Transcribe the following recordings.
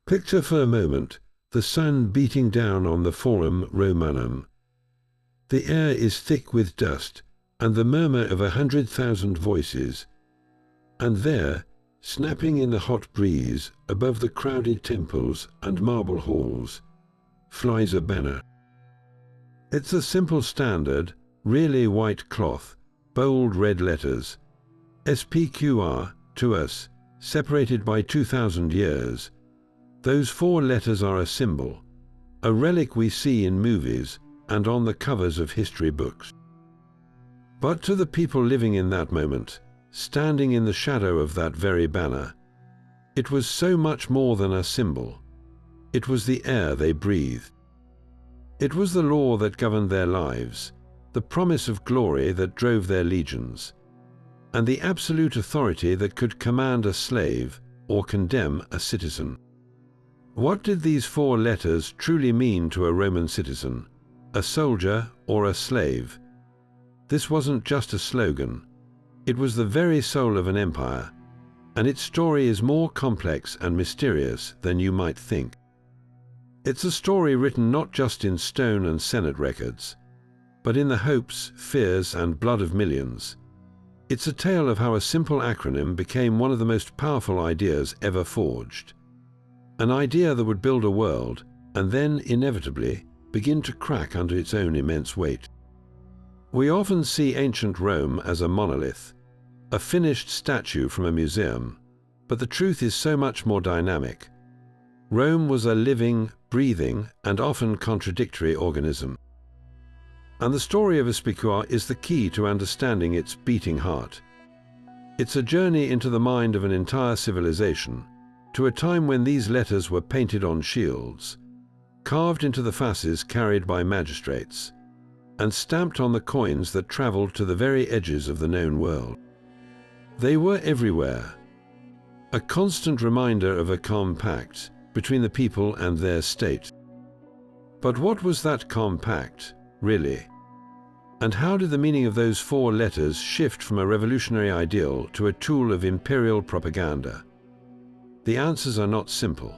Picture for a moment the sun beating down on the Forum Romanum. The air is thick with dust and the murmur of 100,000 voices. And there, snapping in the hot breeze above the crowded temples and marble halls, flies a banner. It's a simple standard, really white cloth, bold red letters. SPQR, to us, separated by 2,000 years. Those 4 letters are a symbol, a relic we see in movies and on the covers of history books. But to the people living in that moment, standing in the shadow of that very banner, it was so much more than a symbol. It was the air they breathed. It was the law that governed their lives, the promise of glory that drove their legions, and the absolute authority that could command a slave or condemn a citizen. What did these 4 letters truly mean to a Roman citizen, a soldier or a slave? This wasn't just a slogan. It was the very soul of an empire, and its story is more complex and mysterious than you might think. It's a story written not just in stone and Senate records, but in the hopes, fears, and blood of millions. It's a tale of how a simple acronym became one of the most powerful ideas ever forged. An idea that would build a world, and then, inevitably, begin to crack under its own immense weight. We often see ancient Rome as a monolith, a finished statue from a museum, but the truth is so much more dynamic. Rome was a living, breathing, and often contradictory organism. And the story of SPQR is the key to understanding its beating heart. It's a journey into the mind of an entire civilization, to a time when these letters were painted on shields, carved into the fasces carried by magistrates, and stamped on the coins that traveled to the very edges of the known world. They were everywhere, a constant reminder of a compact between the people and their state. But what was that compact, really? And how did the meaning of those 4 letters shift from a revolutionary ideal to a tool of imperial propaganda? The answers are not simple,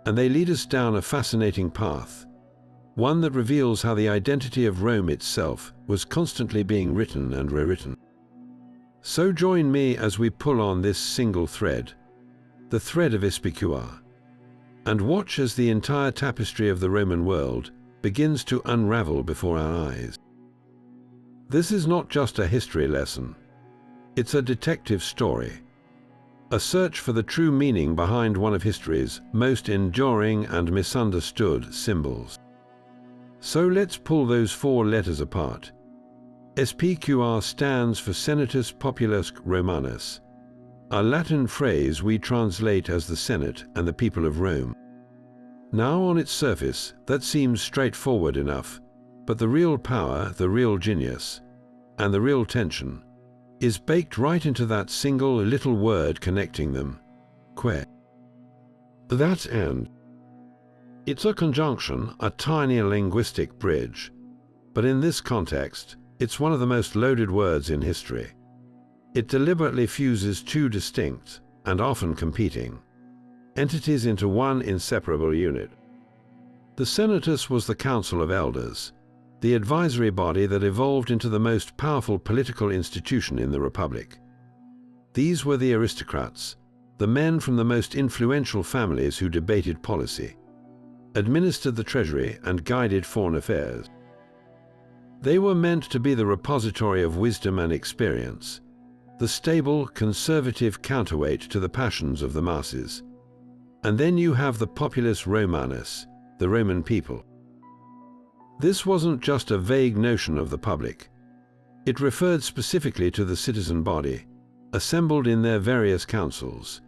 and they lead us down a fascinating path, one that reveals how the identity of Rome itself was constantly being written and rewritten. So join me as we pull on this single thread, the thread of SPQR, and watch as the entire tapestry of the Roman world begins to unravel before our eyes. This is not just a history lesson. It's a detective story, a search for the true meaning behind one of history's most enduring and misunderstood symbols. So let's pull those 4 letters apart. SPQR stands for Senatus Populusque Romanus, a Latin phrase we translate as the Senate and the people of Rome. Now on its surface, that seems straightforward enough, but the real power, the real genius, and the real tension is baked right into that single little word connecting them, que. That and. It's a conjunction, a tiny linguistic bridge, but in this context, it's one of the most loaded words in history. It deliberately fuses 2 distinct, and often competing, entities into one inseparable unit. The Senatus was the council of elders, the advisory body that evolved into the most powerful political institution in the Republic. These were the aristocrats, the men from the most influential families who debated policy, administered the treasury, and guided foreign affairs. They were meant to be the repository of wisdom and experience, the stable, conservative counterweight to the passions of the masses. And then you have the Populus Romanus, the Roman people. This wasn't just a vague notion of the public. It referred specifically to the citizen body, assembled in their various councils,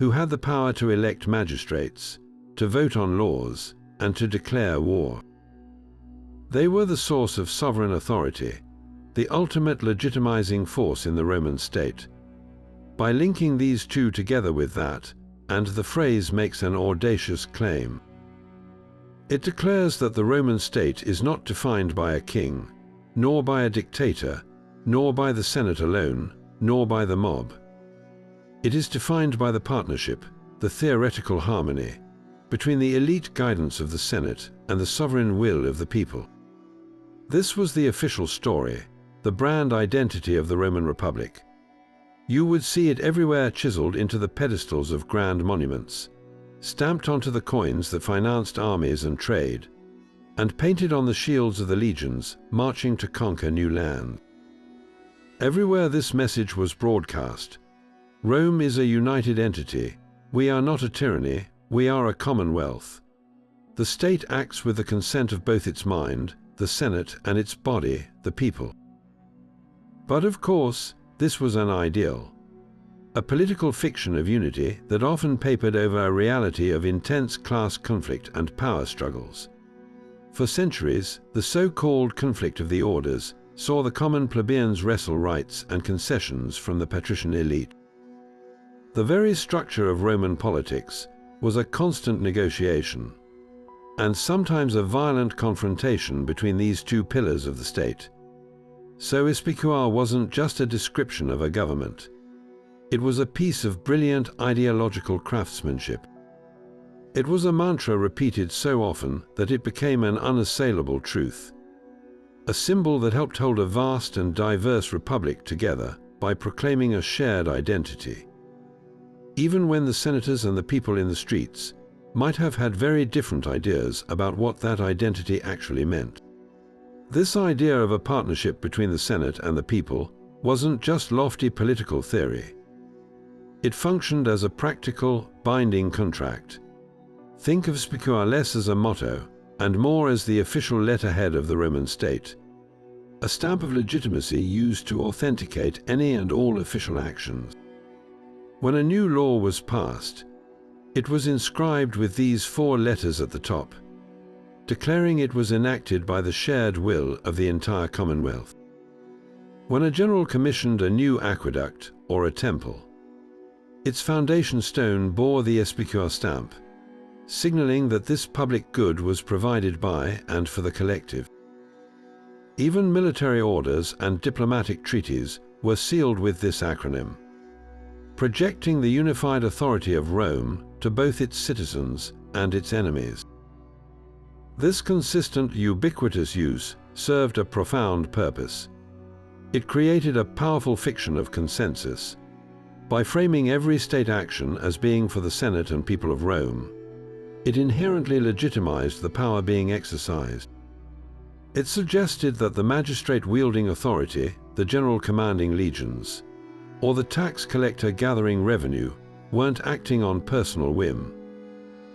who had the power to elect magistrates, to vote on laws, and to declare war. They were the source of sovereign authority, the ultimate legitimizing force in the Roman state. By linking these 2 together with that, and the phrase makes an audacious claim. It declares that the Roman state is not defined by a king, nor by a dictator, nor by the Senate alone, nor by the mob. It is defined by the partnership, the theoretical harmony, between the elite guidance of the Senate and the sovereign will of the people. This was the official story, the brand identity of the Roman Republic. You would see it everywhere, chiseled into the pedestals of grand monuments, stamped onto the coins that financed armies and trade, and painted on the shields of the legions marching to conquer new land. Everywhere this message was broadcast: Rome is a united entity. We are not a tyranny, we are a commonwealth. The state acts with the consent of both its mind, the Senate, and its body, the people. But of course, this was an ideal, a political fiction of unity that often papered over a reality of intense class conflict and power struggles. For centuries, the so-called conflict of the orders saw the common plebeians wrestle rights and concessions from the patrician elite. The very structure of Roman politics was a constant negotiation, and sometimes a violent confrontation between these two pillars of the state. So SPQR wasn't just a description of a government. It was a piece of brilliant ideological craftsmanship. It was a mantra repeated so often that it became an unassailable truth, a symbol that helped hold a vast and diverse republic together by proclaiming a shared identity. Even when the senators and the people in the streets might have had very different ideas about what that identity actually meant. This idea of a partnership between the Senate and the people wasn't just lofty political theory. It functioned as a practical, binding contract. Think of SPQR less as a motto and more as the official letterhead of the Roman state, a stamp of legitimacy used to authenticate any and all official actions. When a new law was passed, it was inscribed with these 4 letters at the top, declaring it was enacted by the shared will of the entire Commonwealth. When a general commissioned a new aqueduct or a temple, its foundation stone bore the SPQR stamp, signaling that this public good was provided by and for the collective. Even military orders and diplomatic treaties were sealed with this acronym, projecting the unified authority of Rome to both its citizens and its enemies. This consistent, ubiquitous use served a profound purpose. It created a powerful fiction of consensus. By framing every state action as being for the Senate and people of Rome, it inherently legitimized the power being exercised. It suggested that the magistrate wielding authority, the general commanding legions, or the tax collector gathering revenue weren't acting on personal whim,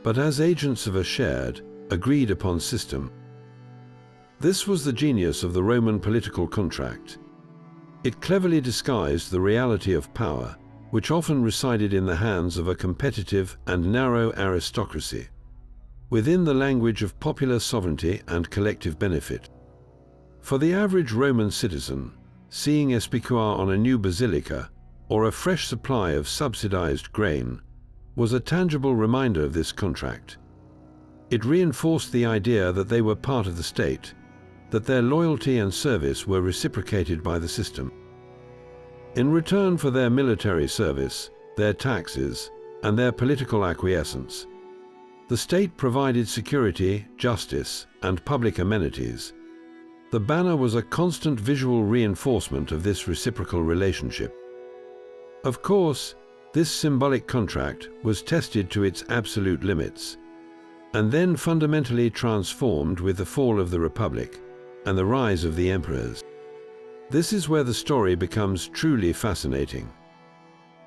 but as agents of a shared, agreed-upon system. This was the genius of the Roman political contract. It cleverly disguised the reality of power, which often resided in the hands of a competitive and narrow aristocracy, within the language of popular sovereignty and collective benefit. For the average Roman citizen, seeing SPQR on a new basilica or a fresh supply of subsidized grain was a tangible reminder of this contract. It reinforced the idea that they were part of the state, that their loyalty and service were reciprocated by the system. In return for their military service, their taxes, and their political acquiescence, the state provided security, justice, and public amenities. The banner was a constant visual reinforcement of this reciprocal relationship. Of course, this symbolic contract was tested to its absolute limits, and then fundamentally transformed with the fall of the Republic and the rise of the emperors. This is where the story becomes truly fascinating.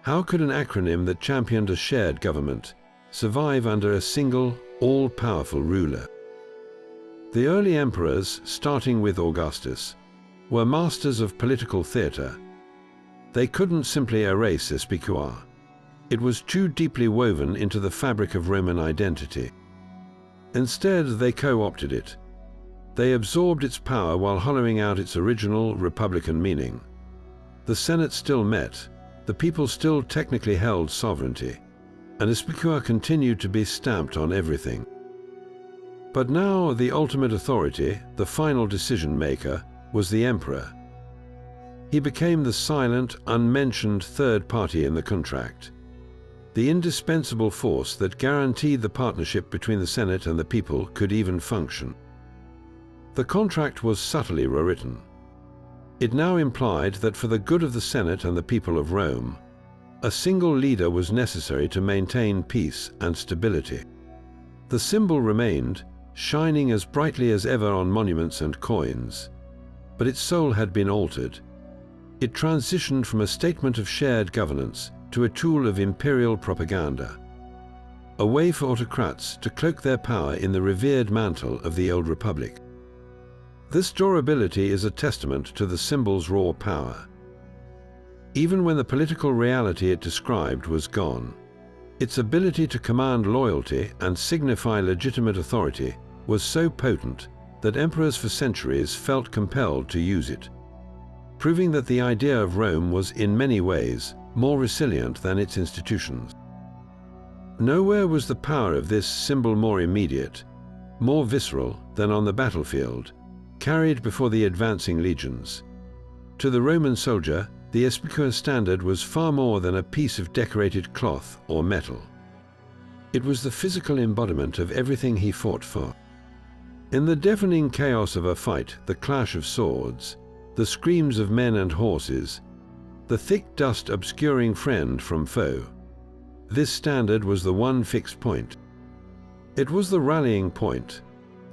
How could an acronym that championed a shared government survive under a single, all-powerful ruler? The early emperors, starting with Augustus, were masters of political theater. They couldn't simply erase SPQR. It was too deeply woven into the fabric of Roman identity. Instead, they co-opted it. They absorbed its power while hollowing out its original republican meaning. The Senate still met, the people still technically held sovereignty, and SPQR continued to be stamped on everything. But now the ultimate authority, the final decision maker, was the emperor. He became the silent, unmentioned third party in the contract. the indispensable force that guaranteed the partnership between the Senate and the people could even function. The contract was subtly rewritten. It now implied that for the good of the Senate and the people of Rome, a single leader was necessary to maintain peace and stability. The symbol remained, shining as brightly as ever on monuments and coins, but its soul had been altered. It transitioned from a statement of shared governance to a tool of imperial propaganda, a way for autocrats to cloak their power in the revered mantle of the old republic. This durability is a testament to the symbol's raw power. Even when the political reality it described was gone, its ability to command loyalty and signify legitimate authority was so potent that emperors for centuries felt compelled to use it, proving that the idea of Rome was in many ways more resilient than its institutions. Nowhere was the power of this symbol more immediate, more visceral than on the battlefield, carried before the advancing legions. To the Roman soldier, the SPQR standard was far more than a piece of decorated cloth or metal. It was the physical embodiment of everything he fought for. In the deafening chaos of a fight, the clash of swords, the screams of men and horses, the thick dust obscuring friend from foe, this standard was the one fixed point. It was the rallying point,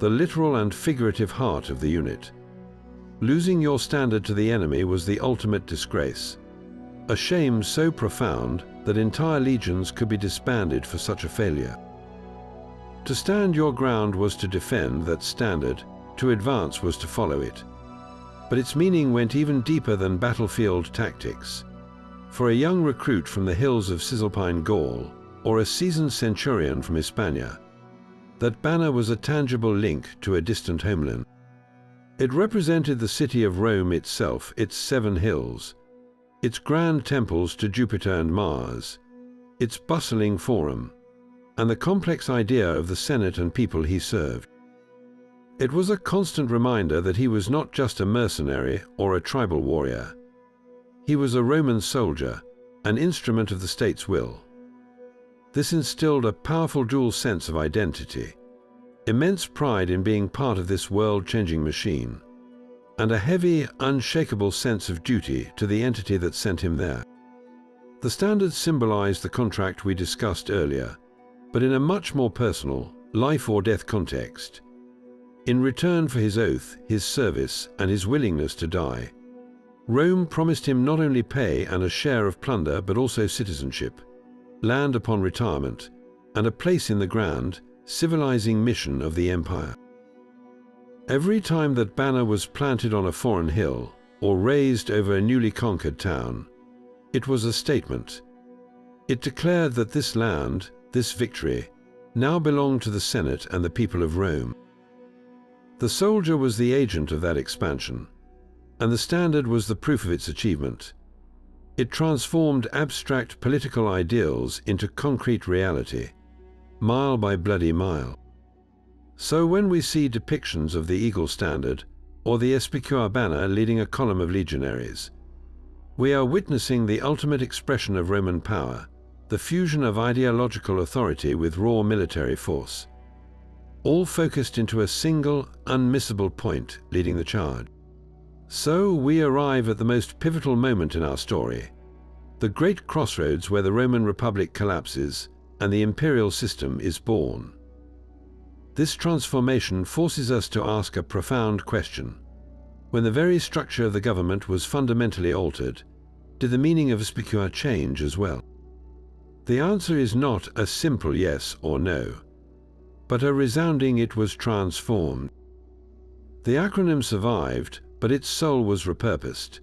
the literal and figurative heart of the unit. Losing your standard to the enemy was the ultimate disgrace, a shame so profound that entire legions could be disbanded for such a failure. To stand your ground was to defend that standard, to advance was to follow it. But its meaning went even deeper than battlefield tactics. For a young recruit from the hills of Cisalpine Gaul, or a seasoned centurion from Hispania, that banner was a tangible link to a distant homeland. It represented the city of Rome itself, its 7 hills, its grand temples to Jupiter and Mars, its bustling forum, and the complex idea of the Senate and people he served. It was a constant reminder that he was not just a mercenary or a tribal warrior. He was a Roman soldier, an instrument of the state's will. This instilled a powerful dual sense of identity, immense pride in being part of this world-changing machine, and a heavy, unshakable sense of duty to the entity that sent him there. The standard symbolized the contract we discussed earlier, but in a much more personal, life-or-death context. In return for his oath, his service, and his willingness to die, Rome promised him not only pay and a share of plunder but also citizenship, land upon retirement, and a place in the grand, civilizing mission of the empire. Every time that banner was planted on a foreign hill or raised over a newly conquered town, it was a statement. It declared that this land, this victory, now belonged to the Senate and the people of Rome. The soldier was the agent of that expansion, and the standard was the proof of its achievement. It transformed abstract political ideals into concrete reality, mile by bloody mile. So when we see depictions of the Eagle Standard or the SPQR Banner leading a column of legionaries, we are witnessing the ultimate expression of Roman power, the fusion of ideological authority with raw military force, all focused into a single, unmissable point leading the charge. So we arrive at the most pivotal moment in our story, the great crossroads where the Roman Republic collapses and the imperial system is born. This transformation forces us to ask a profound question. When the very structure of the government was fundamentally altered, did the meaning of SPQR change as well? The answer is not a simple yes or no, but a resounding it was transformed. The acronym survived, but its soul was repurposed.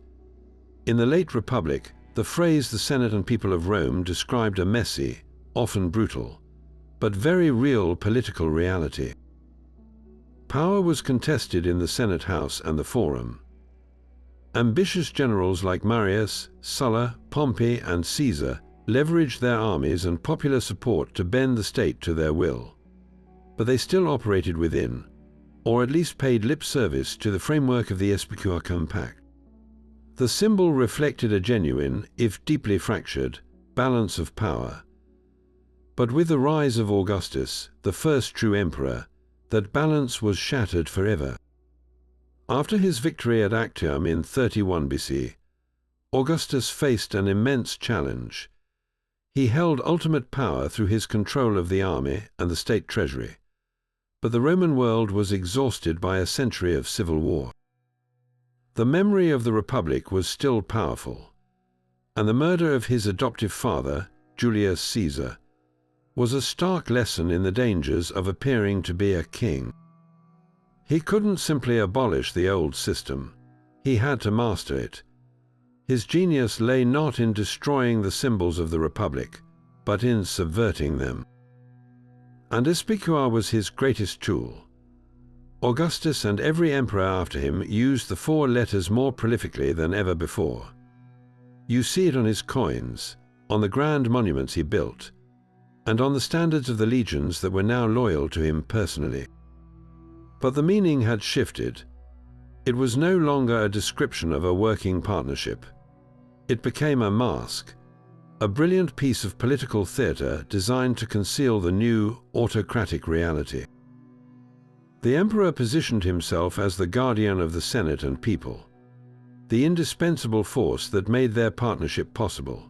In the late Republic, the phrase "the Senate and people of Rome" described a messy, often brutal, but very real political reality. Power was contested in the Senate House and the Forum. Ambitious generals like Marius, Sulla, Pompey, and Caesar leveraged their armies and popular support to bend the state to their will. But they still operated within, or at least paid lip service to the framework of the SPQR Compact. The symbol reflected a genuine, if deeply fractured, balance of power, But with the rise of Augustus, the first true emperor, that balance was shattered forever. After his victory at Actium in 31 BC, Augustus faced an immense challenge. He held ultimate power through his control of the army and the state treasury. But the Roman world was exhausted by a century of civil war. The memory of the Republic was still powerful, and the murder of his adoptive father, Julius Caesar, was a stark lesson in the dangers of appearing to be a king. He couldn't simply abolish the old system. He had to master it. His genius lay not in destroying the symbols of the Republic, but in subverting them. And SPQR was his greatest tool. Augustus and every emperor after him used the 4 letters more prolifically than ever before. You see it on his coins, on the grand monuments he built, and on the standards of the legions that were now loyal to him personally. But the meaning had shifted. It was no longer a description of a working partnership. It became a mask, a brilliant piece of political theater designed to conceal the new autocratic reality. The emperor positioned himself as the guardian of the Senate and people, the indispensable force that made their partnership possible.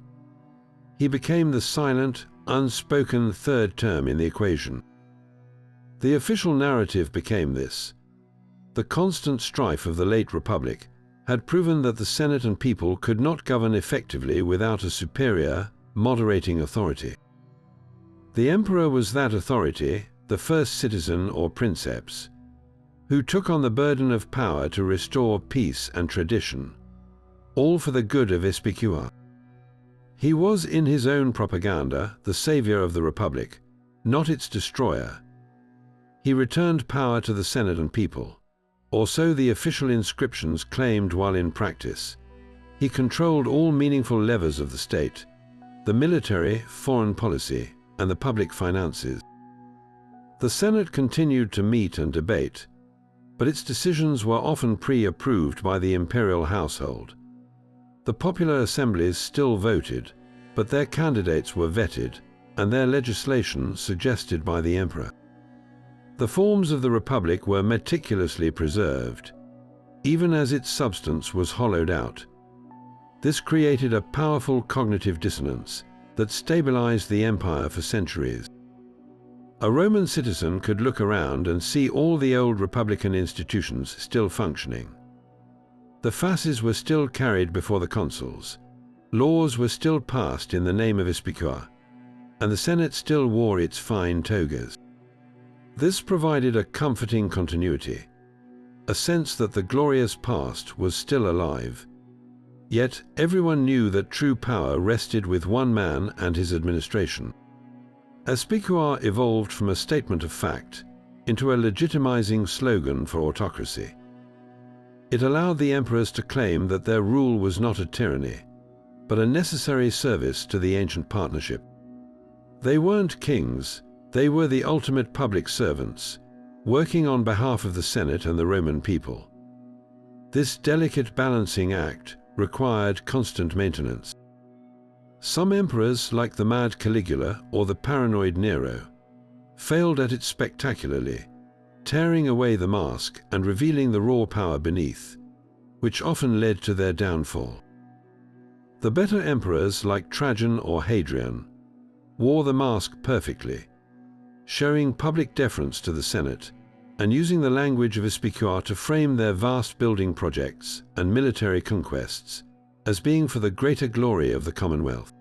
He became the silent, unspoken third term in the equation. The official narrative became this: the constant strife of the late Republic had proven that the Senate and people could not govern effectively without a superior, moderating authority. The emperor was that authority, the first citizen or princeps, who took on the burden of power to restore peace and tradition, all for the good of SPQR. He was in his own propaganda the savior of the Republic, not its destroyer. He returned power to the Senate and people, or so the official inscriptions claimed, while in practice he controlled all meaningful levers of the state: the military, foreign policy, and the public finances. The Senate continued to meet and debate, but its decisions were often pre-approved by the imperial household. The popular assemblies still voted, but their candidates were vetted, and their legislation suggested by the emperor. The forms of the Republic were meticulously preserved, even as its substance was hollowed out. This created a powerful cognitive dissonance that stabilized the empire for centuries. A Roman citizen could look around and see all the old republican institutions still functioning. The fasces were still carried before the consuls, laws were still passed in the name of SPQR, and the Senate still wore its fine togas. This provided a comforting continuity, a sense that the glorious past was still alive. Yet everyone knew that true power rested with one man and his administration. SPQR evolved from a statement of fact into a legitimizing slogan for autocracy. It allowed the emperors to claim that their rule was not a tyranny, but a necessary service to the ancient partnership. They weren't kings, they were the ultimate public servants, working on behalf of the Senate and the Roman people. This delicate balancing act required constant maintenance. Some emperors, like the mad Caligula or the paranoid Nero, failed at it spectacularly, tearing away the mask and revealing the raw power beneath, which often led to their downfall. The better emperors, like Trajan or Hadrian, wore the mask perfectly, showing public deference to the Senate and using the language of SPQR to frame their vast building projects and military conquests as being for the greater glory of the Commonwealth.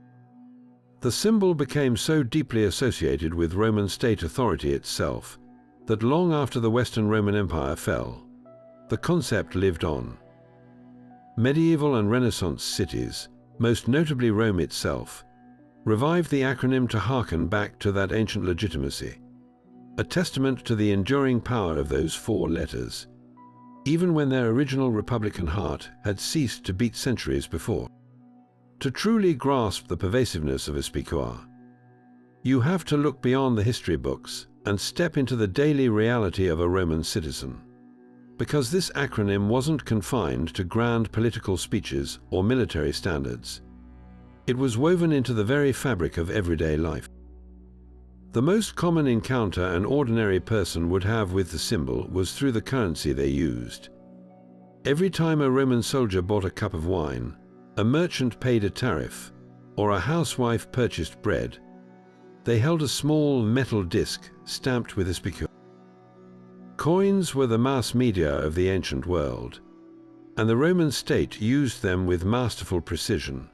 The symbol became so deeply associated with Roman state authority itself that long after the Western Roman Empire fell, the concept lived on. Medieval and Renaissance cities, most notably Rome itself, revived the acronym to hearken back to that ancient legitimacy, a testament to the enduring power of those 4 letters, even when their original republican heart had ceased to beat centuries before. To truly grasp the pervasiveness of SPQR, you have to look beyond the history books and step into the daily reality of a Roman citizen, because this acronym wasn't confined to grand political speeches or military standards. It was woven into the very fabric of everyday life. The most common encounter an ordinary person would have with the symbol was through the currency they used. Every time a Roman soldier bought a cup of wine, a merchant paid a tariff, or a housewife purchased bread, they held a small metal disc stamped with SPQR. Coins were the mass media of the ancient world, and the Roman state used them with masterful precision.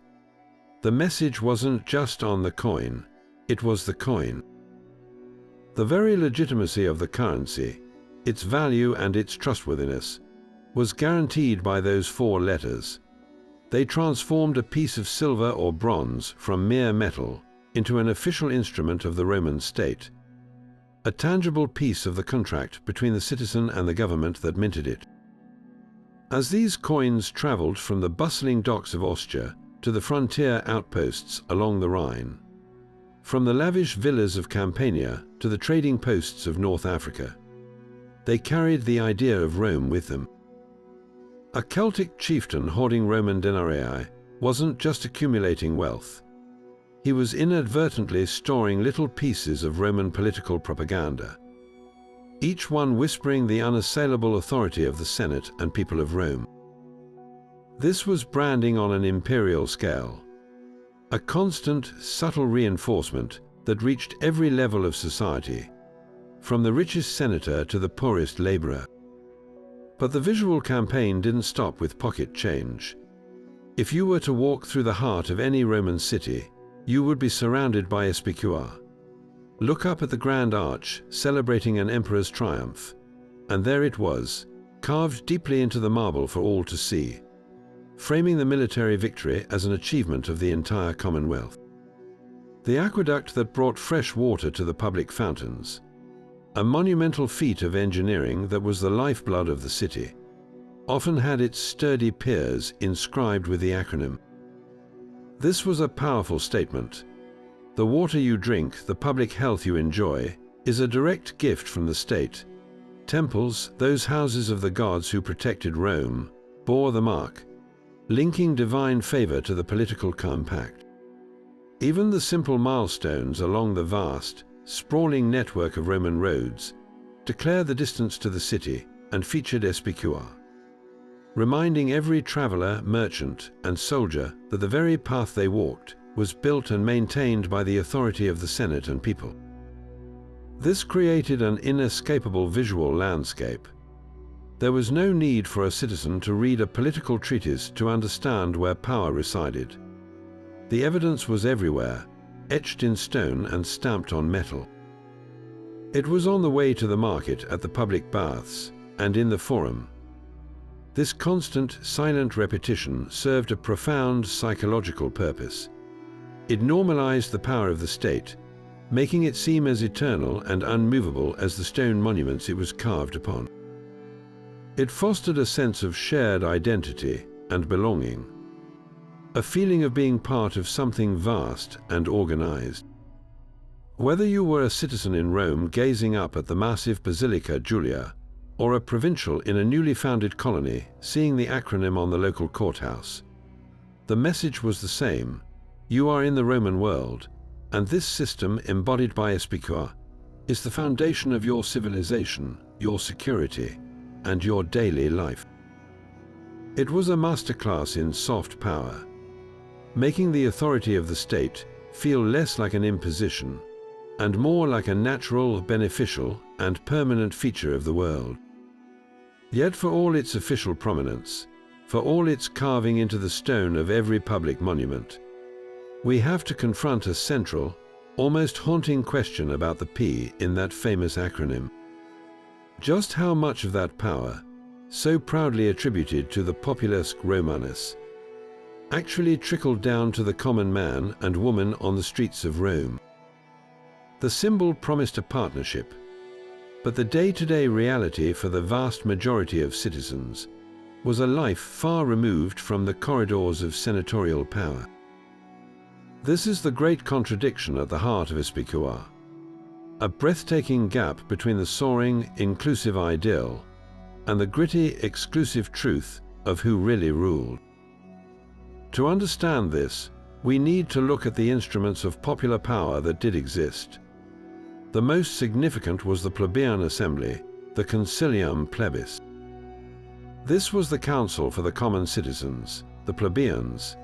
The message wasn't just on the coin, it was the coin. The very legitimacy of the currency, its value and its trustworthiness, was guaranteed by those 4 letters. They transformed a piece of silver or bronze from mere metal into an official instrument of the Roman state, a tangible piece of the contract between the citizen and the government that minted it. As these coins traveled from the bustling docks of Ostia to the frontier outposts along the Rhine, from the lavish villas of Campania to the trading posts of North Africa, they carried the idea of Rome with them. A Celtic chieftain hoarding Roman denarii wasn't just accumulating wealth. He was inadvertently storing little pieces of Roman political propaganda, each one whispering the unassailable authority of the Senate and people of Rome. This was branding on an imperial scale, a constant, subtle reinforcement that reached every level of society, from the richest senator to the poorest laborer. But the visual campaign didn't stop with pocket change. If you were to walk through the heart of any Roman city, you would be surrounded by SPQR. Look up at the Grand Arch, celebrating an emperor's triumph, and there it was, carved deeply into the marble for all to see, framing the military victory as an achievement of the entire Commonwealth. The aqueduct that brought fresh water to the public fountains, a monumental feat of engineering that was the lifeblood of the city, often had its sturdy piers inscribed with the acronym. This was a powerful statement. The water you drink, the public health you enjoy, is a direct gift from the state. Temples, those houses of the gods who protected Rome, bore the mark, linking divine favor to the political compact. Even the simple milestones along the vast, sprawling network of Roman roads declared the distance to the city and featured SPQR, reminding every traveler, merchant, and soldier that the very path they walked was built and maintained by the authority of the Senate and people. This created an inescapable visual landscape. There was no need for a citizen to read a political treatise to understand where power resided. The evidence was everywhere, etched in stone and stamped on metal. It was on the way to the market, at the public baths, and in the forum. This constant, silent repetition served a profound psychological purpose. It normalized the power of the state, making it seem as eternal and unmovable as the stone monuments it was carved upon. It fostered a sense of shared identity and belonging, a feeling of being part of something vast and organized. Whether you were a citizen in Rome gazing up at the massive Basilica Julia, or a provincial in a newly founded colony seeing the acronym on the local courthouse, the message was the same. You are in the Roman world, and this system, embodied by SPQR, is the foundation of your civilization, your security, and your daily life. It was a masterclass in soft power, making the authority of the state feel less like an imposition and more like a natural, beneficial, and permanent feature of the world. Yet for all its official prominence, for all its carving into the stone of every public monument, we have to confront a central, almost haunting question about the P in that famous acronym. Just how much of that power, so proudly attributed to the Populusque Romanus, actually trickled down to the common man and woman on the streets of Rome? The symbol promised a partnership, but the day-to-day reality for the vast majority of citizens was a life far removed from the corridors of senatorial power. This is the great contradiction at the heart of SPQR, a breathtaking gap between the soaring, inclusive ideal and the gritty, exclusive truth of who really ruled. To understand this, we need to look at the instruments of popular power that did exist. The most significant was the plebeian assembly, the Concilium Plebis. This was the council for the common citizens, the plebeians,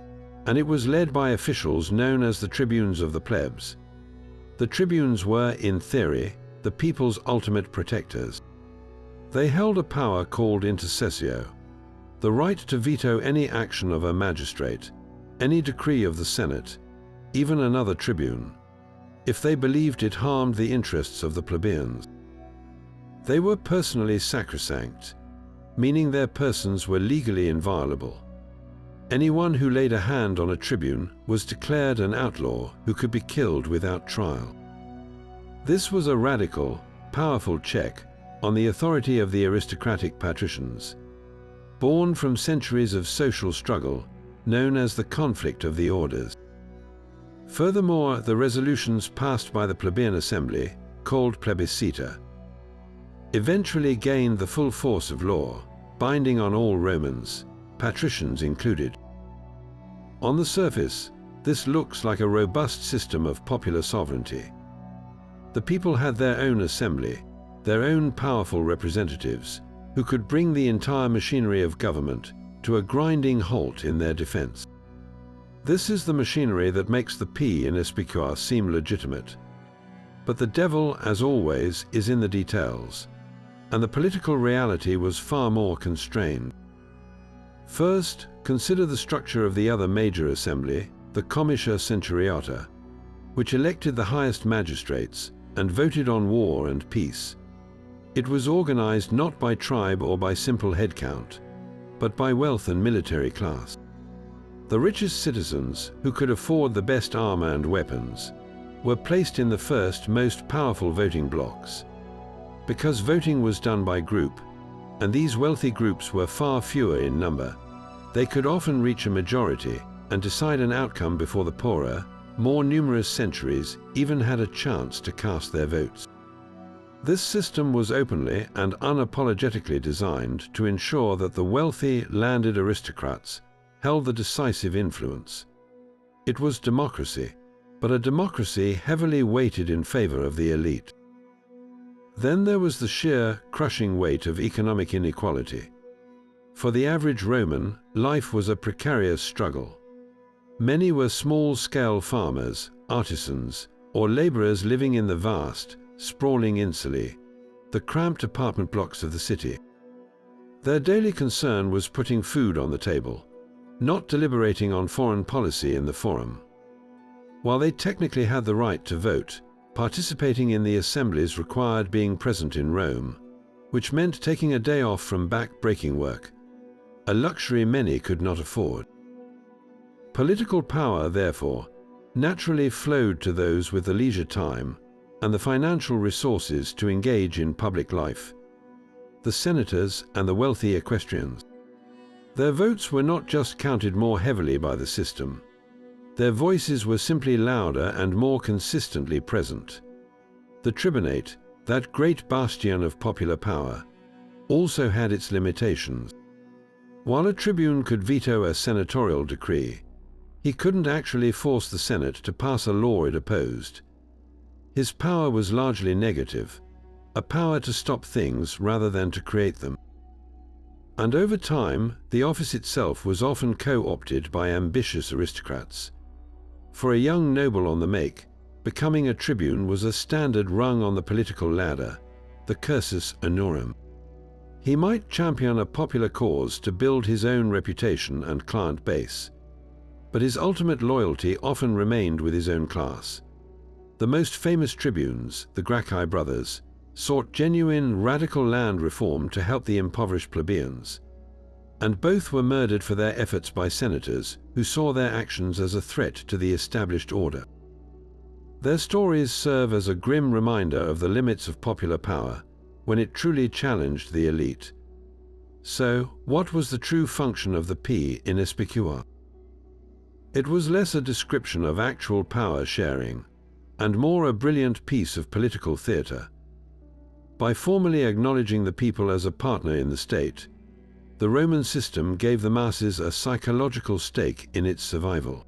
and it was led by officials known as the tribunes of the plebs. The tribunes were, in theory, the people's ultimate protectors. They held a power called intercessio, the right to veto any action of a magistrate, any decree of the Senate, even another tribune, if they believed it harmed the interests of the plebeians. They were personally sacrosanct, meaning their persons were legally inviolable. Anyone who laid a hand on a tribune was declared an outlaw who could be killed without trial. This was a radical, powerful check on the authority of the aristocratic patricians, born from centuries of social struggle known as the conflict of the orders. Furthermore, the resolutions passed by the plebeian assembly, called plebiscita, eventually gained the full force of law, binding on all Romans, patricians included. On the surface, this looks like a robust system of popular sovereignty. The people had their own assembly, their own powerful representatives, who could bring the entire machinery of government to a grinding halt in their defense. This is the machinery that makes the P in SPQR seem legitimate. But the devil, as always, is in the details, and the political reality was far more constrained. First, consider the structure of the other major assembly, the Comitia Centuriata, which elected the highest magistrates and voted on war and peace. It was organized not by tribe or by simple head count, but by wealth and military class. The richest citizens, who could afford the best armor and weapons, were placed in the first, most powerful voting blocks. Because voting was done by group, and these wealthy groups were far fewer in number, they could often reach a majority and decide an outcome before the poorer, more numerous centuries even had a chance to cast their votes. This system was openly and unapologetically designed to ensure that the wealthy, landed aristocrats held the decisive influence. It was democracy, but a democracy heavily weighted in favor of the elite. Then there was the sheer, crushing weight of economic inequality. For the average Roman, life was a precarious struggle. Many were small-scale farmers, artisans, or laborers living in the vast, sprawling insulae, the cramped apartment blocks of the city. Their daily concern was putting food on the table, not deliberating on foreign policy in the forum. While they technically had the right to vote, participating in the assemblies required being present in Rome, which meant taking a day off from back-breaking work, a luxury many could not afford. Political power, therefore, naturally flowed to those with the leisure time and the financial resources to engage in public life, the senators and the wealthy equestrians. Their votes were not just counted more heavily by the system. Their voices were simply louder and more consistently present. The tribunate, that great bastion of popular power, also had its limitations. While a tribune could veto a senatorial decree, he couldn't actually force the Senate to pass a law it opposed. His power was largely negative, a power to stop things rather than to create them. And over time, the office itself was often co-opted by ambitious aristocrats. For a young noble on the make, becoming a tribune was a standard rung on the political ladder, the cursus honorum. He might champion a popular cause to build his own reputation and client base, but his ultimate loyalty often remained with his own class. The most famous tribunes, the Gracchi brothers, sought genuine, radical land reform to help the impoverished plebeians, and both were murdered for their efforts by senators who saw their actions as a threat to the established order. Their stories serve as a grim reminder of the limits of popular power when it truly challenged the elite. So, what was the true function of the P in SPQR? It was less a description of actual power sharing, and more a brilliant piece of political theater. By formally acknowledging the people as a partner in the state, the Roman system gave the masses a psychological stake in its survival.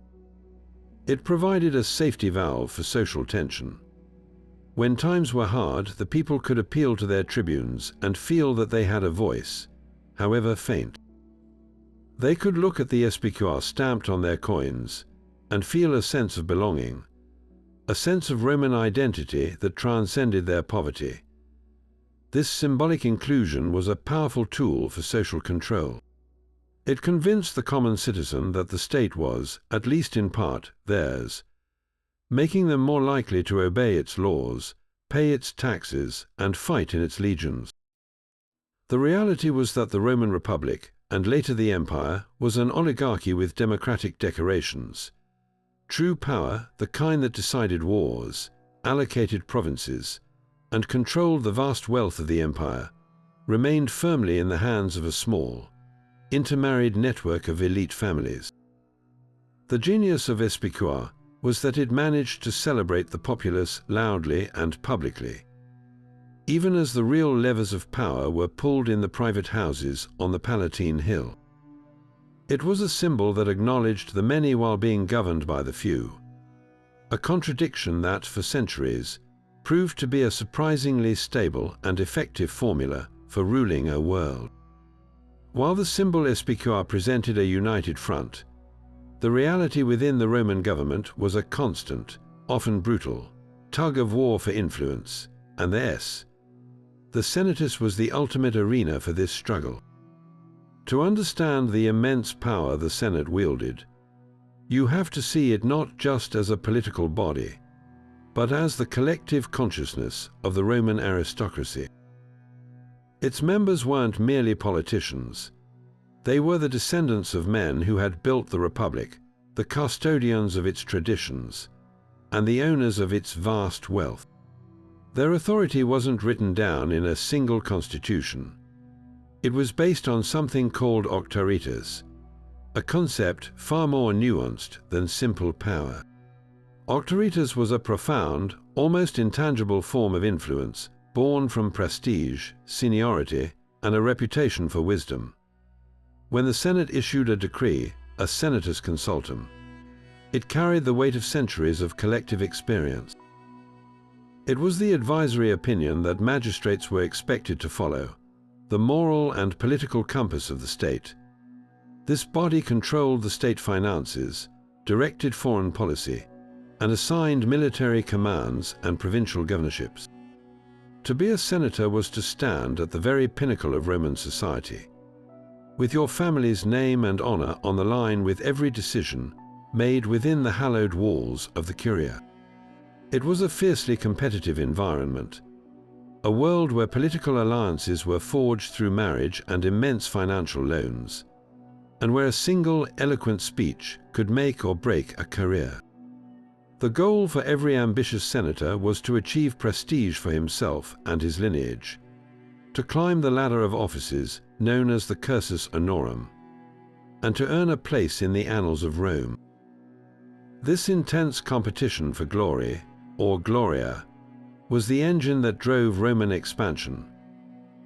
It provided a safety valve for social tension. When times were hard, the people could appeal to their tribunes and feel that they had a voice, however faint. They could look at the SPQR stamped on their coins and feel a sense of belonging, a sense of Roman identity that transcended their poverty. This symbolic inclusion was a powerful tool for social control. It convinced the common citizen that the state was, at least in part, theirs, making them more likely to obey its laws, pay its taxes, and fight in its legions. The reality was that the Roman Republic, and later the Empire, was an oligarchy with democratic decorations. True power, the kind that decided wars, allocated provinces, and controlled the vast wealth of the empire, remained firmly in the hands of a small, intermarried network of elite families. The genius of SPQR was that it managed to celebrate the populace loudly and publicly, even as the real levers of power were pulled in the private houses on the Palatine Hill. It was a symbol that acknowledged the many while being governed by the few, a contradiction that, for centuries, proved to be a surprisingly stable and effective formula for ruling a world. While the symbol SPQR presented a united front, the reality within the Roman government was a constant, often brutal, tug of war for influence, and the Senatus was the ultimate arena for this struggle. To understand the immense power the Senate wielded, you have to see it not just as a political body, but as the collective consciousness of the Roman aristocracy. Its members weren't merely politicians. They were the descendants of men who had built the Republic, the custodians of its traditions, and the owners of its vast wealth. Their authority wasn't written down in a single constitution. It was based on something called auctoritas, a concept far more nuanced than simple power. Auctoritas was a profound, almost intangible form of influence born from prestige, seniority, and a reputation for wisdom. When the Senate issued a decree, a senatus consultum, it carried the weight of centuries of collective experience. It was the advisory opinion that magistrates were expected to follow, the moral and political compass of the state. This body controlled the state finances, directed foreign policy, and assigned military commands and provincial governorships. To be a senator was to stand at the very pinnacle of Roman society, with your family's name and honor on the line with every decision made within the hallowed walls of the Curia. It was a fiercely competitive environment, a world where political alliances were forged through marriage and immense financial loans, and where a single eloquent speech could make or break a career. The goal for every ambitious senator was to achieve prestige for himself and his lineage, to climb the ladder of offices known as the cursus honorum, and to earn a place in the annals of Rome. This intense competition for glory, or gloria, was the engine that drove Roman expansion,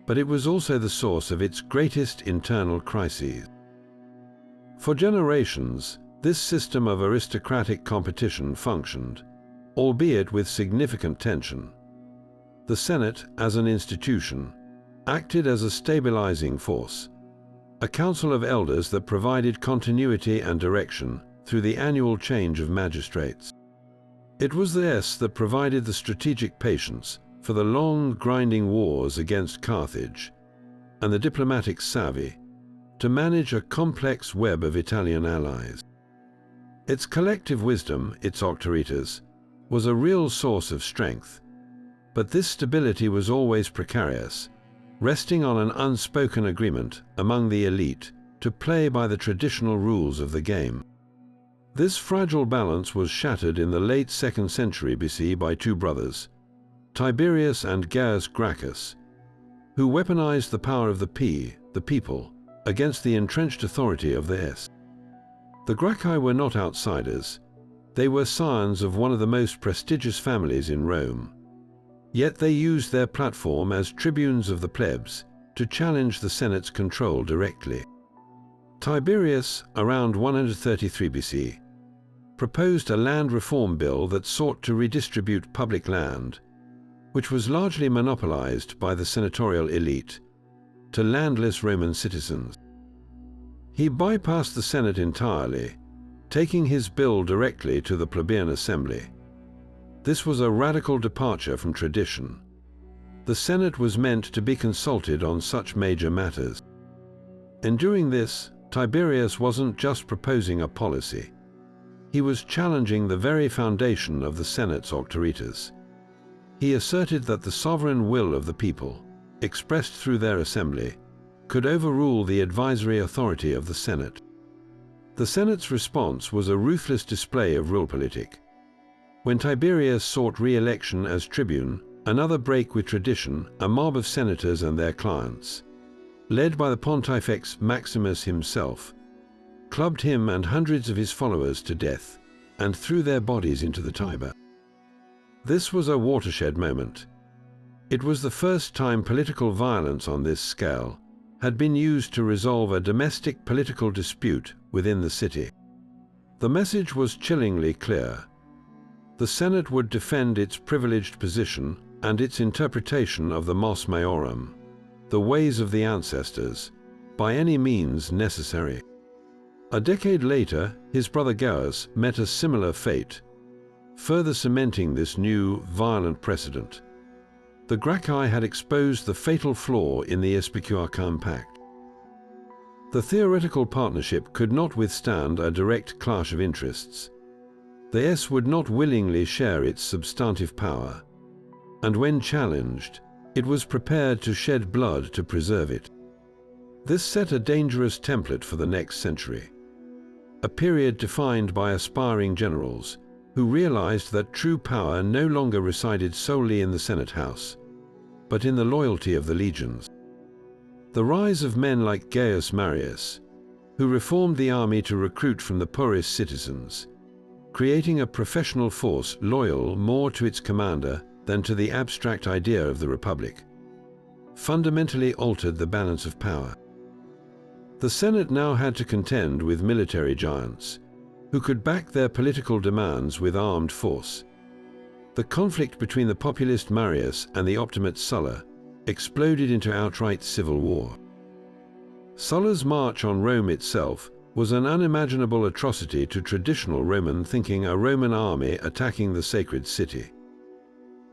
but it was also the source of its greatest internal crises. For generations, this system of aristocratic competition functioned, albeit with significant tension. The Senate, as an institution, acted as a stabilizing force, a council of elders that provided continuity and direction through the annual change of magistrates. It was this that provided the strategic patience for the long, grinding wars against Carthage, and the diplomatic savvy to manage a complex web of Italian allies. Its collective wisdom, its auctoritas, was a real source of strength, but this stability was always precarious, resting on an unspoken agreement among the elite to play by the traditional rules of the game. This fragile balance was shattered in the late 2nd century BC by two brothers, Tiberius and Gaius Gracchus, who weaponized the power of the people, against the entrenched authority of the S. The Gracchi were not outsiders. They were scions of one of the most prestigious families in Rome. Yet they used their platform as tribunes of the plebs to challenge the Senate's control directly. Tiberius, around 133 BC, proposed a land reform bill that sought to redistribute public land, which was largely monopolized by the senatorial elite, to landless Roman citizens. He bypassed the Senate entirely, taking his bill directly to the plebeian assembly. This was a radical departure from tradition. The Senate was meant to be consulted on such major matters. In doing this, Tiberius wasn't just proposing a policy. He was challenging the very foundation of the Senate's auctoritas. He asserted that the sovereign will of the people, expressed through their assembly, could overrule the advisory authority of the Senate. The Senate's response was a ruthless display of realpolitik. When Tiberius sought re-election as tribune, another break with tradition, a mob of senators and their clients, led by the Pontifex Maximus himself, clubbed him and hundreds of his followers to death and threw their bodies into the Tiber. This was a watershed moment. It was the first time political violence on this scale had been used to resolve a domestic political dispute within the city. The message was chillingly clear. The Senate would defend its privileged position and its interpretation of the mos maiorum, the ways of the ancestors, by any means necessary. A decade later, his brother Gaius met a similar fate, further cementing this new, violent precedent. The Gracchi had exposed the fatal flaw in the SPQR Compact. The theoretical partnership could not withstand a direct clash of interests. The S would not willingly share its substantive power, and when challenged, it was prepared to shed blood to preserve it. This set a dangerous template for the next century, a period defined by aspiring generals who realized that true power no longer resided solely in the Senate House, but in the loyalty of the legions. The rise of men like Gaius Marius, who reformed the army to recruit from the poorest citizens, creating a professional force loyal more to its commander than to the abstract idea of the Republic, fundamentally altered the balance of power. The Senate now had to contend with military giants, who could back their political demands with armed force. The conflict between the populist Marius and the optimate Sulla exploded into outright civil war. Sulla's march on Rome itself was an unimaginable atrocity to traditional Roman thinking, a Roman army attacking the sacred city.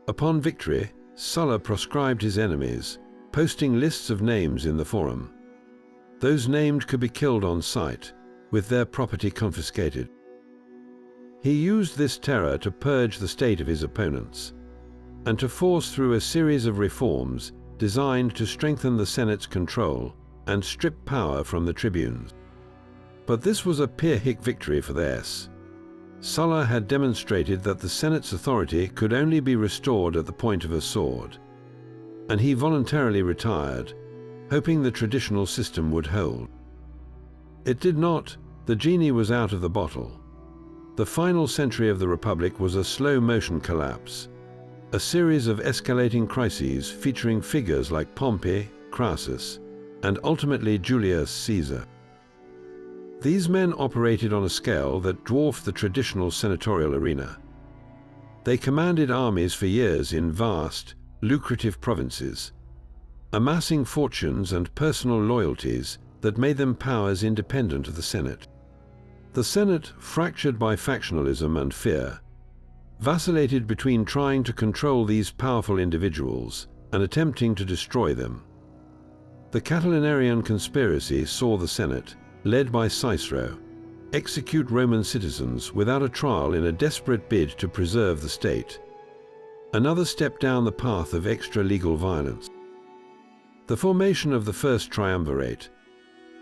Upon victory, Sulla proscribed his enemies, posting lists of names in the Forum. Those named could be killed on sight, with their property confiscated. He used this terror to purge the state of his opponents, and to force through a series of reforms designed to strengthen the Senate's control and strip power from the tribunes. But this was a Pyrrhic victory for the S. Sulla had demonstrated that the Senate's authority could only be restored at the point of a sword, and he voluntarily retired, hoping the traditional system would hold. It did not. The genie was out of the bottle. The final century of the Republic was a slow-motion collapse, a series of escalating crises featuring figures like Pompey, Crassus, and ultimately Julius Caesar. These men operated on a scale that dwarfed the traditional senatorial arena. They commanded armies for years in vast, lucrative provinces, amassing fortunes and personal loyalties that made them powers independent of the Senate. The Senate, fractured by factionalism and fear, vacillated between trying to control these powerful individuals and attempting to destroy them. The Catilinarian conspiracy saw the Senate, led by Cicero, execute Roman citizens without a trial in a desperate bid to preserve the state. Another step down the path of extra-legal violence. The formation of the First Triumvirate,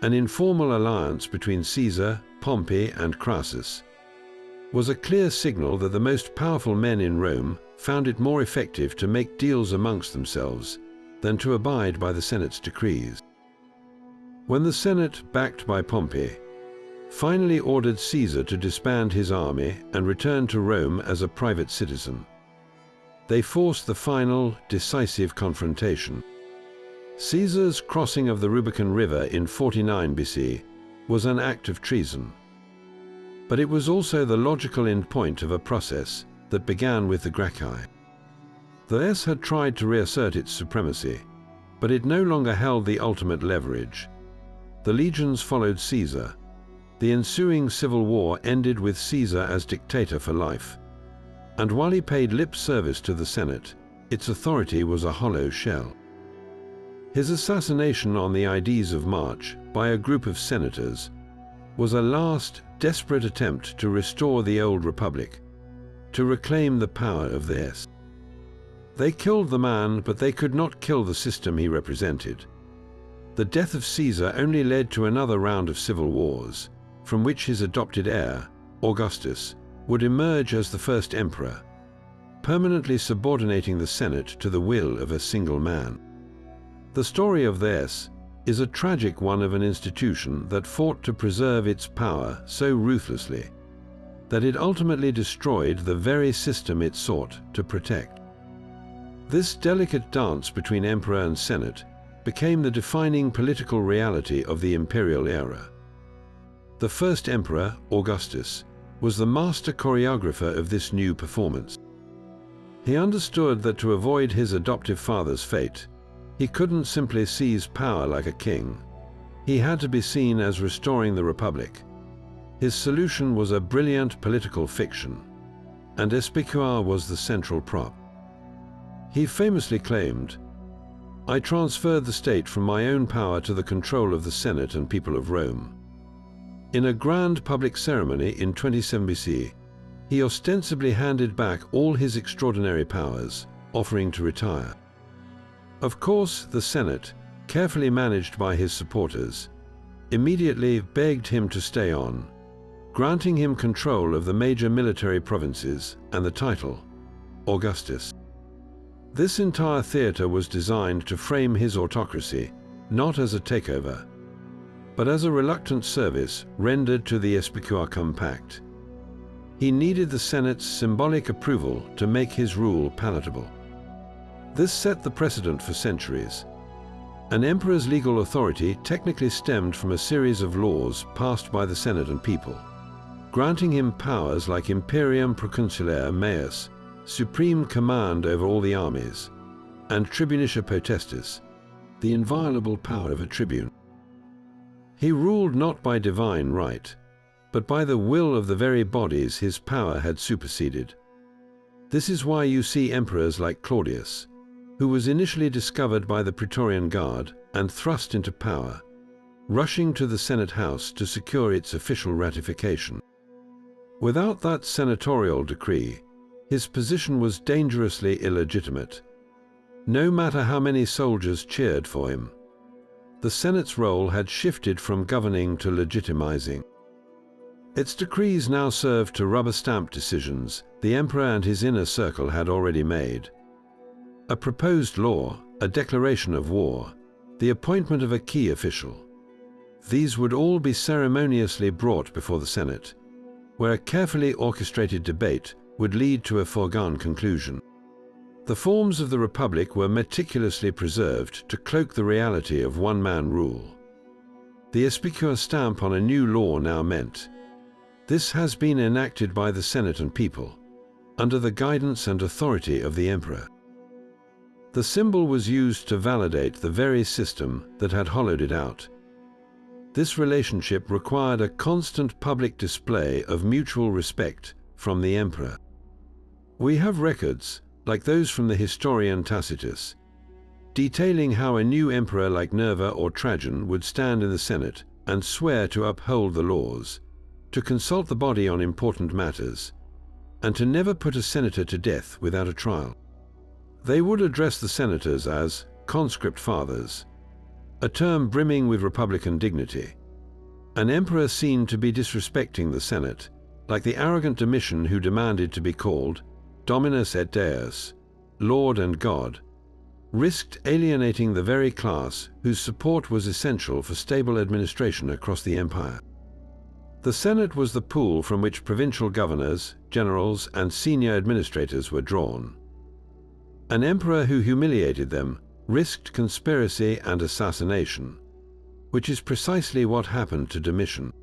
an informal alliance between Caesar, Pompey, and Crassus, was a clear signal that the most powerful men in Rome found it more effective to make deals amongst themselves than to abide by the Senate's decrees. When the Senate, backed by Pompey, finally ordered Caesar to disband his army and return to Rome as a private citizen, they forced the final, decisive confrontation. Caesar's crossing of the Rubicon River in 49 BC was an act of treason. But it was also the logical endpoint of a process that began with the Gracchi. The S had tried to reassert its supremacy, but it no longer held the ultimate leverage. The legions followed Caesar. The ensuing civil war ended with Caesar as dictator for life. And while he paid lip service to the Senate, its authority was a hollow shell. His assassination on the Ides of March by a group of senators was a last, desperate attempt to restore the old republic, to reclaim the power of the S. They killed the man, but they could not kill the system he represented. The death of Caesar only led to another round of civil wars, from which his adopted heir, Augustus, would emerge as the first emperor, permanently subordinating the Senate to the will of a single man. The story of the S is a tragic one of an institution that fought to preserve its power so ruthlessly that it ultimately destroyed the very system it sought to protect. This delicate dance between emperor and Senate became the defining political reality of the imperial era. The first emperor, Augustus, was the master choreographer of this new performance. He understood that to avoid his adoptive father's fate, he couldn't simply seize power like a king. He had to be seen as restoring the republic. His solution was a brilliant political fiction, and SPQR was the central prop. He famously claimed, "I transferred the state from my own power to the control of the Senate and people of Rome." In a grand public ceremony in 27 BC, he ostensibly handed back all his extraordinary powers, offering to retire. Of course, the Senate, carefully managed by his supporters, immediately begged him to stay on, granting him control of the major military provinces and the title, Augustus. This entire theater was designed to frame his autocracy, not as a takeover, but as a reluctant service rendered to the SPQR Compact. He needed the Senate's symbolic approval to make his rule palatable. This set the precedent for centuries. An emperor's legal authority technically stemmed from a series of laws passed by the Senate and people, granting him powers like imperium proconsulaire meus, supreme command over all the armies, and tribunicia potestas, the inviolable power of a tribune. He ruled not by divine right, but by the will of the very bodies his power had superseded. This is why you see emperors like Claudius, who was initially discovered by the Praetorian Guard and thrust into power, rushing to the Senate House to secure its official ratification. Without that senatorial decree, his position was dangerously illegitimate. No matter how many soldiers cheered for him, the Senate's role had shifted from governing to legitimizing. Its decrees now served to rubber-stamp decisions the emperor and his inner circle had already made. A proposed law, a declaration of war, the appointment of a key official. These would all be ceremoniously brought before the Senate, where a carefully orchestrated debate would lead to a foregone conclusion. The forms of the Republic were meticulously preserved to cloak the reality of one-man rule. The SPQR stamp on a new law now meant, "This has been enacted by the Senate and people, under the guidance and authority of the emperor." The symbol was used to validate the very system that had hollowed it out. This relationship required a constant public display of mutual respect from the emperor. We have records, like those from the historian Tacitus, detailing how a new emperor like Nerva or Trajan would stand in the Senate and swear to uphold the laws, to consult the body on important matters, and to never put a senator to death without a trial. They would address the senators as conscript fathers, a term brimming with republican dignity. An emperor seen to be disrespecting the Senate, like the arrogant Domitian who demanded to be called Dominus et Deus, Lord and God, risked alienating the very class whose support was essential for stable administration across the empire. The Senate was the pool from which provincial governors, generals, and senior administrators were drawn. An emperor who humiliated them risked conspiracy and assassination, which is precisely what happened to Domitian.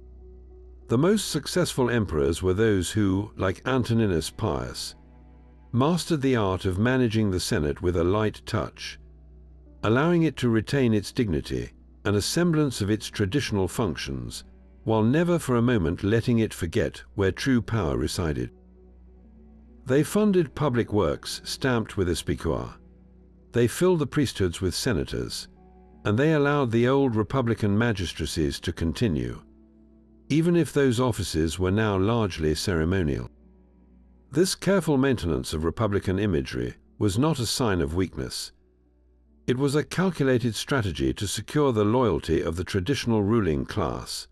The most successful emperors were those who, like Antoninus Pius, mastered the art of managing the Senate with a light touch, allowing it to retain its dignity and a semblance of its traditional functions, while never for a moment letting it forget where true power resided. They funded public works stamped with SPQR. They filled the priesthoods with senators, and they allowed the old republican magistracies to continue, even if those offices were now largely ceremonial. This careful maintenance of republican imagery was not a sign of weakness. It was a calculated strategy to secure the loyalty of the traditional ruling class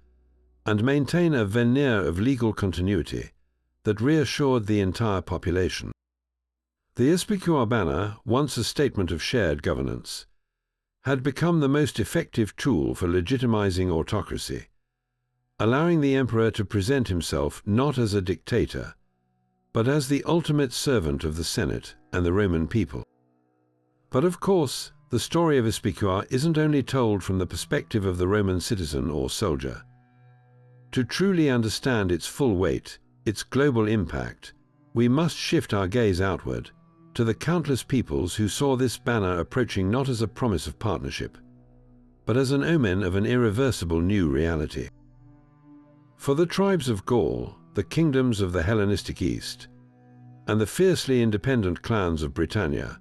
and maintain a veneer of legal continuity that reassured the entire population. The SPQR Banner, once a statement of shared governance, had become the most effective tool for legitimizing autocracy, allowing the emperor to present himself not as a dictator, but as the ultimate servant of the Senate and the Roman people. But of course, the story of SPQR isn't only told from the perspective of the Roman citizen or soldier. To truly understand its full weight, its global impact, we must shift our gaze outward to the countless peoples who saw this banner approaching not as a promise of partnership, but as an omen of an irreversible new reality. For the tribes of Gaul, the kingdoms of the Hellenistic East, and the fiercely independent clans of Britannia,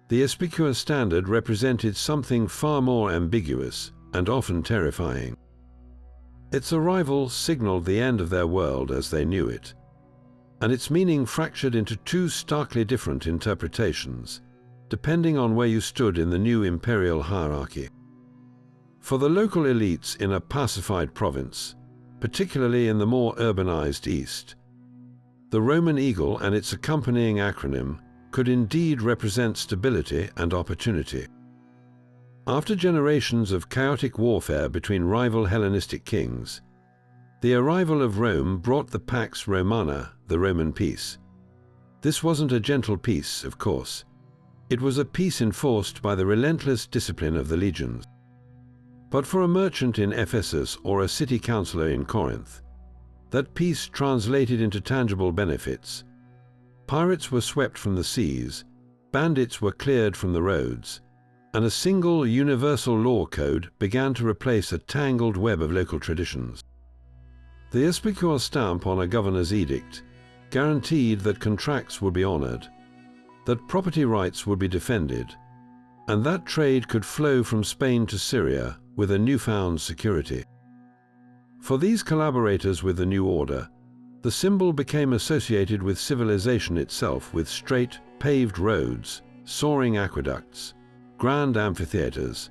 the SPQR standard represented something far more ambiguous and often terrifying. Its arrival signaled the end of their world as they knew it, and its meaning fractured into two starkly different interpretations, depending on where you stood in the new imperial hierarchy. For the local elites in a pacified province, particularly in the more urbanized East, the Roman eagle and its accompanying acronym could indeed represent stability and opportunity. After generations of chaotic warfare between rival Hellenistic kings, the arrival of Rome brought the Pax Romana, the Roman peace. This wasn't a gentle peace, of course. It was a peace enforced by the relentless discipline of the legions. But for a merchant in Ephesus or a city councillor in Corinth, that peace translated into tangible benefits. Pirates were swept from the seas, bandits were cleared from the roads, and a single universal law code began to replace a tangled web of local traditions. The SPQR stamp on a governor's edict guaranteed that contracts would be honored, that property rights would be defended, and that trade could flow from Spain to Syria with a newfound security. For these collaborators with the new order, the symbol became associated with civilization itself, with straight, paved roads, soaring aqueducts, grand amphitheaters,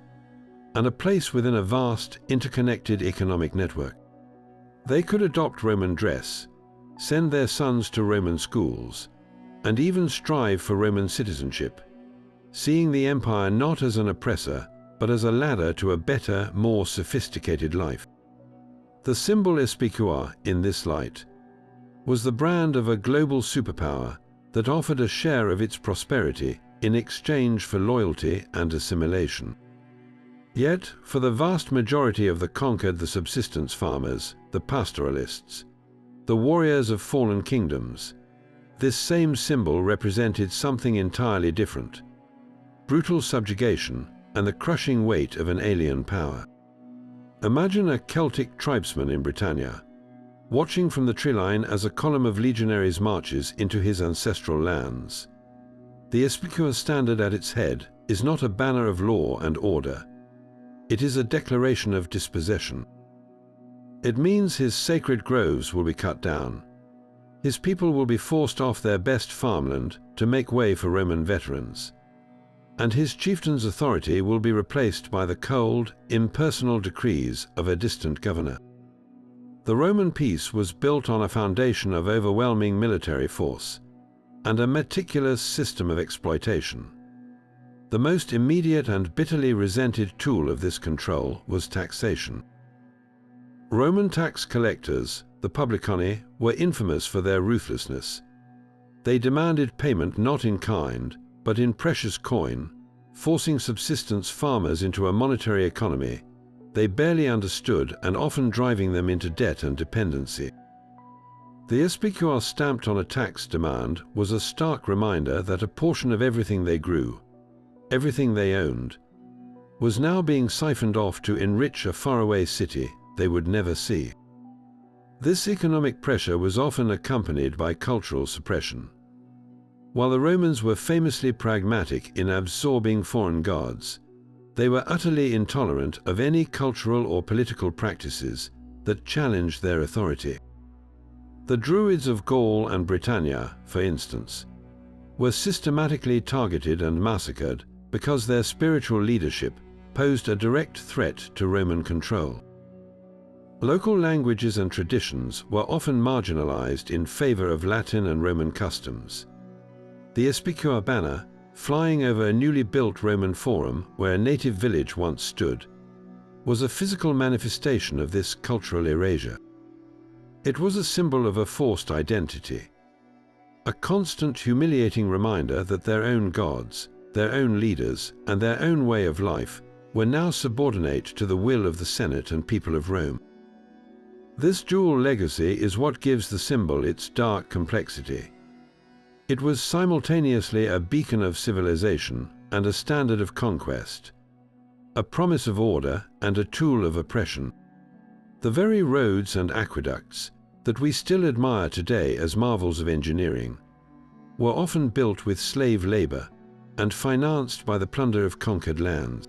and a place within a vast, interconnected economic network. They could adopt Roman dress, send their sons to Roman schools, and even strive for Roman citizenship, seeing the empire not as an oppressor, but as a ladder to a better, more sophisticated life. The symbol SPQR, in this light, was the brand of a global superpower that offered a share of its prosperity in exchange for loyalty and assimilation. Yet, for the vast majority of the conquered, the subsistence farmers, the pastoralists, the warriors of fallen kingdoms, this same symbol represented something entirely different: brutal subjugation and the crushing weight of an alien power. Imagine a Celtic tribesman in Britannia, watching from the tree line as a column of legionaries marches into his ancestral lands. The SPQR standard at its head is not a banner of law and order. It is a declaration of dispossession. It means his sacred groves will be cut down. His people will be forced off their best farmland to make way for Roman veterans. And his chieftain's authority will be replaced by the cold, impersonal decrees of a distant governor. The Roman peace was built on a foundation of overwhelming military force and a meticulous system of exploitation. The most immediate and bitterly resented tool of this control was taxation. Roman tax collectors, the publicani, were infamous for their ruthlessness. They demanded payment not in kind, but in precious coin, forcing subsistence farmers into a monetary economy they barely understood and often driving them into debt and dependency. The SPQR stamped on a tax demand was a stark reminder that a portion of everything they grew, everything they owned, was now being siphoned off to enrich a faraway city they would never see. This economic pressure was often accompanied by cultural suppression. While the Romans were famously pragmatic in absorbing foreign gods, they were utterly intolerant of any cultural or political practices that challenged their authority. The Druids of Gaul and Britannia, for instance, were systematically targeted and massacred because their spiritual leadership posed a direct threat to Roman control. Local languages and traditions were often marginalized in favor of Latin and Roman customs. The SPQR banner, flying over a newly built Roman forum where a native village once stood, was a physical manifestation of this cultural erasure. It was a symbol of a forced identity, a constant humiliating reminder that their own gods, their own leaders, and their own way of life were now subordinate to the will of the Senate and people of Rome. This dual legacy is what gives the symbol its dark complexity. It was simultaneously a beacon of civilization and a standard of conquest, a promise of order and a tool of oppression. The very roads and aqueducts that we still admire today as marvels of engineering were often built with slave labor and financed by the plunder of conquered lands.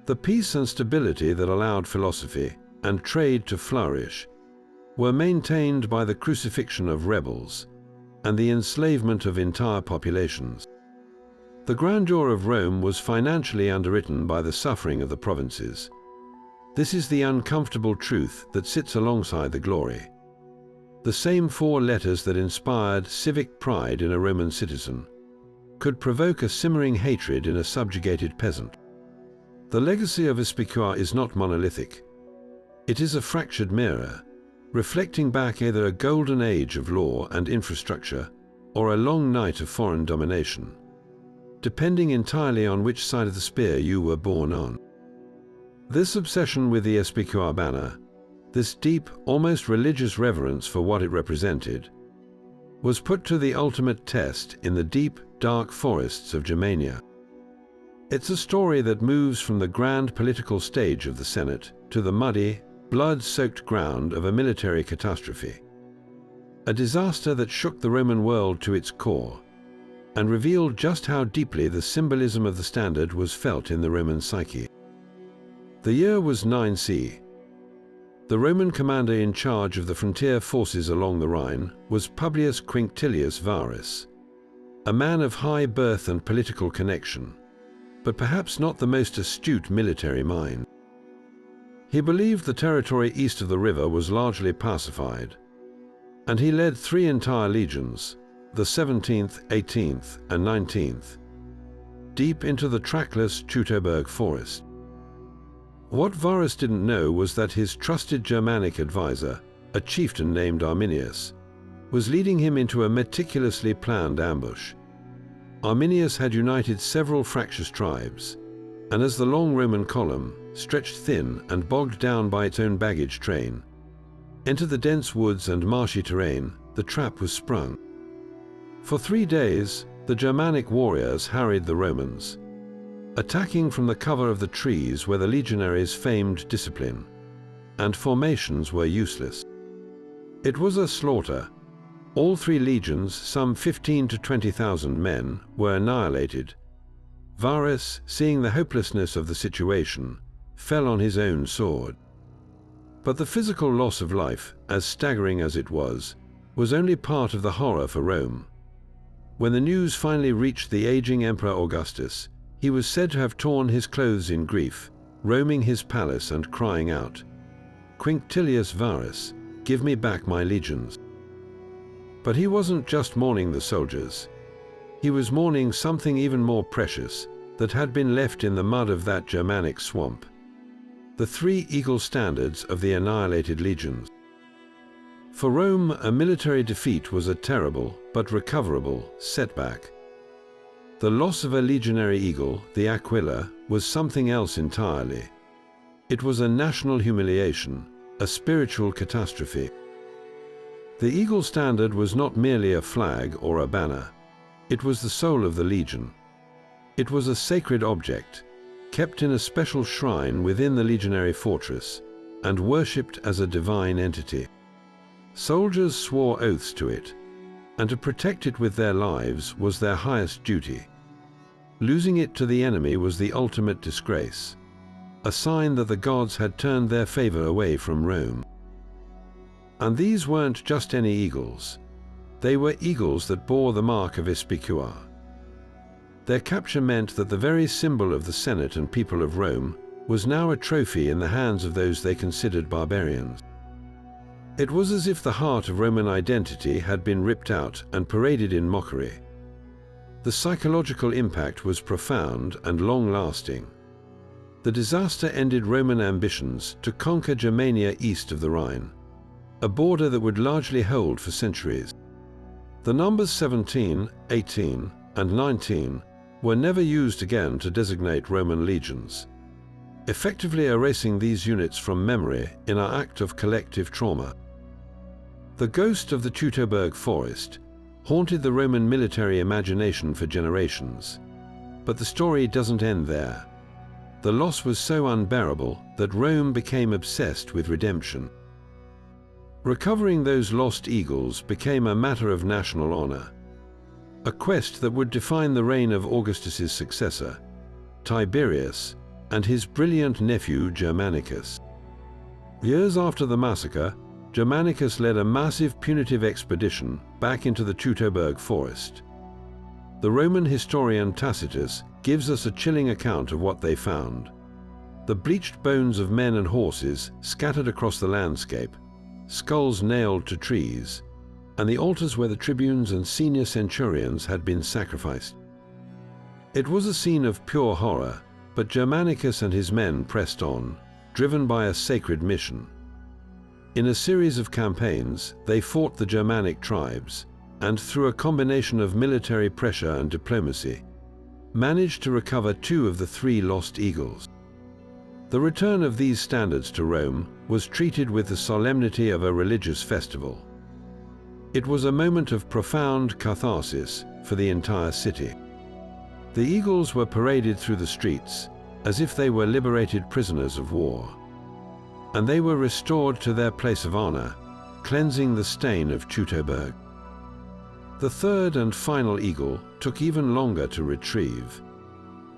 The peace and stability that allowed philosophy and trade to flourish were maintained by the crucifixion of rebels and the enslavement of entire populations. The grandeur of Rome was financially underwritten by the suffering of the provinces. This is the uncomfortable truth that sits alongside the glory. The same four letters that inspired civic pride in a Roman citizen could provoke a simmering hatred in a subjugated peasant. The legacy of SPQR is not monolithic. It is a fractured mirror, reflecting back either a golden age of law and infrastructure or a long night of foreign domination, depending entirely on which side of the spear you were born on. This obsession with the SPQR banner, this deep, almost religious reverence for what it represented, was put to the ultimate test in the deep, dark forests of Germania. It's a story that moves from the grand political stage of the Senate to the muddy, blood-soaked ground of a military catastrophe. A disaster that shook the Roman world to its core and revealed just how deeply the symbolism of the standard was felt in the Roman psyche. The year was 9C. The Roman commander in charge of the frontier forces along the Rhine was Publius Quinctilius Varus, a man of high birth and political connection, but perhaps not the most astute military mind. He believed the territory east of the river was largely pacified, and he led 3 entire legions, the 17th, 18th, and 19th, deep into the trackless Teutoburg forest. What Varus didn't know was that his trusted Germanic advisor, a chieftain named Arminius, was leading him into a meticulously planned ambush. Arminius had united several fractious tribes, and as the long Roman column, stretched thin and bogged down by its own baggage train, entered the dense woods and marshy terrain, the trap was sprung. For 3 days, the Germanic warriors harried the Romans, attacking from the cover of the trees where the legionaries' famed discipline and formations were useless. It was a slaughter. All 3 legions, some 15,000 to 20,000 men, were annihilated. Varus, seeing the hopelessness of the situation, fell on his own sword. But the physical loss of life, as staggering as it was only part of the horror for Rome. When the news finally reached the aging Emperor Augustus, he was said to have torn his clothes in grief, roaming his palace and crying out, "Quinctilius Varus, give me back my legions." But he wasn't just mourning the soldiers. He was mourning something even more precious that had been left in the mud of that Germanic swamp: the 3 eagle standards of the annihilated legions. For Rome, a military defeat was a terrible, but recoverable, setback. The loss of a legionary eagle, the Aquila, was something else entirely. It was a national humiliation, a spiritual catastrophe. The eagle standard was not merely a flag or a banner. It was the soul of the legion. It was a sacred object, kept in a special shrine within the legionary fortress, and worshipped as a divine entity. Soldiers swore oaths to it, and to protect it with their lives was their highest duty. Losing it to the enemy was the ultimate disgrace, a sign that the gods had turned their favor away from Rome. And these weren't just any eagles. They were eagles that bore the mark of SPQR. Their capture meant that the very symbol of the Senate and people of Rome was now a trophy in the hands of those they considered barbarians. It was as if the heart of Roman identity had been ripped out and paraded in mockery. The psychological impact was profound and long-lasting. The disaster ended Roman ambitions to conquer Germania east of the Rhine, a border that would largely hold for centuries. The numbers 17, 18, and 19 were never used again to designate Roman legions, effectively erasing these units from memory in an act of collective trauma. The ghost of the Teutoburg forest haunted the Roman military imagination for generations. But the story doesn't end there. The loss was so unbearable that Rome became obsessed with redemption. Recovering those lost eagles became a matter of national honor, a quest that would define the reign of Augustus's successor, Tiberius, and his brilliant nephew Germanicus. Years after the massacre, Germanicus led a massive punitive expedition back into the Teutoburg forest. The Roman historian Tacitus gives us a chilling account of what they found. The bleached bones of men and horses scattered across the landscape, skulls nailed to trees, and the altars where the tribunes and senior centurions had been sacrificed. It was a scene of pure horror, but Germanicus and his men pressed on, driven by a sacred mission. In a series of campaigns, they fought the Germanic tribes, and through a combination of military pressure and diplomacy, managed to recover 2 of the 3 lost eagles. The return of these standards to Rome was treated with the solemnity of a religious festival. It was a moment of profound catharsis for the entire city. The eagles were paraded through the streets as if they were liberated prisoners of war, and they were restored to their place of honor, cleansing the stain of Teutoburg. The third and final eagle took even longer to retrieve,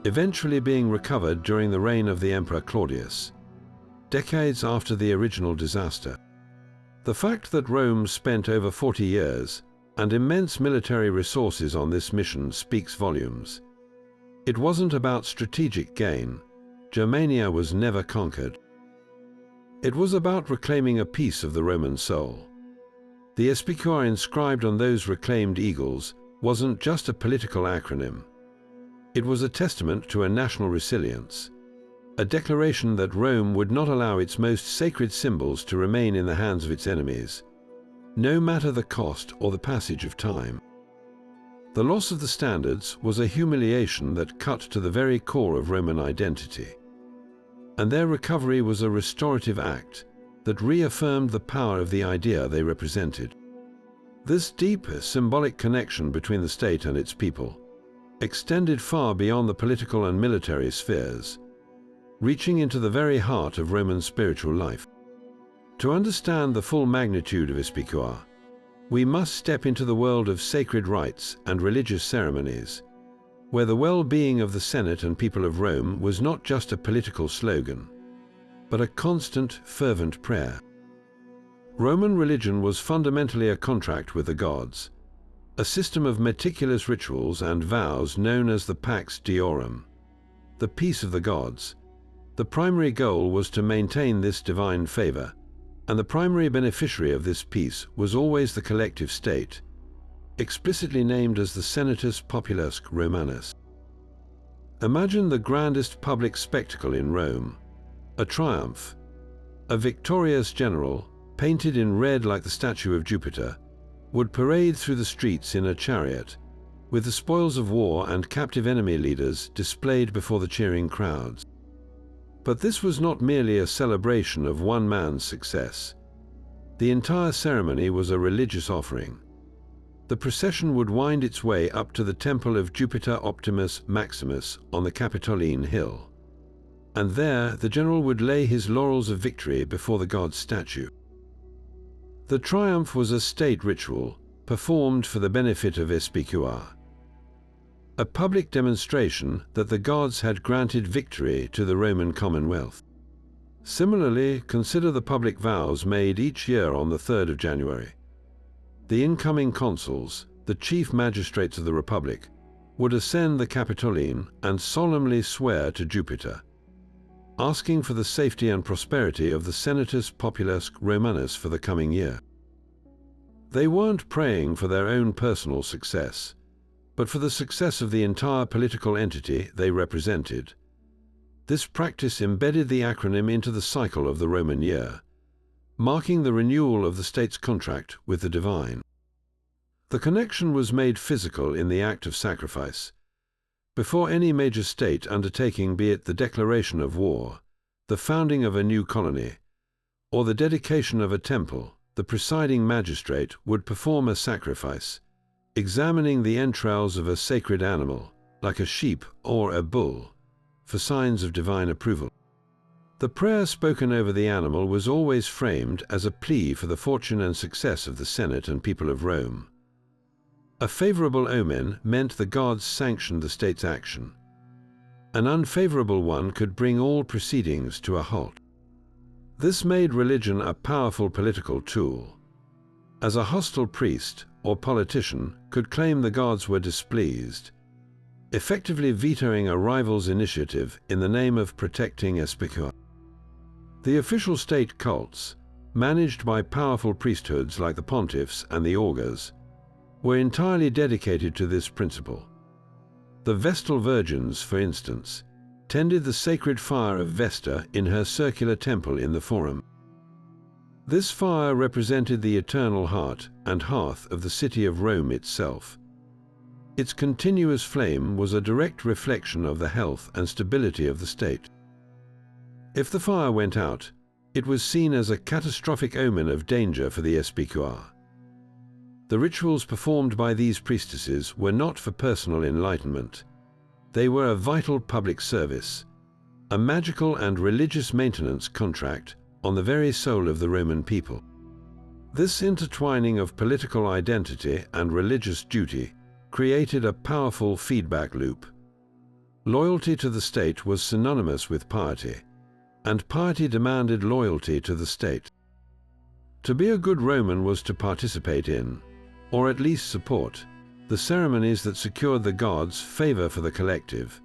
eventually being recovered during the reign of the Emperor Claudius, decades after the original disaster. The fact that Rome spent over 40 years and immense military resources on this mission speaks volumes. It wasn't about strategic gain. Germania was never conquered. It was about reclaiming a piece of the Roman soul. The SPQR inscribed on those reclaimed eagles wasn't just a political acronym. It was a testament to a national resilience, a declaration that Rome would not allow its most sacred symbols to remain in the hands of its enemies, no matter the cost or the passage of time. The loss of the standards was a humiliation that cut to the very core of Roman identity, and their recovery was a restorative act that reaffirmed the power of the idea they represented. This deep symbolic connection between the state and its people extended far beyond the political and military spheres, reaching into the very heart of Roman spiritual life. To understand the full magnitude of SPQR, we must step into the world of sacred rites and religious ceremonies, where the well-being of the Senate and people of Rome was not just a political slogan, but a constant, fervent prayer. Roman religion was fundamentally a contract with the gods, a system of meticulous rituals and vows known as the Pax Deorum, the peace of the gods. The primary goal was to maintain this divine favor, and the primary beneficiary of this peace was always the collective state, explicitly named as the Senatus Populusque Romanus. Imagine the grandest public spectacle in Rome, a triumph, a victorious general, painted in red like the statue of Jupiter, would parade through the streets in a chariot, with the spoils of war and captive enemy leaders displayed before the cheering crowds. But this was not merely a celebration of one man's success. The entire ceremony was a religious offering. The procession would wind its way up to the temple of Jupiter Optimus Maximus on the Capitoline Hill. And there the general would lay his laurels of victory before the god's statue. The triumph was a state ritual, performed for the benefit of SPQR. A public demonstration that the gods had granted victory to the Roman Commonwealth. Similarly, consider the public vows made each year on the 3rd of January. The incoming consuls, the chief magistrates of the Republic, would ascend the Capitoline and solemnly swear to Jupiter, asking for the safety and prosperity of the Senatus Populusque Romanus for the coming year. They weren't praying for their own personal success, but for the success of the entire political entity they represented. This practice embedded the acronym into the cycle of the Roman year, marking the renewal of the state's contract with the divine. The connection was made physical in the act of sacrifice. Before any major state undertaking, be it the declaration of war, the founding of a new colony, or the dedication of a temple, the presiding magistrate would perform a sacrifice, examining the entrails of a sacred animal, like a sheep or a bull, for signs of divine approval. The prayer spoken over the animal was always framed as a plea for the fortune and success of the Senate and people of Rome. A favorable omen meant the gods sanctioned the state's action. An unfavorable one could bring all proceedings to a halt. This made religion a powerful political tool, as a hostile priest or politician could claim the gods were displeased, effectively vetoing a rival's initiative in the name of protecting SPQR. The official state cults, managed by powerful priesthoods like the pontiffs and the augurs, were entirely dedicated to this principle. The Vestal Virgins, for instance, tended the sacred fire of Vesta in her circular temple in the Forum. This fire represented the eternal heart and hearth of the city of Rome itself. Its continuous flame was a direct reflection of the health and stability of the state. If the fire went out, it was seen as a catastrophic omen of danger for the SPQR. The rituals performed by these priestesses were not for personal enlightenment. They were a vital public service, a magical and religious maintenance contract on the very soul of the Roman people. This intertwining of political identity and religious duty created a powerful feedback loop. Loyalty to the state was synonymous with piety, and piety demanded loyalty to the state. To be a good Roman was to participate in, or at least support, the ceremonies that secured the gods' favor for the collective.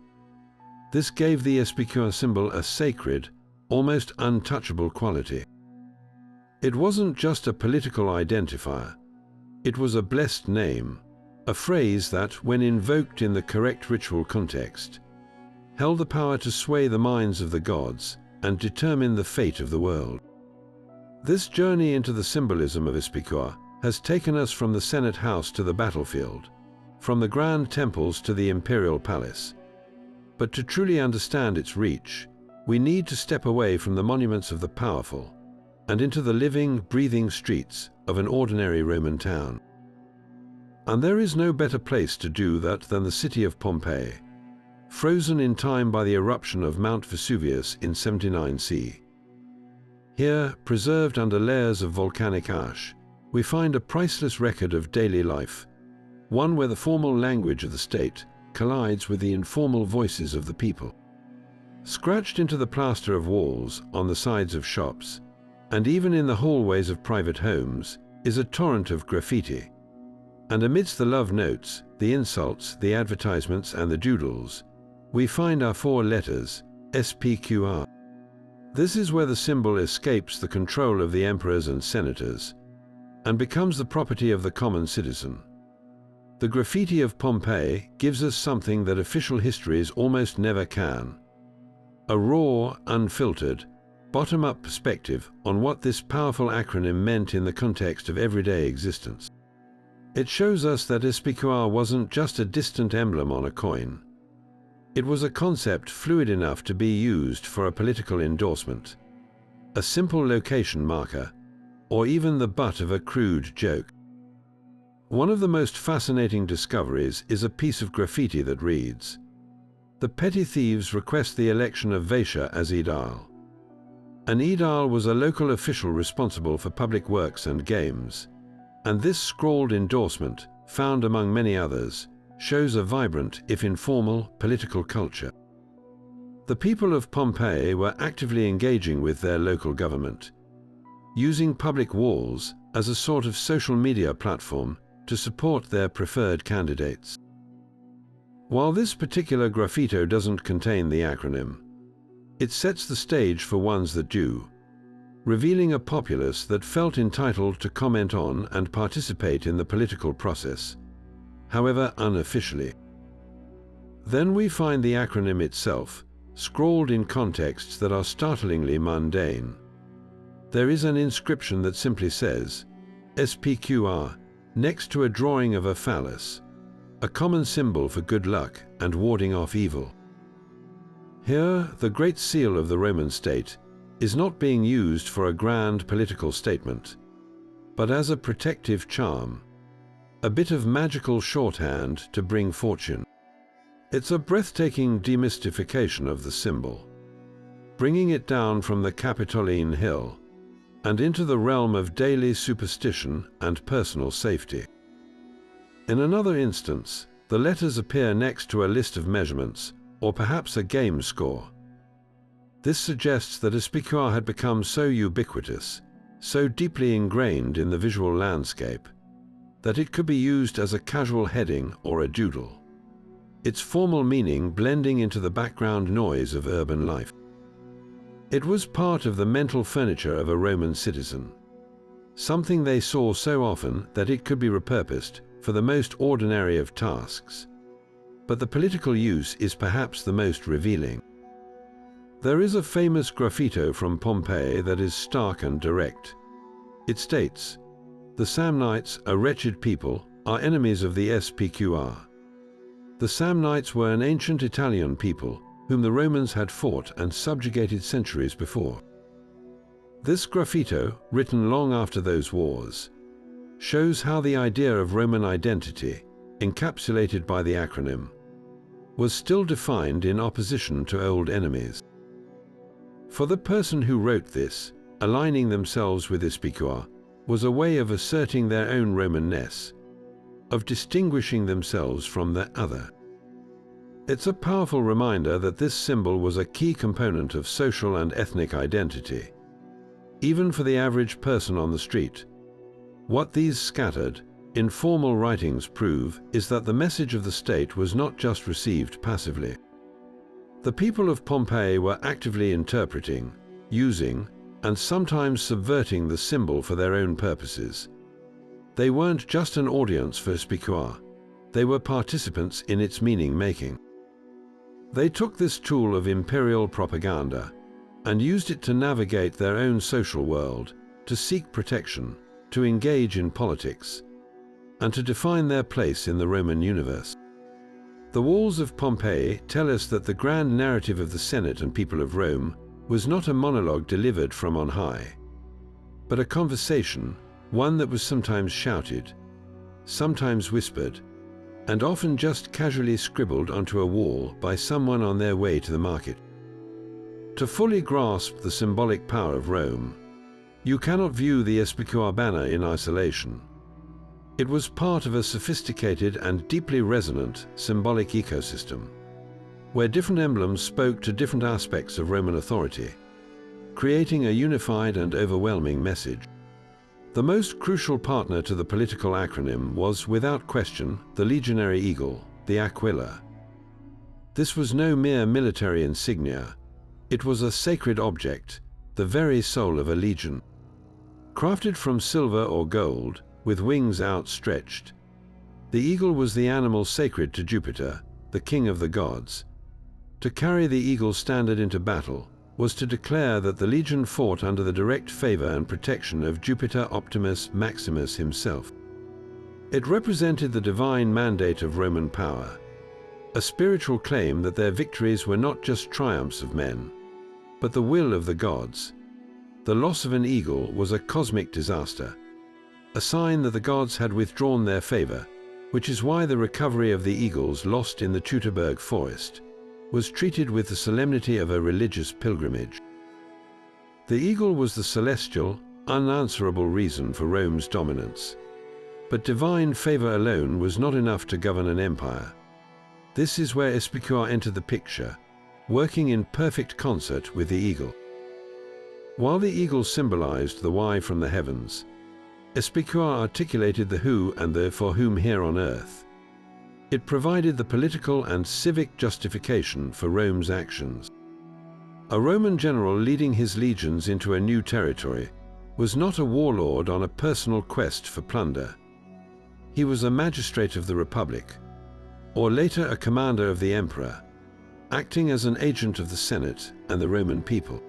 This gave the SPQR symbol a sacred, almost untouchable quality. It wasn't just a political identifier. It was a blessed name, a phrase that, when invoked in the correct ritual context, held the power to sway the minds of the gods and determine the fate of the world. This journey into the symbolism of SPQR has taken us from the Senate House to the battlefield, from the grand temples to the imperial palace. But to truly understand its reach, we need to step away from the monuments of the powerful and into the living, breathing streets of an ordinary Roman town. And there is no better place to do that than the city of Pompeii, frozen in time by the eruption of Mount Vesuvius in 79 C. Here, preserved under layers of volcanic ash, we find a priceless record of daily life, one where the formal language of the state collides with the informal voices of the people. Scratched into the plaster of walls, on the sides of shops, and even in the hallways of private homes, is a torrent of graffiti. And amidst the love notes, the insults, the advertisements, and the doodles, we find our 4 letters, SPQR. This is where the symbol escapes the control of the emperors and senators, and becomes the property of the common citizen. The graffiti of Pompeii gives us something that official histories almost never can: a raw, unfiltered, bottom-up perspective on what this powerful acronym meant in the context of everyday existence. It shows us that SPQR wasn't just a distant emblem on a coin. It was a concept fluid enough to be used for a political endorsement, a simple location marker, or even the butt of a crude joke. One of the most fascinating discoveries is a piece of graffiti that reads, "The petty thieves request the election of Vaisha as Aedile." An Aedile was a local official responsible for public works and games, and this scrawled endorsement, found among many others, shows a vibrant, if informal, political culture. The people of Pompeii were actively engaging with their local government, using public walls as a sort of social media platform to support their preferred candidates. While this particular graffito doesn't contain the acronym, it sets the stage for ones that do, revealing a populace that felt entitled to comment on and participate in the political process, however unofficially. Then we find the acronym itself, scrawled in contexts that are startlingly mundane. There is an inscription that simply says, SPQR, next to a drawing of a phallus, a common symbol for good luck and warding off evil. Here, the Great Seal of the Roman state is not being used for a grand political statement, but as a protective charm, a bit of magical shorthand to bring fortune. It's a breathtaking demystification of the symbol, bringing it down from the Capitoline Hill and into the realm of daily superstition and personal safety. In another instance, the letters appear next to a list of measurements, or perhaps a game score. This suggests that SPQR had become so ubiquitous, so deeply ingrained in the visual landscape, that it could be used as a casual heading or a doodle, its formal meaning blending into the background noise of urban life. It was part of the mental furniture of a Roman citizen, something they saw so often that it could be repurposed for the most ordinary of tasks. But the political use is perhaps the most revealing. There is a famous graffito from Pompeii that is stark and direct. It states, "The Samnites, a wretched people, are enemies of the SPQR." The Samnites were an ancient Italian people whom the Romans had fought and subjugated centuries before. This graffito, written long after those wars, shows how the idea of Roman identity, encapsulated by the acronym, was still defined in opposition to old enemies. For the person who wrote this, aligning themselves with SPQR was a way of asserting their own Romanness, of distinguishing themselves from the other. It's a powerful reminder that this symbol was a key component of social and ethnic identity, even for the average person on the street. What these scattered, informal writings prove is that the message of the state was not just received passively. The people of Pompeii were actively interpreting, using, and sometimes subverting the symbol for their own purposes. They weren't just an audience for SPQR, they were participants in its meaning-making. They took this tool of imperial propaganda and used it to navigate their own social world, to seek protection, to engage in politics, and to define their place in the Roman universe. The walls of Pompeii tell us that the grand narrative of the Senate and people of Rome was not a monologue delivered from on high, but a conversation, one that was sometimes shouted, sometimes whispered, and often just casually scribbled onto a wall by someone on their way to the market. To fully grasp the symbolic power of Rome, you cannot view the SPQR banner in isolation. It was part of a sophisticated and deeply resonant symbolic ecosystem, where different emblems spoke to different aspects of Roman authority, creating a unified and overwhelming message. The most crucial partner to the political acronym was, without question, the legionary eagle, the aquila. This was no mere military insignia. It was a sacred object, the very soul of a legion. Crafted from silver or gold, with wings outstretched, the eagle was the animal sacred to Jupiter, the king of the gods. To carry the eagle's standard into battle was to declare that the legion fought under the direct favor and protection of Jupiter Optimus Maximus himself. It represented the divine mandate of Roman power, a spiritual claim that their victories were not just triumphs of men, but the will of the gods, the loss of an eagle was a cosmic disaster, a sign that the gods had withdrawn their favor, which is why the recovery of the eagles lost in the Teutoburg forest was treated with the solemnity of a religious pilgrimage. The eagle was the celestial, unanswerable reason for Rome's dominance. But divine favor alone was not enough to govern an empire. This is where SPQR entered the picture, working in perfect concert with the eagle. While the eagle symbolized the why from the heavens, SPQR articulated the who and the for whom here on earth. It provided the political and civic justification for Rome's actions. A Roman general leading his legions into a new territory was not a warlord on a personal quest for plunder. He was a magistrate of the Republic, or later a commander of the emperor, acting as an agent of the Senate and the Roman people.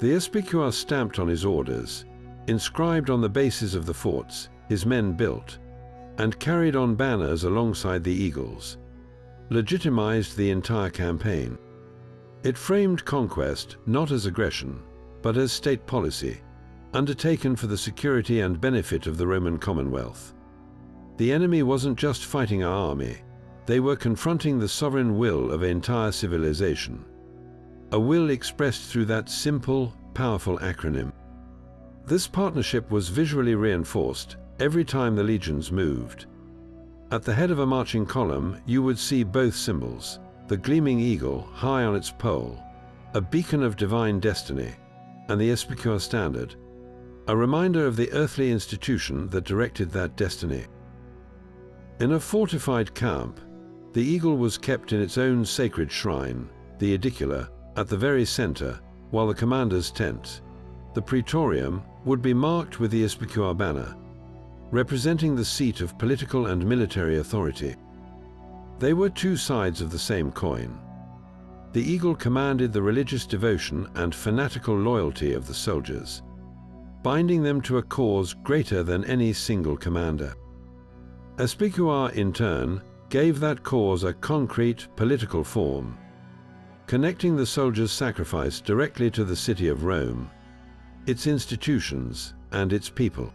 The SPQR stamped on his orders, inscribed on the bases of the forts his men built, and carried on banners alongside the eagles, legitimized the entire campaign. It framed conquest not as aggression, but as state policy, undertaken for the security and benefit of the Roman Commonwealth. The enemy wasn't just fighting our army, they were confronting the sovereign will of an entire civilization. A will expressed through that simple, powerful acronym. This partnership was visually reinforced every time the legions moved. At the head of a marching column, you would see both symbols, the gleaming eagle high on its pole, a beacon of divine destiny, and the SPQR standard, a reminder of the earthly institution that directed that destiny. In a fortified camp, the eagle was kept in its own sacred shrine, the edicula, at the very center, while the commander's tent, the praetorium, would be marked with the SPQR banner, representing the seat of political and military authority. They were two sides of the same coin. The eagle commanded the religious devotion and fanatical loyalty of the soldiers, binding them to a cause greater than any single commander. SPQR, in turn, gave that cause a concrete political form, connecting the soldiers' sacrifice directly to the city of Rome, its institutions, and its people.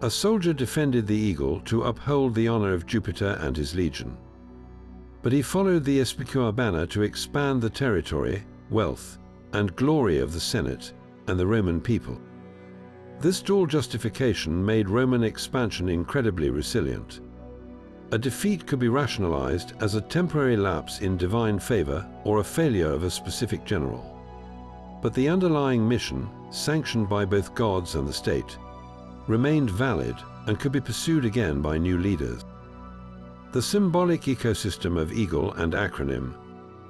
A soldier defended the eagle to uphold the honor of Jupiter and his legion. But he followed the SPQR banner to expand the territory, wealth, and glory of the Senate and the Roman people. This dual justification made Roman expansion incredibly resilient. A defeat could be rationalized as a temporary lapse in divine favor or a failure of a specific general. But the underlying mission, sanctioned by both gods and the state, remained valid and could be pursued again by new leaders. The symbolic ecosystem of eagle and acronym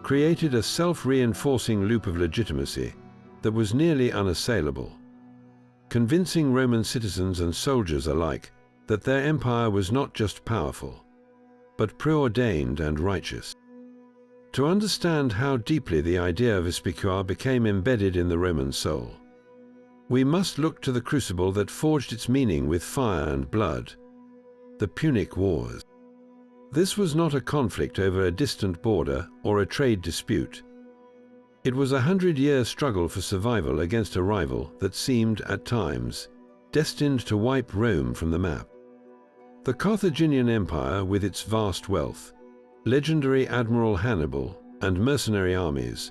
created a self-reinforcing loop of legitimacy that was nearly unassailable, convincing Roman citizens and soldiers alike that their empire was not just powerful, but preordained and righteous. To understand how deeply the idea of SPQR became embedded in the Roman soul, we must look to the crucible that forged its meaning with fire and blood, the Punic Wars. This was not a conflict over a distant border or a trade dispute. It was a 100-year struggle for survival against a rival that seemed, at times, destined to wipe Rome from the map. The Carthaginian Empire, with its vast wealth, legendary Admiral Hannibal, and mercenary armies,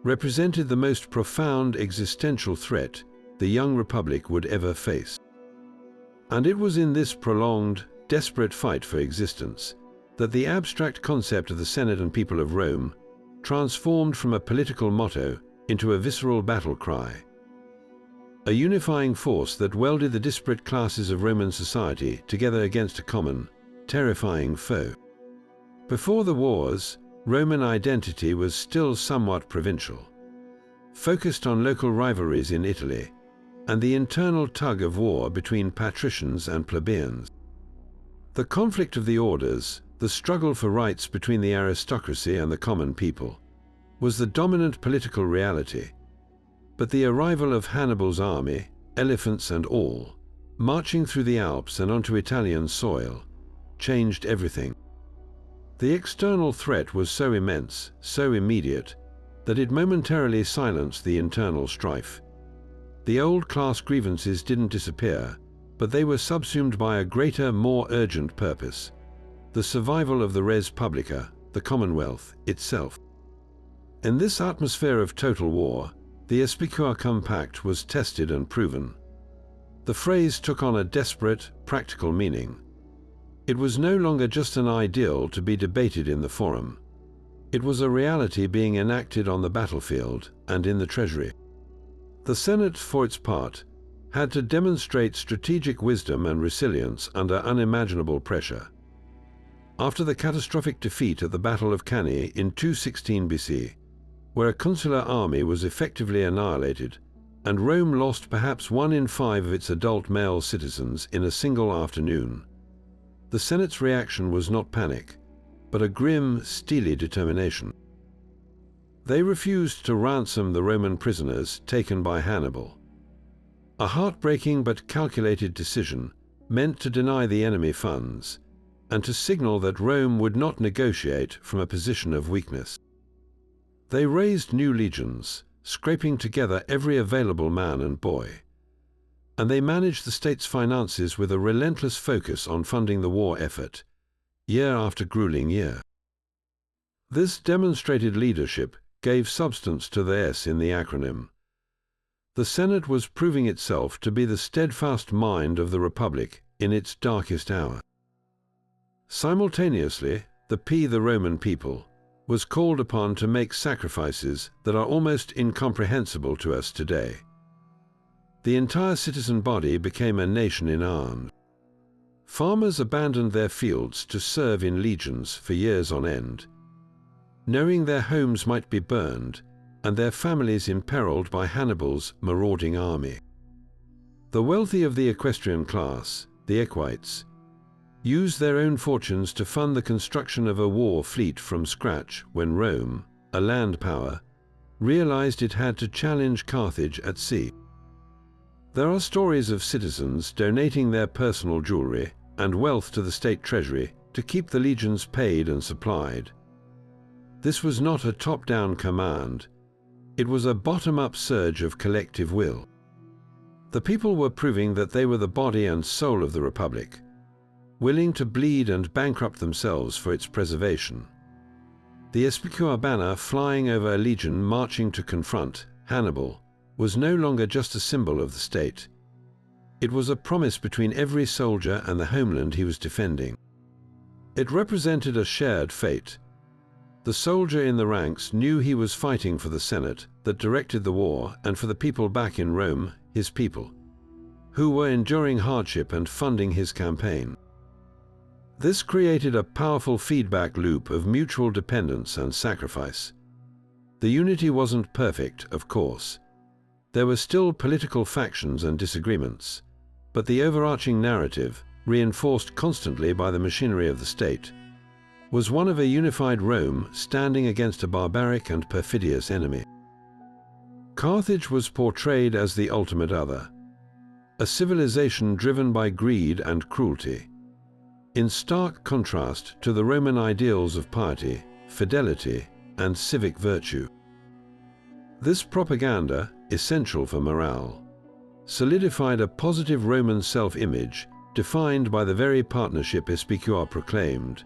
represented the most profound existential threat the young republic would ever face. And it was in this prolonged, desperate fight for existence that the abstract concept of the Senate and people of Rome transformed from a political motto into a visceral battle cry, a unifying force that welded the disparate classes of Roman society together against a common, terrifying foe. Before the wars, Roman identity was still somewhat provincial, focused on local rivalries in Italy and the internal tug of war between patricians and plebeians. The conflict of the orders, the struggle for rights between the aristocracy and the common people, was the dominant political reality. But the arrival of Hannibal's army, elephants and all, marching through the Alps and onto Italian soil, changed everything. The external threat was so immense, so immediate, that it momentarily silenced the internal strife, The old class grievances didn't disappear, but they were subsumed by a greater, more urgent purpose: the survival of the res publica, the Commonwealth itself. In this atmosphere of total war, the SPQR Compact was tested and proven. The phrase took on a desperate, practical meaning. It was no longer just an ideal to be debated in the forum. It was a reality being enacted on the battlefield and in the treasury. The Senate, for its part, had to demonstrate strategic wisdom and resilience under unimaginable pressure. After the catastrophic defeat at the Battle of Cannae in 216 BC, where a consular army was effectively annihilated, and Rome lost perhaps 1 in 5 of its adult male citizens in a single afternoon, the Senate's reaction was not panic, but a grim, steely determination. They refused to ransom the Roman prisoners taken by Hannibal. A heartbreaking but calculated decision meant to deny the enemy funds and to signal that Rome would not negotiate from a position of weakness. They raised new legions, scraping together every available man and boy. And they managed the state's finances with a relentless focus on funding the war effort, year after grueling year. This demonstrated leadership gave substance to the S in the acronym. The Senate was proving itself to be the steadfast mind of the Republic in its darkest hour. Simultaneously, the Roman people, was called upon to make sacrifices that are almost incomprehensible to us today. The entire citizen body became a nation in arms. Farmers abandoned their fields to serve in legions for years on end, knowing their homes might be burned and their families imperiled by Hannibal's marauding army. The wealthy of the equestrian class, the equites, used their own fortunes to fund the construction of a war fleet from scratch when Rome, a land power, realized it had to challenge Carthage at sea. There are stories of citizens donating their personal jewelry and wealth to the state treasury to keep the legions paid and supplied. This was not a top-down command. It was a bottom-up surge of collective will. The people were proving that they were the body and soul of the Republic, willing to bleed and bankrupt themselves for its preservation. The SPQR banner flying over a legion marching to confront Hannibal was no longer just a symbol of the state. It was a promise between every soldier and the homeland he was defending. It represented a shared fate. The soldier in the ranks knew he was fighting for the Senate that directed the war and for the people back in Rome, his people, who were enduring hardship and funding his campaign. This created a powerful feedback loop of mutual dependence and sacrifice. The unity wasn't perfect, of course. There were still political factions and disagreements, but the overarching narrative, reinforced constantly by the machinery of the state, was one of a unified Rome standing against a barbaric and perfidious enemy. Carthage was portrayed as the ultimate other, a civilization driven by greed and cruelty, in stark contrast to the Roman ideals of piety, fidelity, and civic virtue. This propaganda, essential for morale, solidified a positive Roman self-image defined by the very partnership SPQR proclaimed.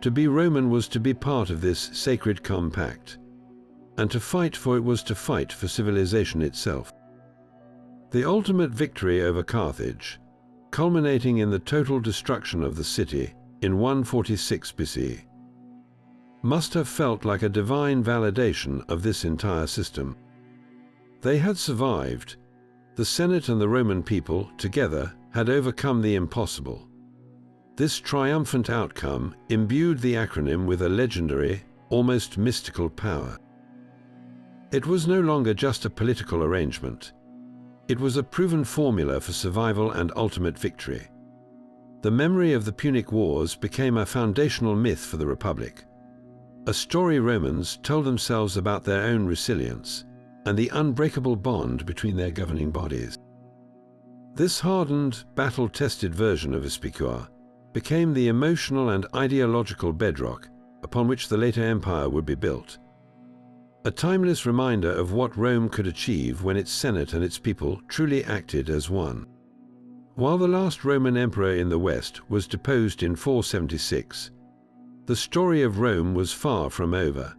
To be Roman was to be part of this sacred compact, and to fight for it was to fight for civilization itself. The ultimate victory over Carthage, culminating in the total destruction of the city in 146 BC, must have felt like a divine validation of this entire system. They had survived. The Senate and the Roman people, together, had overcome the impossible. This triumphant outcome imbued the acronym with a legendary, almost mystical power. It was no longer just a political arrangement. It was a proven formula for survival and ultimate victory. The memory of the Punic Wars became a foundational myth for the Republic, a story Romans told themselves about their own resilience and the unbreakable bond between their governing bodies. This hardened, battle-tested version of SPQR became the emotional and ideological bedrock upon which the later empire would be built. a timeless reminder of what Rome could achieve when its Senate and its people truly acted as one. While the last Roman emperor in the West was deposed in 476, the story of Rome was far from over.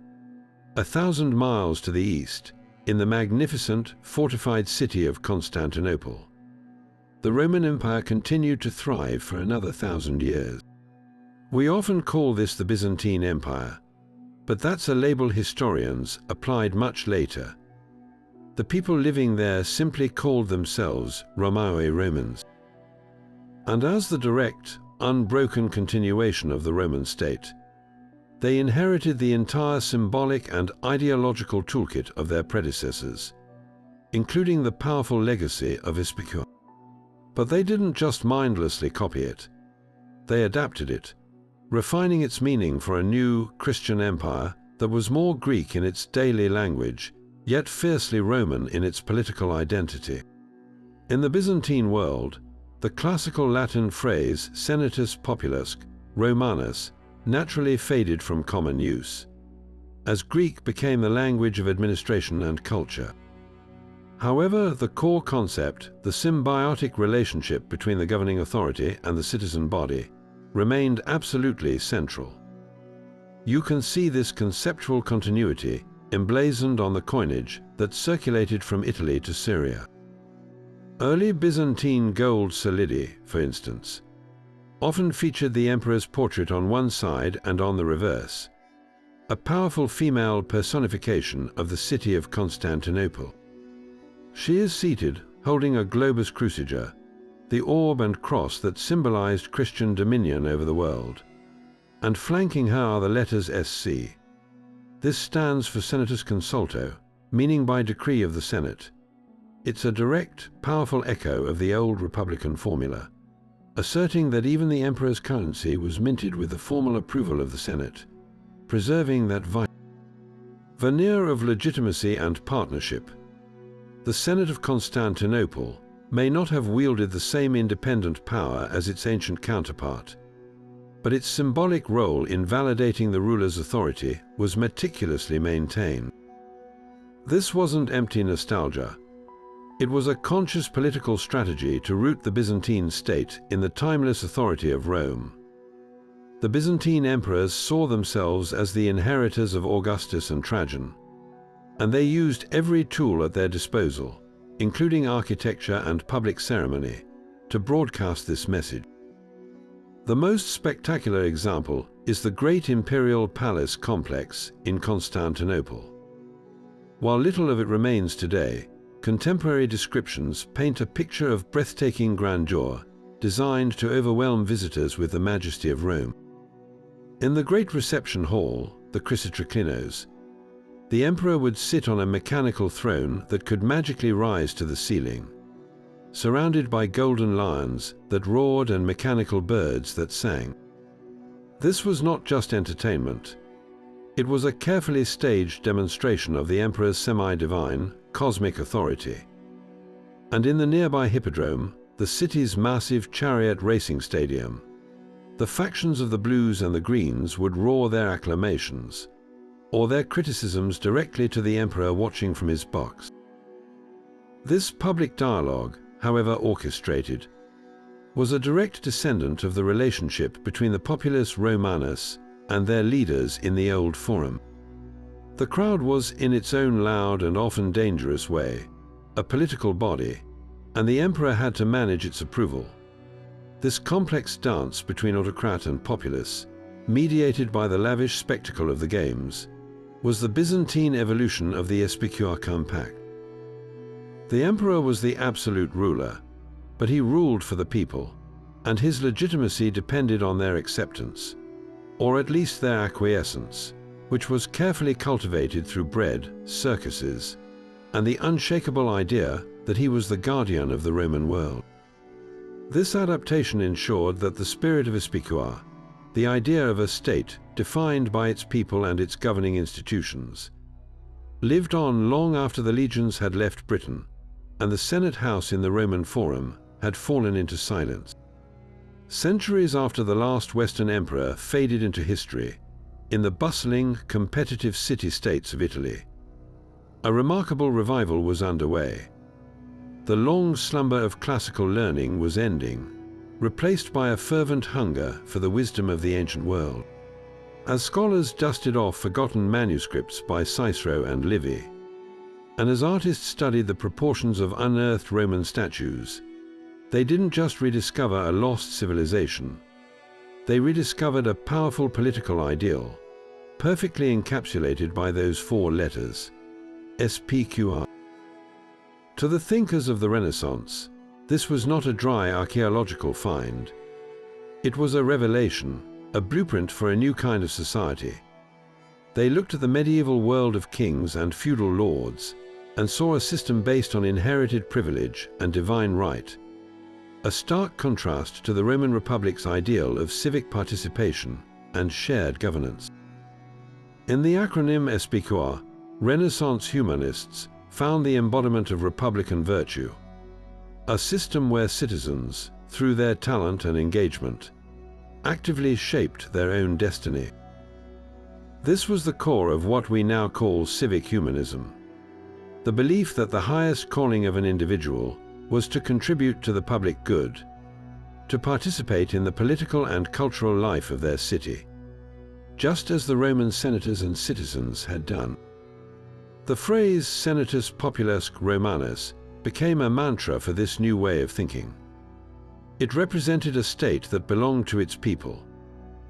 1,000 miles to the east, in the magnificent, fortified city of Constantinople, the Roman Empire continued to thrive for another 1,000 years. We often call this the Byzantine Empire, but that's a label historians applied much later. The people living there simply called themselves Romae Romans. And as the direct, unbroken continuation of the Roman state, they inherited the entire symbolic and ideological toolkit of their predecessors, including the powerful legacy of SPQR. But they didn't just mindlessly copy it. They adapted it, refining its meaning for a new Christian empire that was more Greek in its daily language, yet fiercely Roman in its political identity. In the Byzantine world, the classical Latin phrase Senatus Populusque Romanus naturally faded from common use, as Greek became the language of administration and culture. However, the core concept, the symbiotic relationship between the governing authority and the citizen body, remained absolutely central. You can see this conceptual continuity emblazoned on the coinage that circulated from Italy to Syria. Early Byzantine gold solidi, for instance, often featured the emperor's portrait on one side and on the reverse, a powerful female personification of the city of Constantinople. She is seated, holding a globus cruciger, the orb and cross that symbolized Christian dominion over the world, and flanking her are the letters SC. This stands for Senatus Consulto, meaning by decree of the Senate. It's a direct, powerful echo of the old Republican formula, asserting that even the emperor's currency was minted with the formal approval of the Senate, preserving that veneer of legitimacy and partnership. The Senate of Constantinople may not have wielded the same independent power as its ancient counterpart, but its symbolic role in validating the ruler's authority was meticulously maintained. This wasn't empty nostalgia. It was a conscious political strategy to root the Byzantine state in the timeless authority of Rome. The Byzantine emperors saw themselves as the inheritors of Augustus and Trajan, and they used every tool at their disposal, including architecture and public ceremony, to broadcast this message. The most spectacular example is the great imperial palace complex in Constantinople. While little of it remains today, contemporary descriptions paint a picture of breathtaking grandeur designed to overwhelm visitors with the majesty of Rome. In the great reception hall, the Chrysotraklinos, the emperor would sit on a mechanical throne that could magically rise to the ceiling, surrounded by golden lions that roared and mechanical birds that sang. This was not just entertainment. It was a carefully staged demonstration of the emperor's semi-divine, cosmic authority. And in the nearby hippodrome, the city's massive chariot racing stadium, the factions of the Blues and the Greens would roar their acclamations, or their criticisms directly to the emperor watching from his box. This public dialogue, however orchestrated, was a direct descendant of the relationship between the Populus Romanus and their leaders in the Old Forum. The crowd was, in its own loud and often dangerous way, a political body, and the emperor had to manage its approval. This complex dance between autocrat and populace, mediated by the lavish spectacle of the games, was the Byzantine evolution of the SPQR Compact. The emperor was the absolute ruler, but he ruled for the people, and his legitimacy depended on their acceptance, or at least their acquiescence, which was carefully cultivated through bread, circuses, and the unshakable idea that he was the guardian of the Roman world. This adaptation ensured that the spirit of SPQR, the idea of a state defined by its people and its governing institutions, lived on long after the legions had left Britain and the Senate house in the Roman Forum had fallen into silence. Centuries after the last Western emperor faded into history, in the bustling, competitive city-states of Italy, A remarkable revival was underway. The long slumber of classical learning was ending, replaced by a fervent hunger for the wisdom of the ancient world. As scholars dusted off forgotten manuscripts by Cicero and Livy, and as artists studied the proportions of unearthed Roman statues, they didn't just rediscover a lost civilization. They rediscovered a powerful political ideal, perfectly encapsulated by those four letters, SPQR. To the thinkers of the Renaissance, this was not a dry archaeological find. It was a revelation, a blueprint for a new kind of society. They looked at the medieval world of kings and feudal lords and saw a system based on inherited privilege and divine right, a stark contrast to the Roman Republic's ideal of civic participation and shared governance. In the acronym SPQR, Renaissance humanists found the embodiment of republican virtue, a system where citizens, through their talent and engagement, actively shaped their own destiny. This was the core of what we now call civic humanism, the belief that the highest calling of an individual was to contribute to the public good, to participate in the political and cultural life of their city, just as the Roman senators and citizens had done. The phrase Senatus Populusque Romanus became a mantra for this new way of thinking. It represented a state that belonged to its people,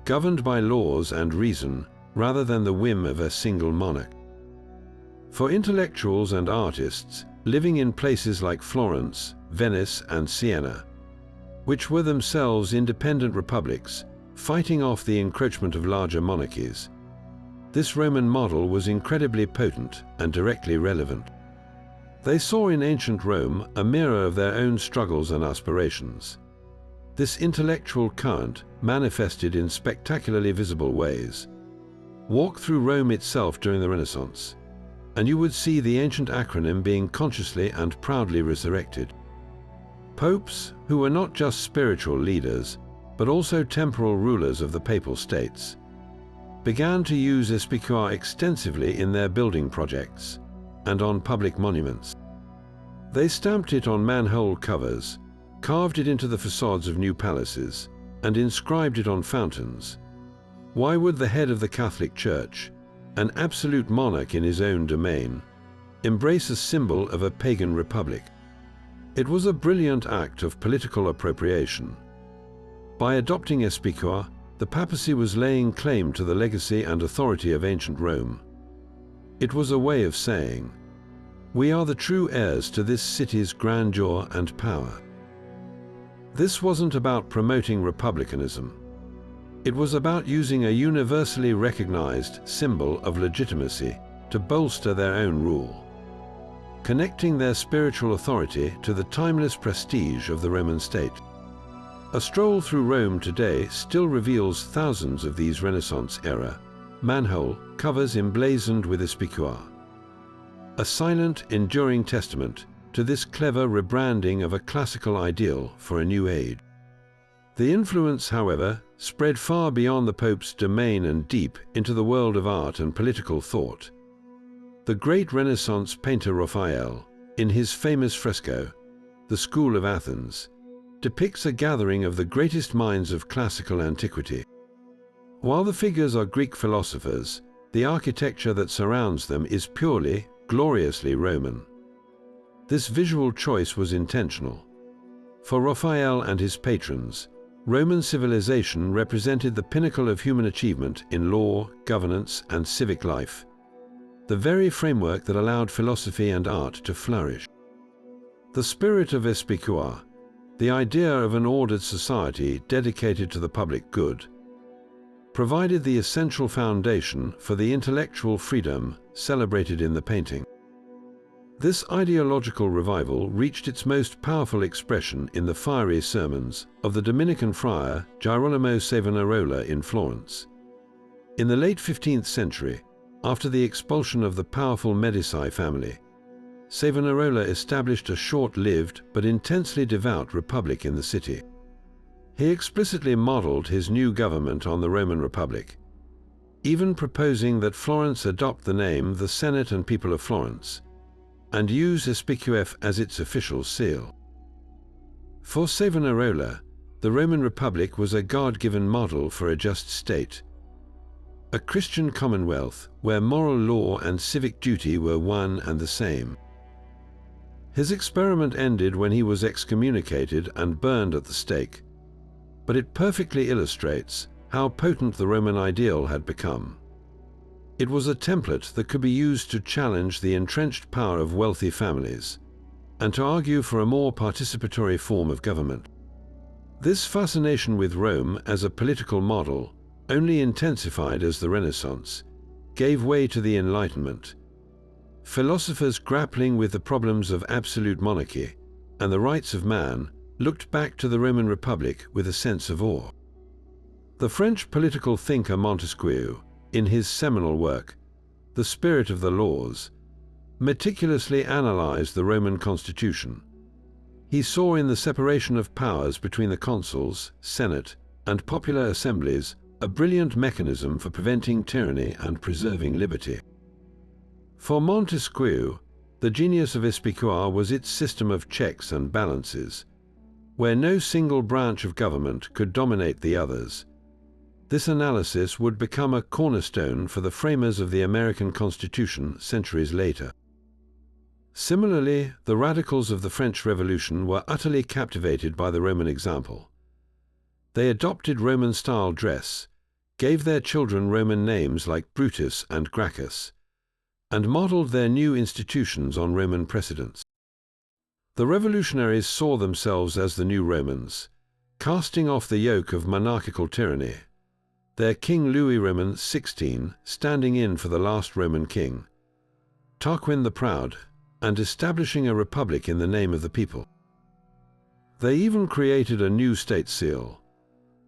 governed by laws and reason rather than the whim of a single monarch. For intellectuals and artists living in places like Florence, Venice, and Siena, which were themselves independent republics fighting off the encroachment of larger monarchies, this Roman model was incredibly potent and directly relevant. They saw in ancient Rome a mirror of their own struggles and aspirations. This intellectual current manifested in spectacularly visible ways. Walk through Rome itself during the Renaissance, and you would see the ancient acronym being consciously and proudly resurrected. Popes, who were not just spiritual leaders, but also temporal rulers of the papal states, began to use SPQR extensively in their building projects and on public monuments. They stamped it on manhole covers, carved it into the facades of new palaces, and inscribed it on fountains. Why would the head of the Catholic Church, an absolute monarch in his own domain, embrace a symbol of a pagan republic? It was a brilliant act of political appropriation. By adopting SPQR, the papacy was laying claim to the legacy and authority of ancient Rome. It was a way of saying, we are the true heirs to this city's grandeur and power. This wasn't about promoting republicanism. It was about using a universally recognized symbol of legitimacy to bolster their own rule, connecting their spiritual authority to the timeless prestige of the Roman state. A stroll through Rome today still reveals thousands of these Renaissance-era manhole covers emblazoned with SPQR, a silent, enduring testament to this clever rebranding of a classical ideal for a new age. The influence, however, spread far beyond the Pope's domain and deep into the world of art and political thought. The great Renaissance painter Raphael, in his famous fresco, The School of Athens, depicts a gathering of the greatest minds of classical antiquity. While the figures are Greek philosophers, the architecture that surrounds them is purely, gloriously Roman. This visual choice was intentional. For Raphael and his patrons, Roman civilization represented the pinnacle of human achievement in law, governance, and civic life, the very framework that allowed philosophy and art to flourish. The spirit of SPQR, the idea of an ordered society dedicated to the public good, provided the essential foundation for the intellectual freedom celebrated in the painting. This ideological revival reached its most powerful expression in the fiery sermons of the Dominican friar Girolamo Savonarola in Florence. In the late 15th century, after the expulsion of the powerful Medici family, Savonarola established a short-lived but intensely devout republic in the city. He explicitly modeled his new government on the Roman Republic. even proposing that Florence adopt the name the Senate and People of Florence, and use SPQF as its official seal. For Savonarola, the Roman Republic was a God-given model for a just state, a Christian commonwealth where moral law and civic duty were one and the same. His experiment ended when he was excommunicated and burned at the stake, but it perfectly illustrates how potent the Roman ideal had become. It was a template that could be used to challenge the entrenched power of wealthy families and to argue for a more participatory form of government. This fascination with Rome as a political model only intensified as the Renaissance gave way to the Enlightenment. Philosophers grappling with the problems of absolute monarchy and the rights of man looked back to the Roman Republic with a sense of awe. The French political thinker Montesquieu, in his seminal work, The Spirit of the Laws, meticulously analyzed the Roman constitution. He saw in the separation of powers between the consuls, senate, and popular assemblies a brilliant mechanism for preventing tyranny and preserving liberty. For Montesquieu, the genius of SPQR was its system of checks and balances, where no single branch of government could dominate the others. This analysis would become a cornerstone for the framers of the American Constitution centuries later. Similarly, the radicals of the French Revolution were utterly captivated by the Roman example. They adopted Roman-style dress, gave their children Roman names like Brutus and Gracchus, and modeled their new institutions on Roman precedents. The revolutionaries saw themselves as the new Romans, casting off the yoke of monarchical tyranny, their King Louis Roman XVI standing in for the last Roman king, Tarquin the Proud, and establishing a republic in the name of the people. They even created a new state seal,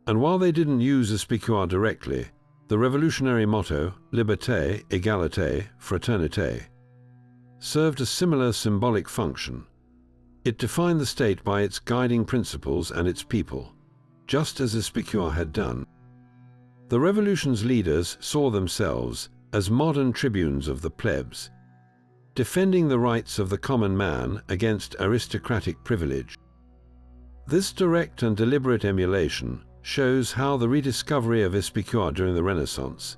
and while they didn't use SPQR directly, the revolutionary motto, Liberté, Égalité, Fraternité, served a similar symbolic function. It defined the state by its guiding principles and its people, just as SPQR had done. The revolution's leaders saw themselves as modern tribunes of the plebs, defending the rights of the common man against aristocratic privilege. This direct and deliberate emulation shows how the rediscovery of SPQR during the Renaissance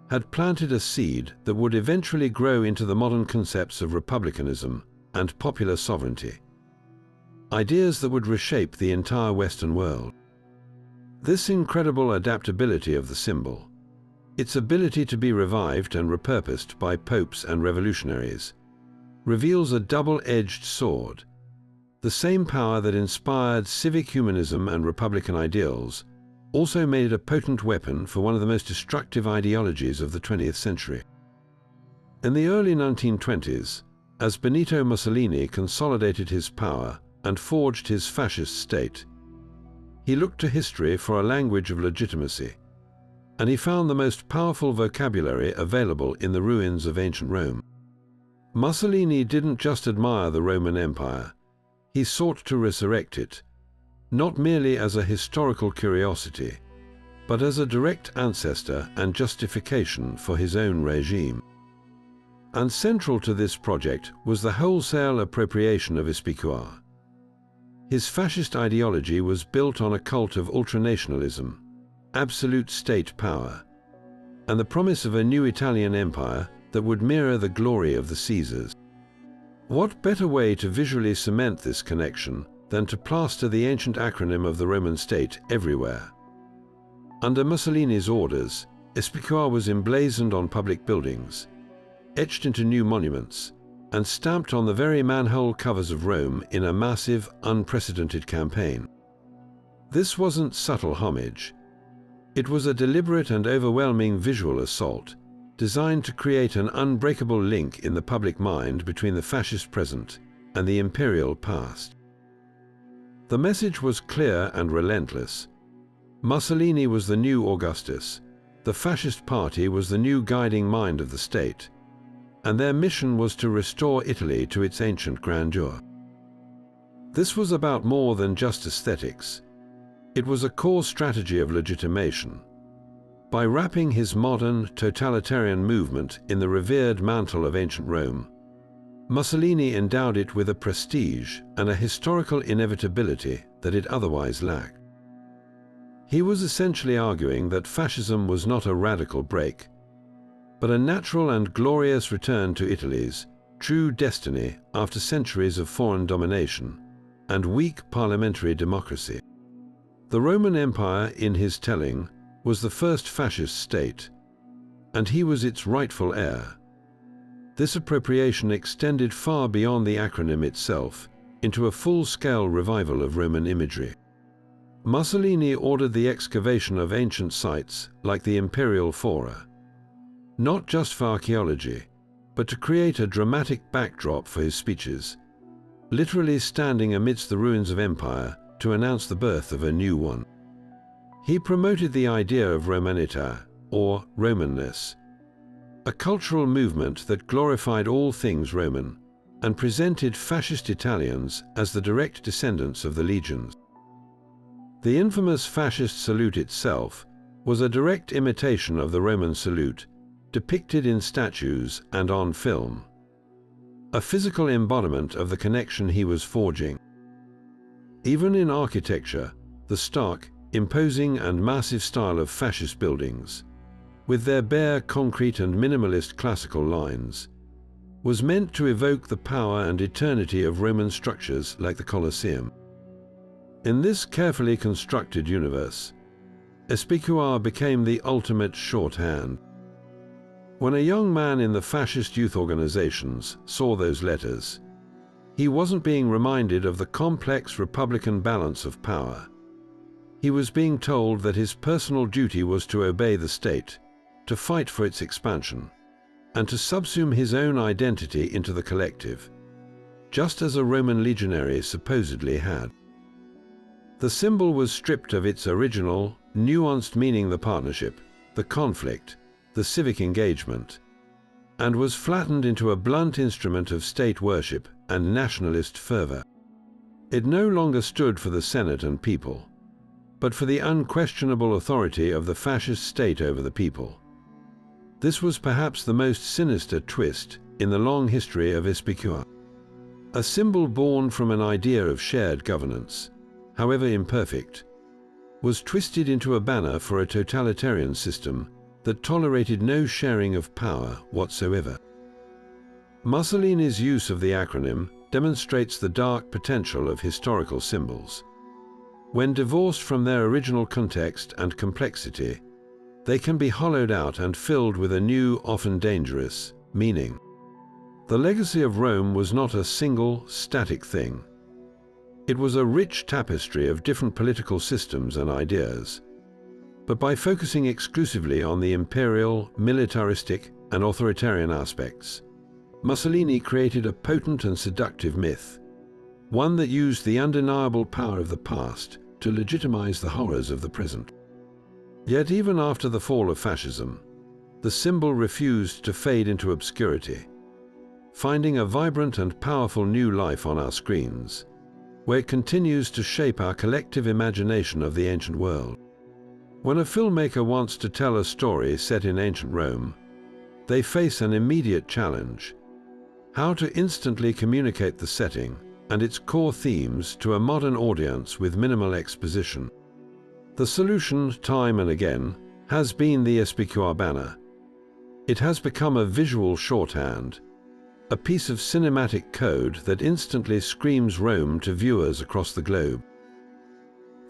had planted a seed that would eventually grow into the modern concepts of republicanism and popular sovereignty, ideas that would reshape the entire Western world. This incredible adaptability of the symbol, its ability to be revived and repurposed by popes and revolutionaries, reveals a double-edged sword. The same power that inspired civic humanism and republican ideals also made it a potent weapon for one of the most destructive ideologies of the 20th century. In the early 1920s, as Benito Mussolini consolidated his power and forged his fascist state, he looked to history for a language of legitimacy, and he found the most powerful vocabulary available in the ruins of ancient Rome. Mussolini didn't just admire the Roman Empire, he sought to resurrect it, not merely as a historical curiosity, but as a direct ancestor and justification for his own regime. And central to this project was the wholesale appropriation of SPQR. His fascist ideology was built on a cult of ultranationalism, absolute state power, and the promise of a new Italian empire that would mirror the glory of the Caesars. What better way to visually cement this connection than to plaster the ancient acronym of the Roman state everywhere? Under Mussolini's orders, SPQR was emblazoned on public buildings, etched into new monuments, and stamped on the very manhole covers of Rome in a massive, unprecedented campaign. This wasn't subtle homage. It was a deliberate and overwhelming visual assault, designed to create an unbreakable link in the public mind between the fascist present and the imperial past. The message was clear and relentless. Mussolini was the new Augustus, the fascist party was the new guiding mind of the state, and their mission was to restore Italy to its ancient grandeur. This was about more than just aesthetics. It was a core strategy of legitimation. By wrapping his modern, totalitarian movement in the revered mantle of ancient Rome, Mussolini endowed it with a prestige and a historical inevitability that it otherwise lacked. He was essentially arguing that fascism was not a radical break, but a natural and glorious return to Italy's true destiny after centuries of foreign domination and weak parliamentary democracy. The Roman Empire, in his telling, was the first fascist state, and he was its rightful heir. This appropriation extended far beyond the acronym itself into a full-scale revival of Roman imagery. Mussolini ordered the excavation of ancient sites like the imperial fora, not just for archaeology, but to create a dramatic backdrop for his speeches, literally standing amidst the ruins of empire to announce the birth of a new one. He promoted the idea of Romanità, or Romanness, a cultural movement that glorified all things Roman and presented fascist Italians as the direct descendants of the legions. The infamous fascist salute itself was a direct imitation of the Roman salute, depicted in statues and on film, a physical embodiment of the connection he was forging. Even in architecture, the stark, imposing and massive style of fascist buildings, with their bare concrete and minimalist classical lines, was meant to evoke the power and eternity of Roman structures like the Colosseum. In this carefully constructed universe, SPQR became the ultimate shorthand. When a young man in the fascist youth organizations saw those letters, he wasn't being reminded of the complex republican balance of power. He was being told that his personal duty was to obey the state, to fight for its expansion, and to subsume his own identity into the collective, just as a Roman legionary supposedly had. The symbol was stripped of its original, nuanced meaning: the partnership, the conflict, the civic engagement, and was flattened into a blunt instrument of state worship and nationalist fervor. It no longer stood for the Senate and people, but for the unquestionable authority of the fascist state over the people. This was perhaps the most sinister twist in the long history of SPQR. A symbol born from an idea of shared governance, however imperfect, was twisted into a banner for a totalitarian system that tolerated no sharing of power whatsoever. Mussolini's use of the acronym demonstrates the dark potential of historical symbols. When divorced from their original context and complexity, they can be hollowed out and filled with a new, often dangerous, meaning. The legacy of Rome was not a single, static thing. It was a rich tapestry of different political systems and ideas. But by focusing exclusively on the imperial, militaristic, and authoritarian aspects, Mussolini created a potent and seductive myth, one that used the undeniable power of the past to legitimize the horrors of the present. Yet even after the fall of fascism, the symbol refused to fade into obscurity, finding a vibrant and powerful new life on our screens, where it continues to shape our collective imagination of the ancient world. When a filmmaker wants to tell a story set in ancient Rome, they face an immediate challenge: how to instantly communicate the setting and its core themes to a modern audience with minimal exposition. The solution, time and again, has been the SPQR banner. It has become a visual shorthand, a piece of cinematic code that instantly screams Rome to viewers across the globe.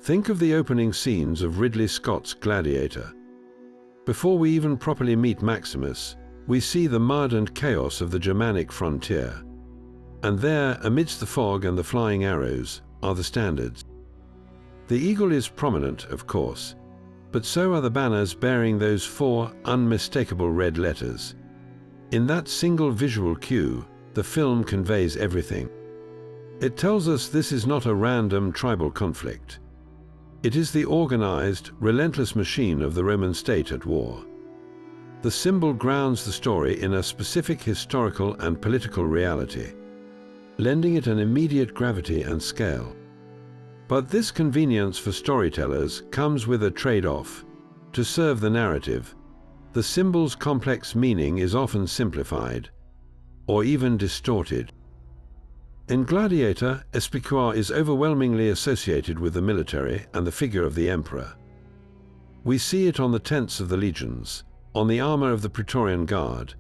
Think of the opening scenes of Ridley Scott's Gladiator. Before we even properly meet Maximus, we see the mud and chaos of the Germanic frontier. And there, amidst the fog and the flying arrows, are the standards. The eagle is prominent, of course, but so are the banners bearing those 4 unmistakable red letters. In that single visual cue, the film conveys everything. It tells us this is not a random tribal conflict. It is the organized, relentless machine of the Roman state at war. The symbol grounds the story in a specific historical and political reality, lending it an immediate gravity and scale. But this convenience for storytellers comes with a trade-off. To serve the narrative, the symbol's complex meaning is often simplified, or even distorted. In Gladiator, SPQR is overwhelmingly associated with the military and the figure of the emperor. We see it on the tents of the legions, on the armor of the Praetorian Guard,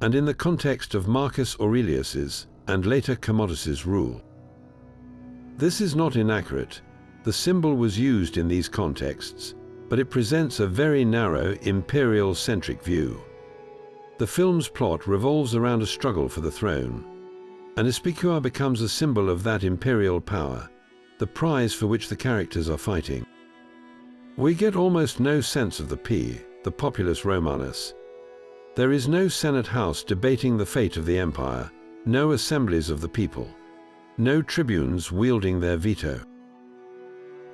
and in the context of Marcus Aurelius's and later Commodus's rule. This is not inaccurate. The symbol was used in these contexts, but it presents a very narrow, imperial-centric view. The film's plot revolves around a struggle for the throne, and SPQR becomes a symbol of that imperial power, the prize for which the characters are fighting. We get almost no sense of the Populus Romanus. There is no Senate house debating the fate of the empire, no assemblies of the people, no tribunes wielding their veto.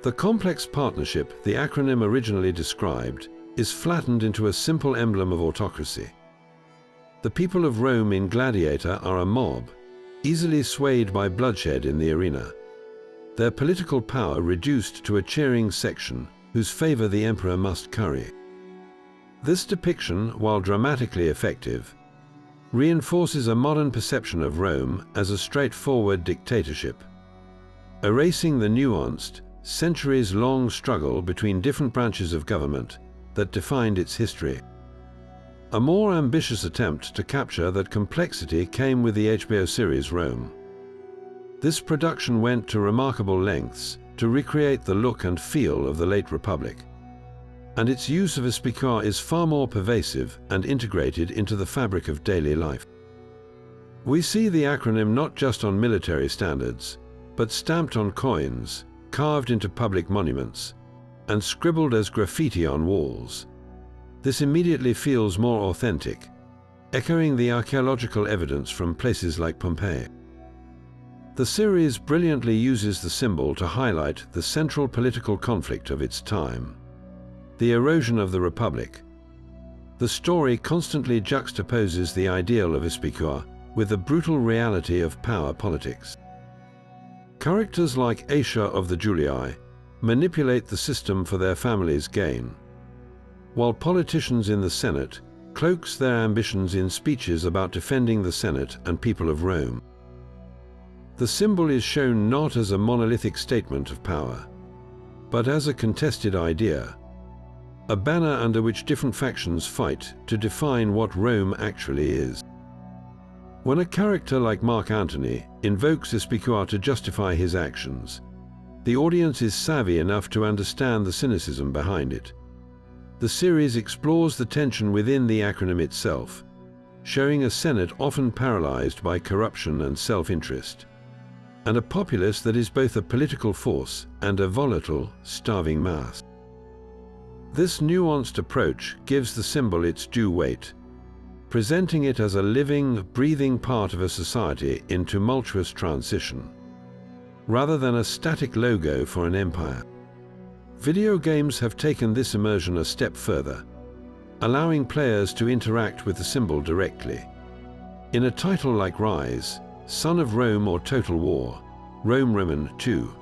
The complex partnership the acronym originally described is flattened into a simple emblem of autocracy. The people of Rome in Gladiator are a mob, easily swayed by bloodshed in the arena, their political power reduced to a cheering section whose favor the emperor must curry. This depiction, while dramatically effective, reinforces a modern perception of Rome as a straightforward dictatorship, erasing the nuanced, centuries-long struggle between different branches of government that defined its history. A more ambitious attempt to capture that complexity came with the HBO series Rome. This production went to remarkable lengths to recreate the look and feel of the late Republic, and its use of SPQR is far more pervasive and integrated into the fabric of daily life. We see the acronym not just on military standards, but stamped on coins, carved into public monuments, and scribbled as graffiti on walls. This immediately feels more authentic, echoing the archaeological evidence from places like Pompeii. The series brilliantly uses the symbol to highlight the central political conflict of its time, the erosion of the Republic. The story constantly juxtaposes the ideal of SPQR with the brutal reality of power politics. Characters like Asia of the Julii manipulate the system for their family's gain, while politicians in the Senate cloaks their ambitions in speeches about defending the Senate and people of Rome. The symbol is shown not as a monolithic statement of power, but as a contested idea, a banner under which different factions fight to define what Rome actually is. When a character like Mark Antony invokes SPQR to justify his actions, the audience is savvy enough to understand the cynicism behind it. The series explores the tension within the acronym itself, showing a Senate often paralyzed by corruption and self-interest, and a populace that is both a political force and a volatile, starving mass. This nuanced approach gives the symbol its due weight, presenting it as a living, breathing part of a society in tumultuous transition, rather than a static logo for an empire. Video games have taken this immersion a step further, allowing players to interact with the symbol directly. In a title like Rise, Son of Rome or Total War, Rome Roman 2,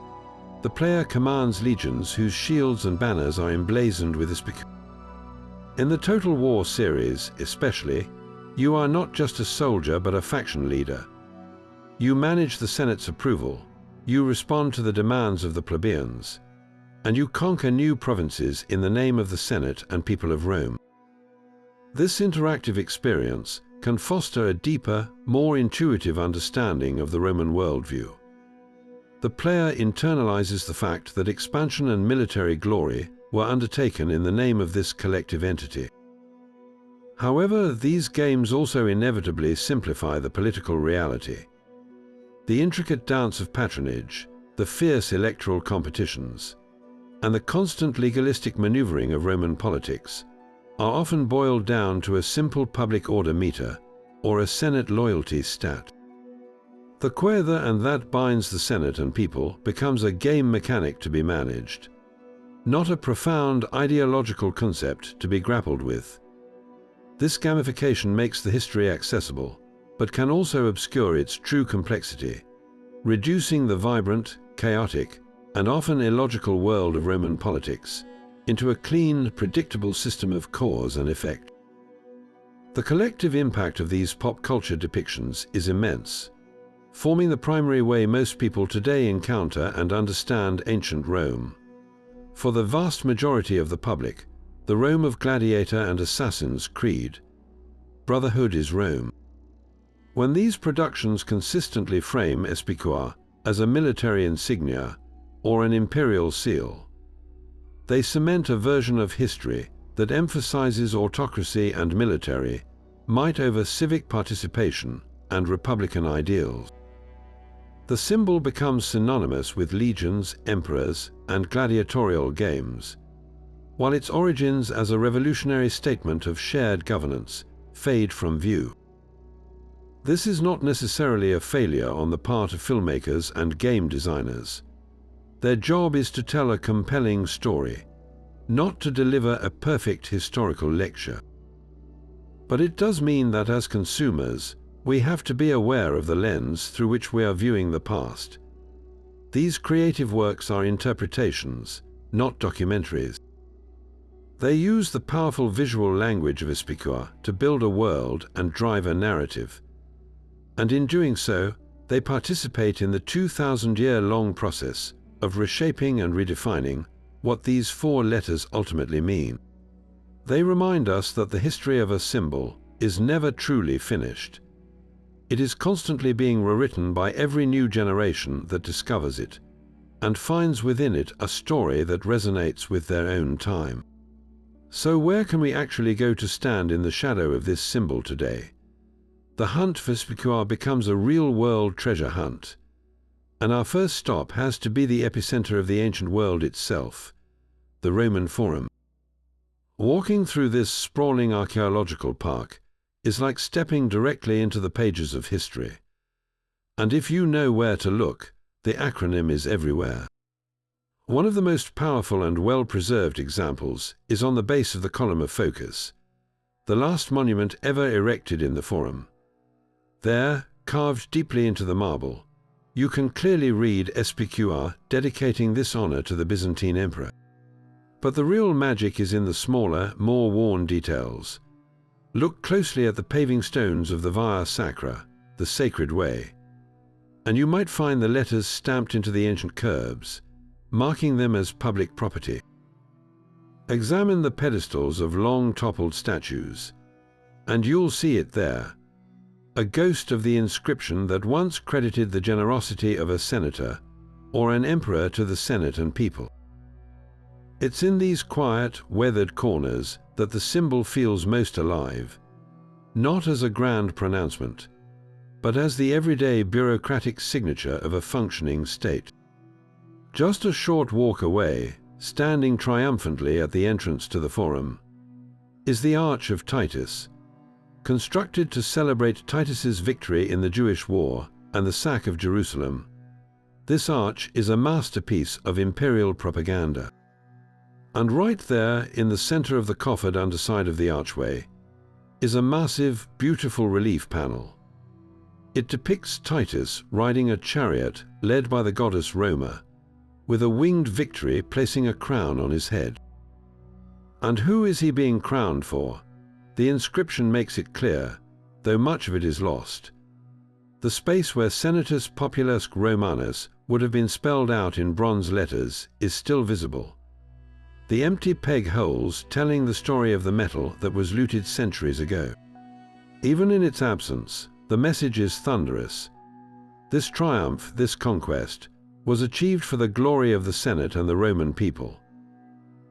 the player commands legions whose shields and banners are emblazoned with SPQR. In the Total War series, especially, you are not just a soldier but a faction leader. You manage the Senate's approval, you respond to the demands of the plebeians, and you conquer new provinces in the name of the Senate and people of Rome. This interactive experience can foster a deeper, more intuitive understanding of the Roman worldview. The player internalizes the fact that expansion and military glory were undertaken in the name of this collective entity. However, these games also inevitably simplify the political reality. The intricate dance of patronage, the fierce electoral competitions, and the constant legalistic maneuvering of Roman politics are often boiled down to a simple public order meter or a Senate loyalty stat. The quotha and that binds the Senate and people becomes a game mechanic to be managed, not a profound ideological concept to be grappled with. This gamification makes the history accessible, but can also obscure its true complexity, reducing the vibrant, chaotic, and often illogical world of Roman politics into a clean, predictable system of cause and effect. The collective impact of these pop culture depictions is immense, forming the primary way most people today encounter and understand ancient Rome. For the vast majority of the public, the Rome of gladiator and assassin's creed, brotherhood is Rome. When these productions consistently frame SPQR as a military insignia or an imperial seal, they cement a version of history that emphasizes autocracy and military might over civic participation and republican ideals. The symbol becomes synonymous with legions, emperors, and gladiatorial games, while its origins as a revolutionary statement of shared governance fade from view. This is not necessarily a failure on the part of filmmakers and game designers. Their job is to tell a compelling story, not to deliver a perfect historical lecture. But it does mean that as consumers, we have to be aware of the lens through which we are viewing the past. These creative works are interpretations, not documentaries. They use the powerful visual language of SPQR to build a world and drive a narrative. And in doing so, they participate in the 2,000-year-long process of reshaping and redefining what these four letters ultimately mean. They remind us that the history of a symbol is never truly finished. It is constantly being rewritten by every new generation that discovers it, and finds within it a story that resonates with their own time. So where can we actually go to stand in the shadow of this symbol today? The hunt for SPQR becomes a real-world treasure hunt, and our first stop has to be the epicenter of the ancient world itself, the Roman Forum. Walking through this sprawling archaeological park is like stepping directly into the pages of history. And if you know where to look, the acronym is everywhere. One of the most powerful and well-preserved examples is on the base of the column of focus, the last monument ever erected in the Forum. There, carved deeply into the marble, you can clearly read SPQR dedicating this honor to the Byzantine emperor. But the real magic is in the smaller, more worn details. Look closely at the paving stones of the Via Sacra, the sacred way, and you might find the letters stamped into the ancient curbs, marking them as public property. Examine the pedestals of long toppled statues, and you'll see it there, a ghost of the inscription that once credited the generosity of a senator or an emperor to the Senate and people. It's in these quiet, weathered corners that the symbol feels most alive, not as a grand pronouncement, but as the everyday bureaucratic signature of a functioning state. Just a short walk away, standing triumphantly at the entrance to the Forum, is the Arch of Titus, constructed to celebrate Titus's victory in the Jewish War and the sack of Jerusalem. This arch is a masterpiece of imperial propaganda. And right there, in the center of the coffered underside of the archway, is a massive, beautiful relief panel. It depicts Titus riding a chariot led by the goddess Roma, with a winged victory placing a crown on his head. And who is he being crowned for? The inscription makes it clear, though much of it is lost. The space where Senatus Populusque Romanus would have been spelled out in bronze letters is still visible. The empty peg holes telling the story of the metal that was looted centuries ago. Even in its absence, the message is thunderous. This triumph, this conquest, was achieved for the glory of the Senate and the Roman people.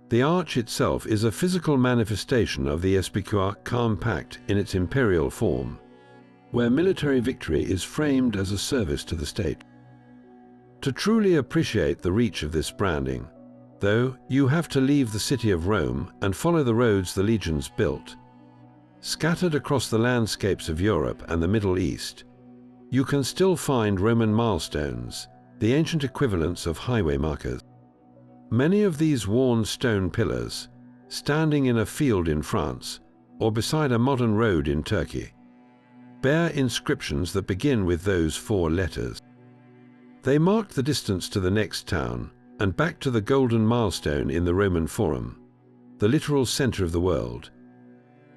The arch itself is a physical manifestation of the SPQR compact in its imperial form, where military victory is framed as a service to the state. To truly appreciate the reach of this branding, though, you have to leave the city of Rome and follow the roads the legions built. Scattered across the landscapes of Europe and the Middle East, you can still find Roman milestones, the ancient equivalents of highway markers. Many of these worn stone pillars, standing in a field in France or beside a modern road in Turkey, bear inscriptions that begin with those four letters. They mark the distance to the next town and back to the golden milestone in the Roman Forum. the literal center of the world.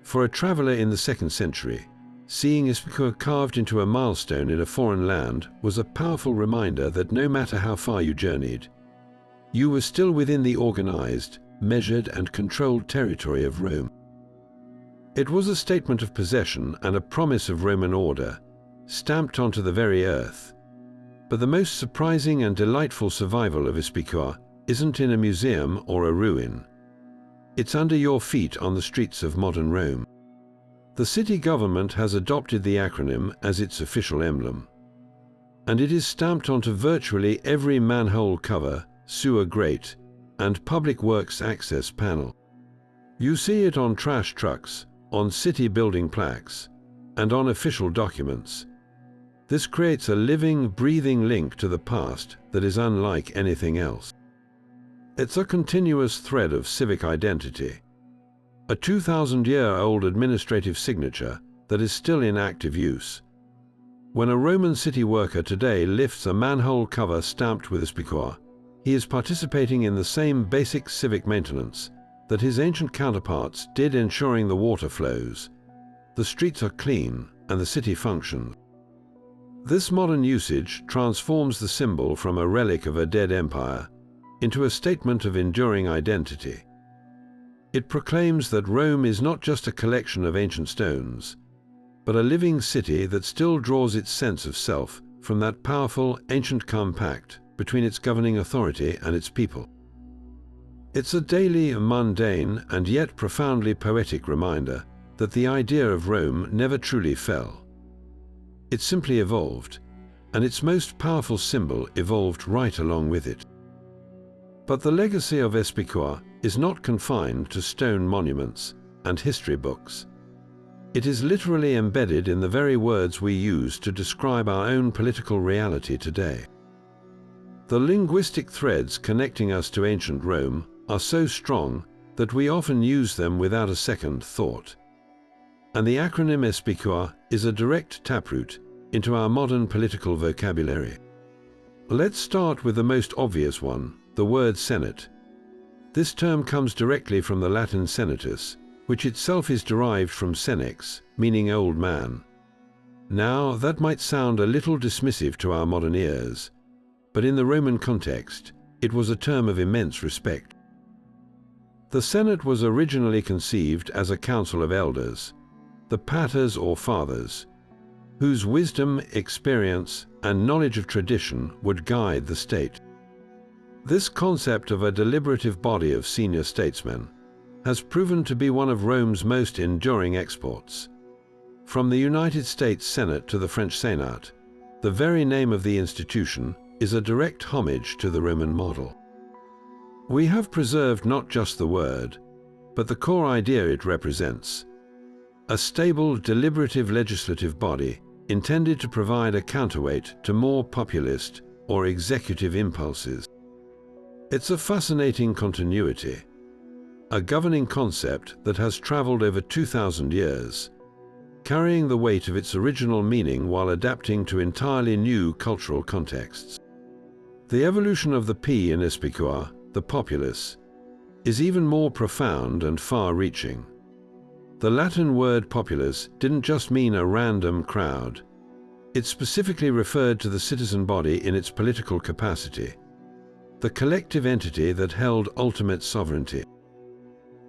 For a traveler in the 2nd century, seeing SPQR carved into a milestone in a foreign land was a powerful reminder that no matter how far you journeyed, you were still within the organized, measured and controlled territory of Rome. It was a statement of possession and a promise of Roman order, stamped onto the very earth. But the most surprising and delightful survival of SPQR isn't in a museum or a ruin. It's under your feet on the streets of modern Rome. The city government has adopted the acronym as its official emblem, and it is stamped onto virtually every manhole cover, sewer grate, and public works access panel. You see it on trash trucks, on city building plaques, and on official documents. This creates a living, breathing link to the past that is unlike anything else. It's a continuous thread of civic identity, a 2,000-year-old administrative signature that is still in active use. When a Roman city worker today lifts a manhole cover stamped with SPQR, he is participating in the same basic civic maintenance that his ancient counterparts did, ensuring the water flows, the streets are clean, and the city functions. This modern usage transforms the symbol from a relic of a dead empire into a statement of enduring identity. It proclaims that Rome is not just a collection of ancient stones, but a living city that still draws its sense of self from that powerful ancient compact between its governing authority and its people. It's a daily, mundane, and yet profoundly poetic reminder that the idea of Rome never truly fell. It simply evolved, and its most powerful symbol evolved right along with it. But the legacy of SPQR is not confined to stone monuments and history books. It is literally embedded in the very words we use to describe our own political reality today. The linguistic threads connecting us to ancient Rome are so strong that we often use them without a second thought. And the acronym SPQR is a direct taproot into our modern political vocabulary. Let's start with the most obvious one, the word Senate. This term comes directly from the Latin senatus, which itself is derived from senex, meaning old man. Now, that might sound a little dismissive to our modern ears, but in the Roman context, it was a term of immense respect. The Senate was originally conceived as a council of elders, the paters or fathers, whose wisdom, experience, and knowledge of tradition would guide the state. This concept of a deliberative body of senior statesmen has proven to be one of Rome's most enduring exports. From the United States Senate to the French Senate, the very name of the institution is a direct homage to the Roman model. We have preserved not just the word, but the core idea it represents: a stable, deliberative legislative body intended to provide a counterweight to more populist or executive impulses. It's a fascinating continuity, a governing concept that has traveled over 2,000 years, carrying the weight of its original meaning while adapting to entirely new cultural contexts. The evolution of the P in SPQR, the populace, is even more profound and far-reaching. The Latin word populace didn't just mean a random crowd. It specifically referred to the citizen body in its political capacity, the collective entity that held ultimate sovereignty.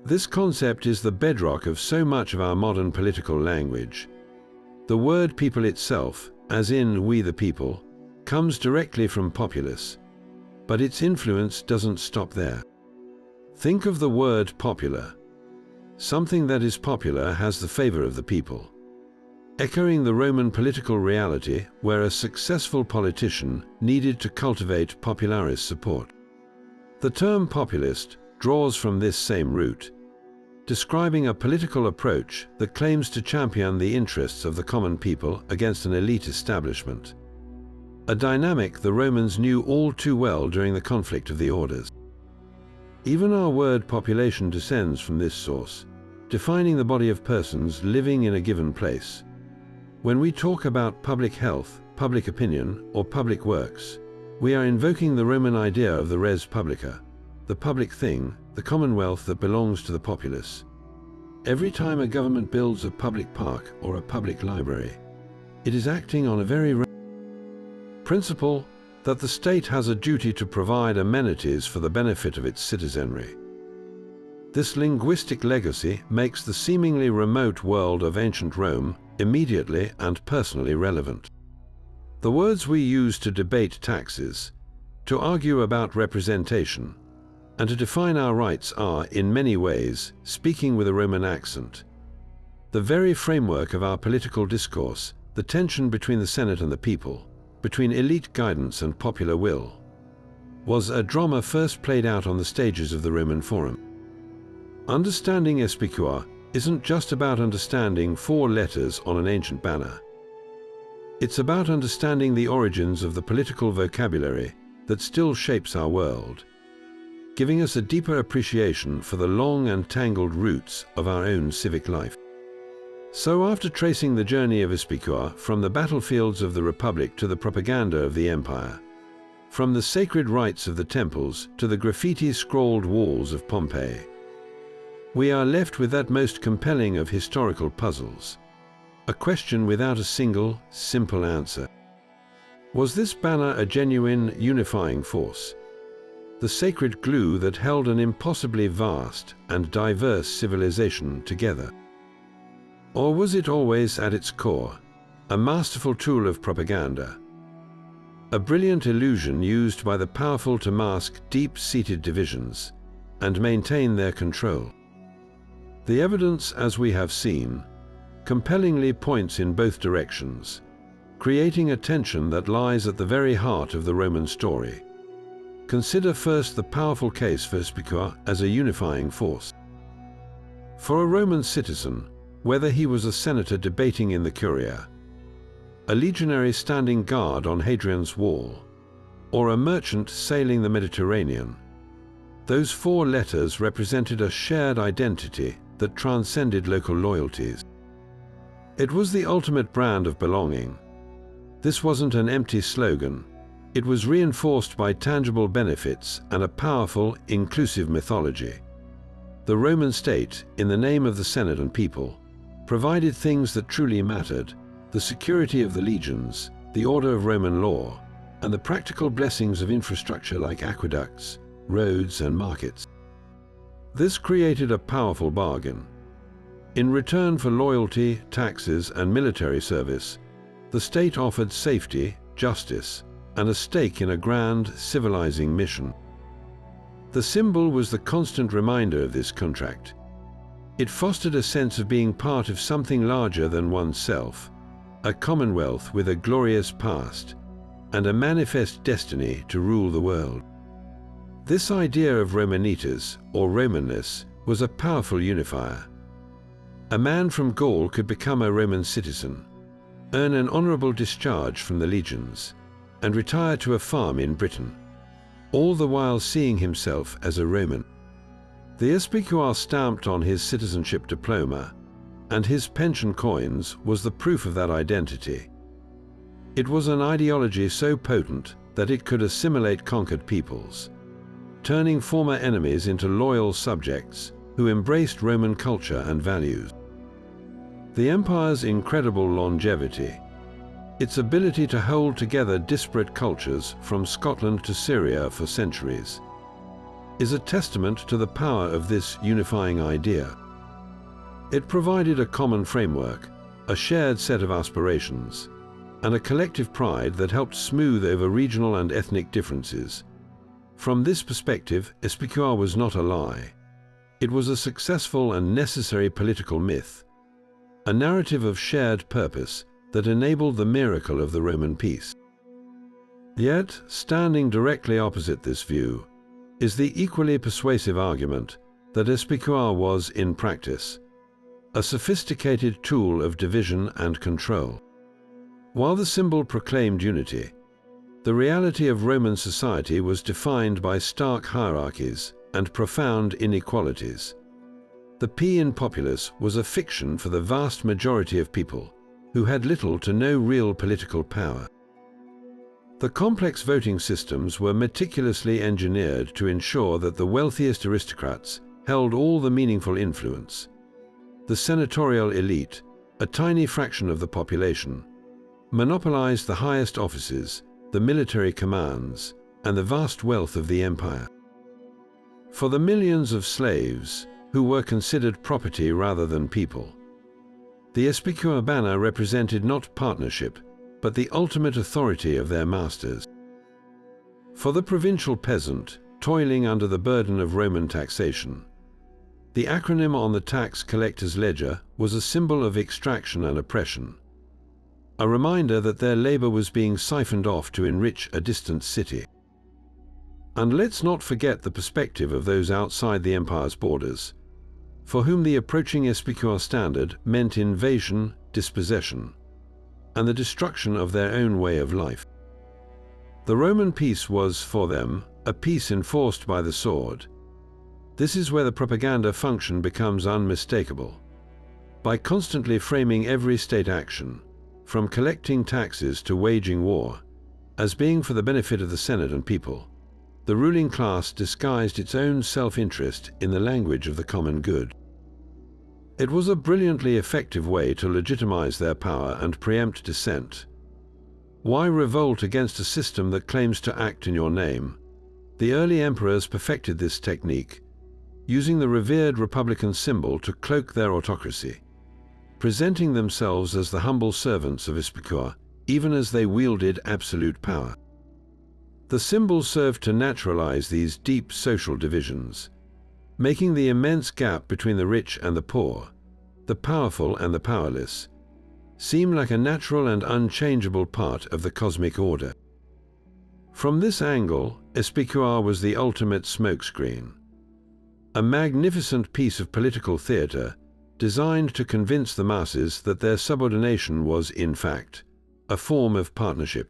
This concept is the bedrock of so much of our modern political language. The word people itself, as in we the people, comes directly from populace, but its influence doesn't stop there. Think of the word popular. Something that is popular has the favor of the people, echoing the Roman political reality where a successful politician needed to cultivate popularis support. The term populist draws from this same root, describing a political approach that claims to champion the interests of the common people against an elite establishment, a dynamic the Romans knew all too well during the conflict of the orders. Even our word population descends from this source, defining the body of persons living in a given place. When we talk about public health, public opinion, or public works, we are invoking the Roman idea of the res publica, the public thing the commonwealth that belongs to the populace. Every time a government builds a public park or a public library, it is acting on a very principle that the state has a duty to provide amenities for the benefit of its citizenry. This linguistic legacy makes the seemingly remote world of ancient Rome immediately and personally relevant. The words we use to debate taxes, to argue about representation, and to define our rights are, in many ways, speaking with a Roman accent. The very framework of our political discourse, the tension between the Senate and the people, between elite guidance and popular will, was a drama first played out on the stages of the Roman Forum. Understanding SPQR isn't just about understanding 4 letters on an ancient banner. It's about understanding the origins of the political vocabulary that still shapes our world, giving us a deeper appreciation for the long and tangled roots of our own civic life. So after tracing the journey of SPQR from the battlefields of the Republic to the propaganda of the Empire, from the sacred rites of the temples to the graffiti-scrawled walls of Pompeii, we are left with that most compelling of historical puzzles, a question without a single, simple answer. Was this banner a genuine unifying force? The sacred glue that held an impossibly vast and diverse civilization together? Or was it always at its core a masterful tool of propaganda, a brilliant illusion used by the powerful to mask deep-seated divisions and maintain their control? The evidence, as we have seen, compellingly points in both directions, creating a tension that lies at the very heart of the Roman story. Consider first the powerful case for SPQR as a unifying force. For a Roman citizen, whether he was a senator debating in the Curia, a legionary standing guard on Hadrian's Wall, or a merchant sailing the Mediterranean, those 4 letters represented a shared identity that transcended local loyalties. It was the ultimate brand of belonging. This wasn't an empty slogan. It was reinforced by tangible benefits and a powerful, inclusive mythology. The Roman state, in the name of the Senate and people, provided things that truly mattered: the security of the legions, the order of Roman law, and the practical blessings of infrastructure like aqueducts, roads, and markets. This created a powerful bargain. In return for loyalty, taxes, and military service, the state offered safety, justice, and a stake in a grand, civilizing mission. The symbol was the constant reminder of this contract. It fostered a sense of being part of something larger than oneself, a commonwealth with a glorious past, and a manifest destiny to rule the world. This idea of Romanitas, or Romanness, was a powerful unifier. A man from Gaul could become a Roman citizen, earn an honorable discharge from the legions, and retire to a farm in Britain, all the while seeing himself as a Roman. The SPQR stamped on his citizenship diploma, and his pension coins was the proof of that identity. It was an ideology so potent that it could assimilate conquered peoples, turning former enemies into loyal subjects who embraced Roman culture and values. The empire's incredible longevity, its ability to hold together disparate cultures from Scotland to Syria for centuries, is a testament to the power of this unifying idea. It provided a common framework, a shared set of aspirations, and a collective pride that helped smooth over regional and ethnic differences. From this perspective, SPQR was not a lie. It was a successful and necessary political myth, a narrative of shared purpose that enabled the miracle of the Roman peace. Yet, standing directly opposite this view, is the equally persuasive argument that SPQR was, in practice, a sophisticated tool of division and control. While the symbol proclaimed unity, the reality of Roman society was defined by stark hierarchies and profound inequalities. The P in populace was a fiction for the vast majority of people who had little to no real political power. The complex voting systems were meticulously engineered to ensure that the wealthiest aristocrats held all the meaningful influence. The senatorial elite, a tiny fraction of the population, monopolized the highest offices, the military commands, and the vast wealth of the empire. For the millions of slaves, who were considered property rather than people, the SPQR Banner represented not partnership, but the ultimate authority of their masters. For the provincial peasant, toiling under the burden of Roman taxation, the acronym on the tax collector's ledger was a symbol of extraction and oppression, a reminder that their labor was being siphoned off to enrich a distant city. And let's not forget the perspective of those outside the empire's borders, for whom the approaching SPQR standard meant invasion, dispossession, and the destruction of their own way of life. The Roman peace was, for them, a peace enforced by the sword. This is where the propaganda function becomes unmistakable. By constantly framing every state action, from collecting taxes to waging war, as being for the benefit of the Senate and people, the ruling class disguised its own self-interest in the language of the common good. It was a brilliantly effective way to legitimize their power and preempt dissent. Why revolt against a system that claims to act in your name? The early emperors perfected this technique, using the revered republican symbol to cloak their autocracy, presenting themselves as the humble servants of SPQR, even as they wielded absolute power. The symbol served to naturalize these deep social divisions, making the immense gap between the rich and the poor, the powerful and the powerless, seem like a natural and unchangeable part of the cosmic order. From this angle, SPQR was the ultimate smokescreen, a magnificent piece of political theater designed to convince the masses that their subordination was, in fact, a form of partnership.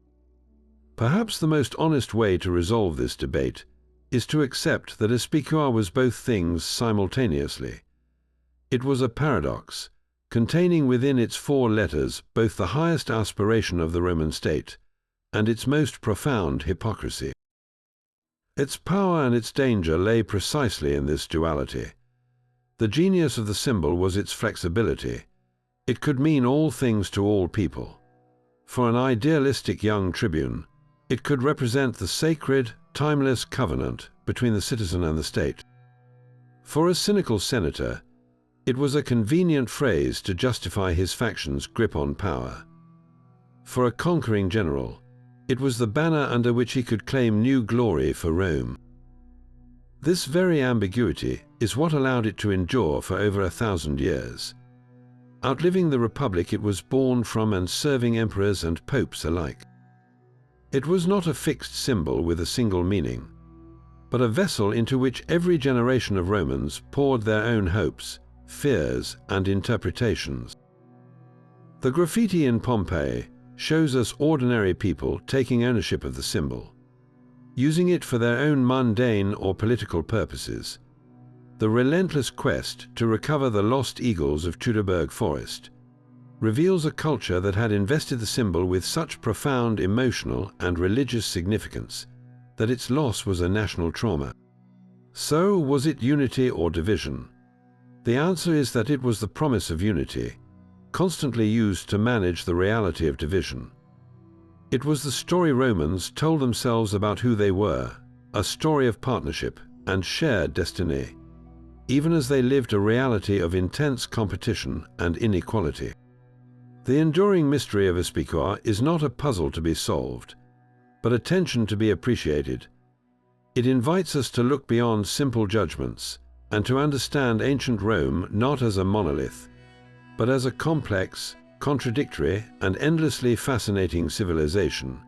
Perhaps the most honest way to resolve this debate is to accept that SPQR was both things simultaneously. It was a paradox, containing within its four letters both the highest aspiration of the Roman state and its most profound hypocrisy. Its power and its danger lay precisely in this duality. The genius of the symbol was its flexibility. It could mean all things to all people. For an idealistic young tribune, it could represent the sacred, timeless covenant between the citizen and the state. For a cynical senator, it was a convenient phrase to justify his faction's grip on power. For a conquering general, it was the banner under which he could claim new glory for Rome. This very ambiguity is what allowed it to endure for over 1,000 years, outliving the republic it was born from and serving emperors and popes alike. It was not a fixed symbol with a single meaning, but a vessel into which every generation of Romans poured their own hopes, fears, and interpretations. The graffiti in Pompeii shows us ordinary people taking ownership of the symbol, using it for their own mundane or political purposes. The relentless quest to recover the lost eagles of Teutoburg Forest reveals a culture that had invested the symbol with such profound emotional and religious significance that its loss was a national trauma. So, was it unity or division? The answer is that it was the promise of unity, constantly used to manage the reality of division. It was the story Romans told themselves about who they were, a story of partnership and shared destiny, even as they lived a reality of intense competition and inequality. The enduring mystery of SPQR is not a puzzle to be solved, but a tension to be appreciated. It invites us to look beyond simple judgments and to understand ancient Rome not as a monolith, but as a complex, contradictory, and endlessly fascinating civilization,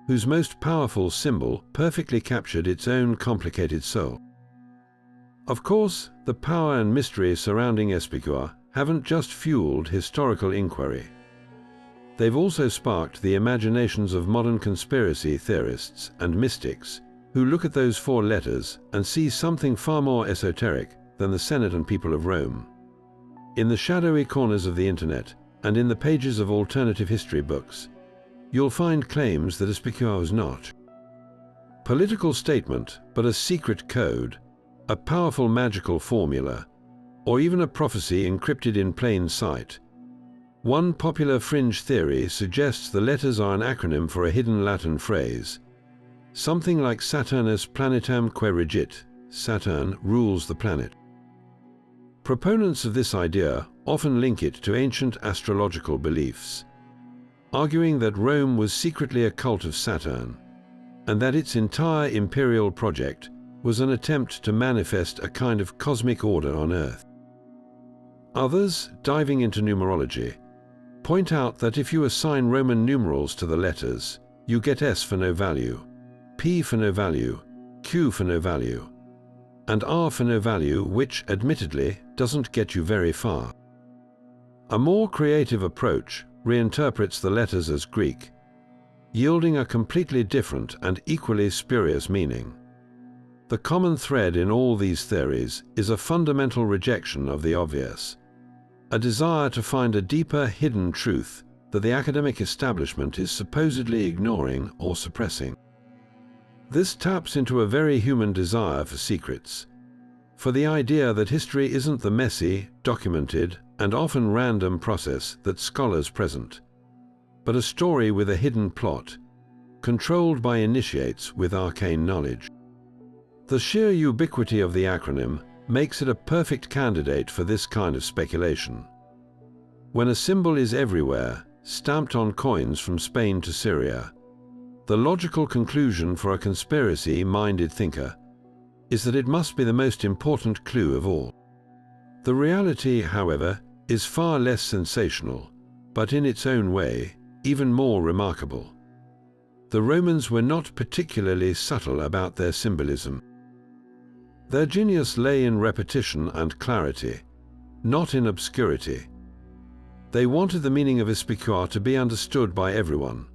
whose most powerful symbol perfectly captured its own complicated soul. Of course, the power and mystery surrounding SPQR haven't just fueled historical inquiry. They've also sparked the imaginations of modern conspiracy theorists and mystics who look at those four letters and see something far more esoteric than the Senate and people of Rome. In the shadowy corners of the internet and in the pages of alternative history books, you'll find claims that SPQR was not. Political statement, but a secret code, a powerful magical formula, or even a prophecy encrypted in plain sight. One popular fringe theory suggests the letters are an acronym for a hidden Latin phrase, something like Saturnus planetam que regit, Saturn rules the planet. Proponents of this idea often link it to ancient astrological beliefs, arguing that Rome was secretly a cult of Saturn, and that its entire imperial project was an attempt to manifest a kind of cosmic order on Earth. Others, diving into numerology, point out that if you assign Roman numerals to the letters, you get S for no value, P for no value, Q for no value, and R for no value, which, admittedly, doesn't get you very far. A more creative approach reinterprets the letters as Greek, yielding a completely different and equally spurious meaning. The common thread in all these theories is a fundamental rejection of the obvious, a desire to find a deeper hidden truth that the academic establishment is supposedly ignoring or suppressing. This taps into a very human desire for secrets, for the idea that history isn't the messy, documented, and often random process that scholars present, but a story with a hidden plot, controlled by initiates with arcane knowledge. The sheer ubiquity of the acronym makes it a perfect candidate for this kind of speculation. When a symbol is everywhere, stamped on coins from Spain to Syria, the logical conclusion for a conspiracy-minded thinker is that it must be the most important clue of all. The reality, however, is far less sensational, but in its own way, even more remarkable. The Romans were not particularly subtle about their symbolism. Their genius lay in repetition and clarity, not in obscurity. They wanted the meaning of SPQR to be understood by everyone,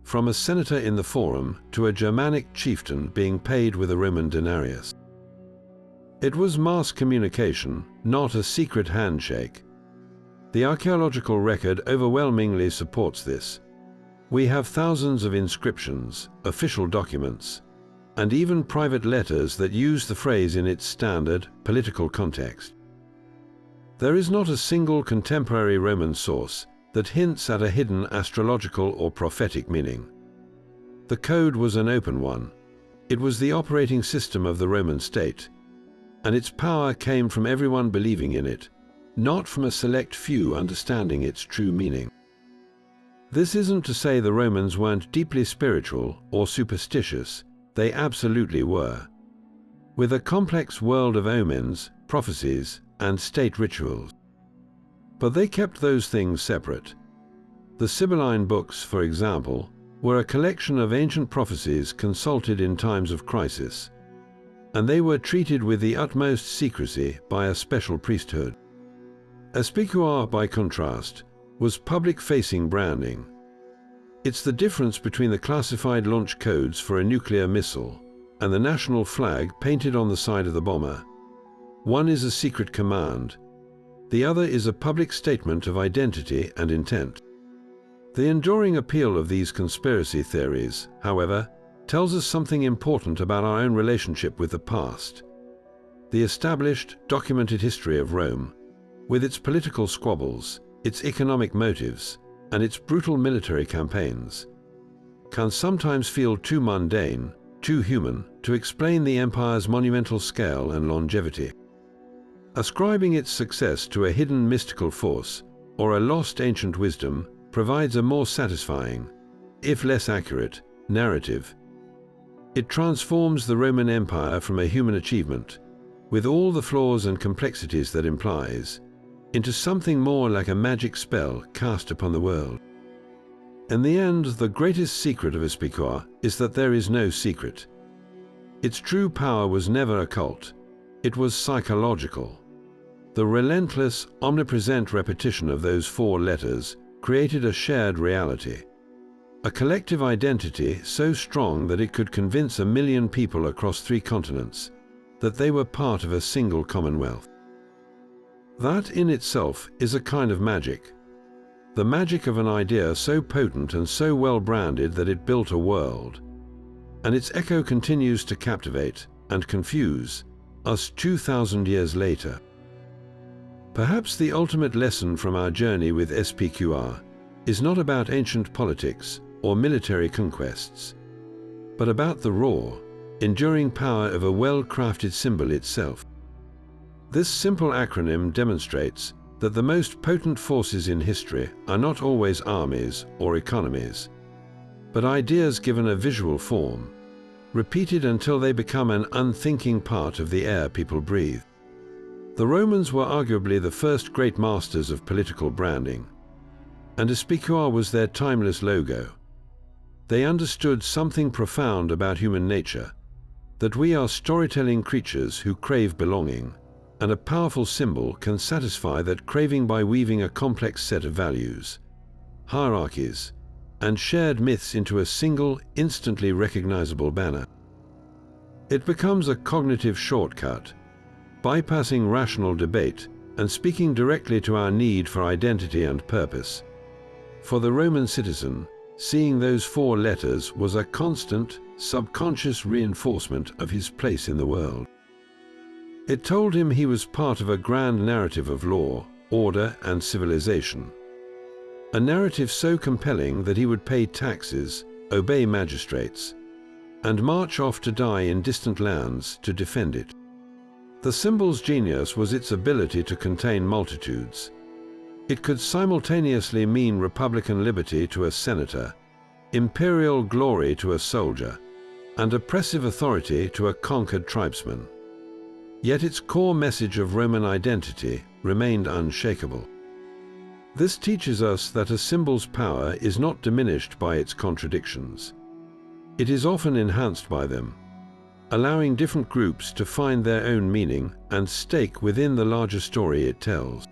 from a senator in the Forum to a Germanic chieftain being paid with a Roman denarius. It was mass communication, not a secret handshake. The archaeological record overwhelmingly supports this. We have thousands of inscriptions, official documents, and even private letters that use the phrase in its standard, political context. There is not a single contemporary Roman source that hints at a hidden astrological or prophetic meaning. The code was an open one. It was the operating system of the Roman state, and its power came from everyone believing in it, not from a select few understanding its true meaning. This isn't to say the Romans weren't deeply spiritual or superstitious. They absolutely were, with a complex world of omens, prophecies, and state rituals. But they kept those things separate. The Sibylline books, for example, were a collection of ancient prophecies consulted in times of crisis, and they were treated with the utmost secrecy by a special priesthood. SPQR, by contrast, was public-facing branding. It's the difference between the classified launch codes for a nuclear missile and the national flag painted on the side of the bomber. One is a secret command. The other is a public statement of identity and intent. The enduring appeal of these conspiracy theories, however, tells us something important about our own relationship with the past. The established, documented history of Rome, with its political squabbles, its economic motives, and its brutal military campaigns, can sometimes feel too mundane, too human, to explain the empire's monumental scale and longevity. Ascribing its success to a hidden mystical force or a lost ancient wisdom provides a more satisfying, if less accurate, narrative. It transforms the Roman Empire from a human achievement, with all the flaws and complexities that implies, into something more like a magic spell cast upon the world. In the end, the greatest secret of SPQR is that there is no secret. Its true power was never occult. It was psychological. The relentless, omnipresent repetition of those four letters created a shared reality, a collective identity so strong that it could convince 1 million people across 3 continents that they were part of a single commonwealth. That in itself is a kind of magic. the magic of an idea so potent and so well branded that it built a world. And its echo continues to captivate and confuse us 2,000 years later. Perhaps the ultimate lesson from our journey with SPQR is not about ancient politics or military conquests, but about the raw, enduring power of a well-crafted symbol itself. This simple acronym demonstrates that the most potent forces in history are not always armies or economies, but ideas given a visual form, repeated until they become an unthinking part of the air people breathe. The Romans were arguably the first great masters of political branding, and SPQR was their timeless logo. They understood something profound about human nature, that we are storytelling creatures who crave belonging, and a powerful symbol can satisfy that craving by weaving a complex set of values, hierarchies, and shared myths into a single, instantly recognizable banner. It becomes a cognitive shortcut, bypassing rational debate and speaking directly to our need for identity and purpose. For the Roman citizen, seeing those 4 letters was a constant, subconscious reinforcement of his place in the world. It told him he was part of a grand narrative of law, order, and civilization. A narrative so compelling that he would pay taxes, obey magistrates, and march off to die in distant lands to defend it. The symbol's genius was its ability to contain multitudes. It could simultaneously mean republican liberty to a senator, imperial glory to a soldier, and oppressive authority to a conquered tribesman. Yet its core message of Roman identity remained unshakable. This teaches us that a symbol's power is not diminished by its contradictions. It is often enhanced by them, allowing different groups to find their own meaning and stake within the larger story it tells.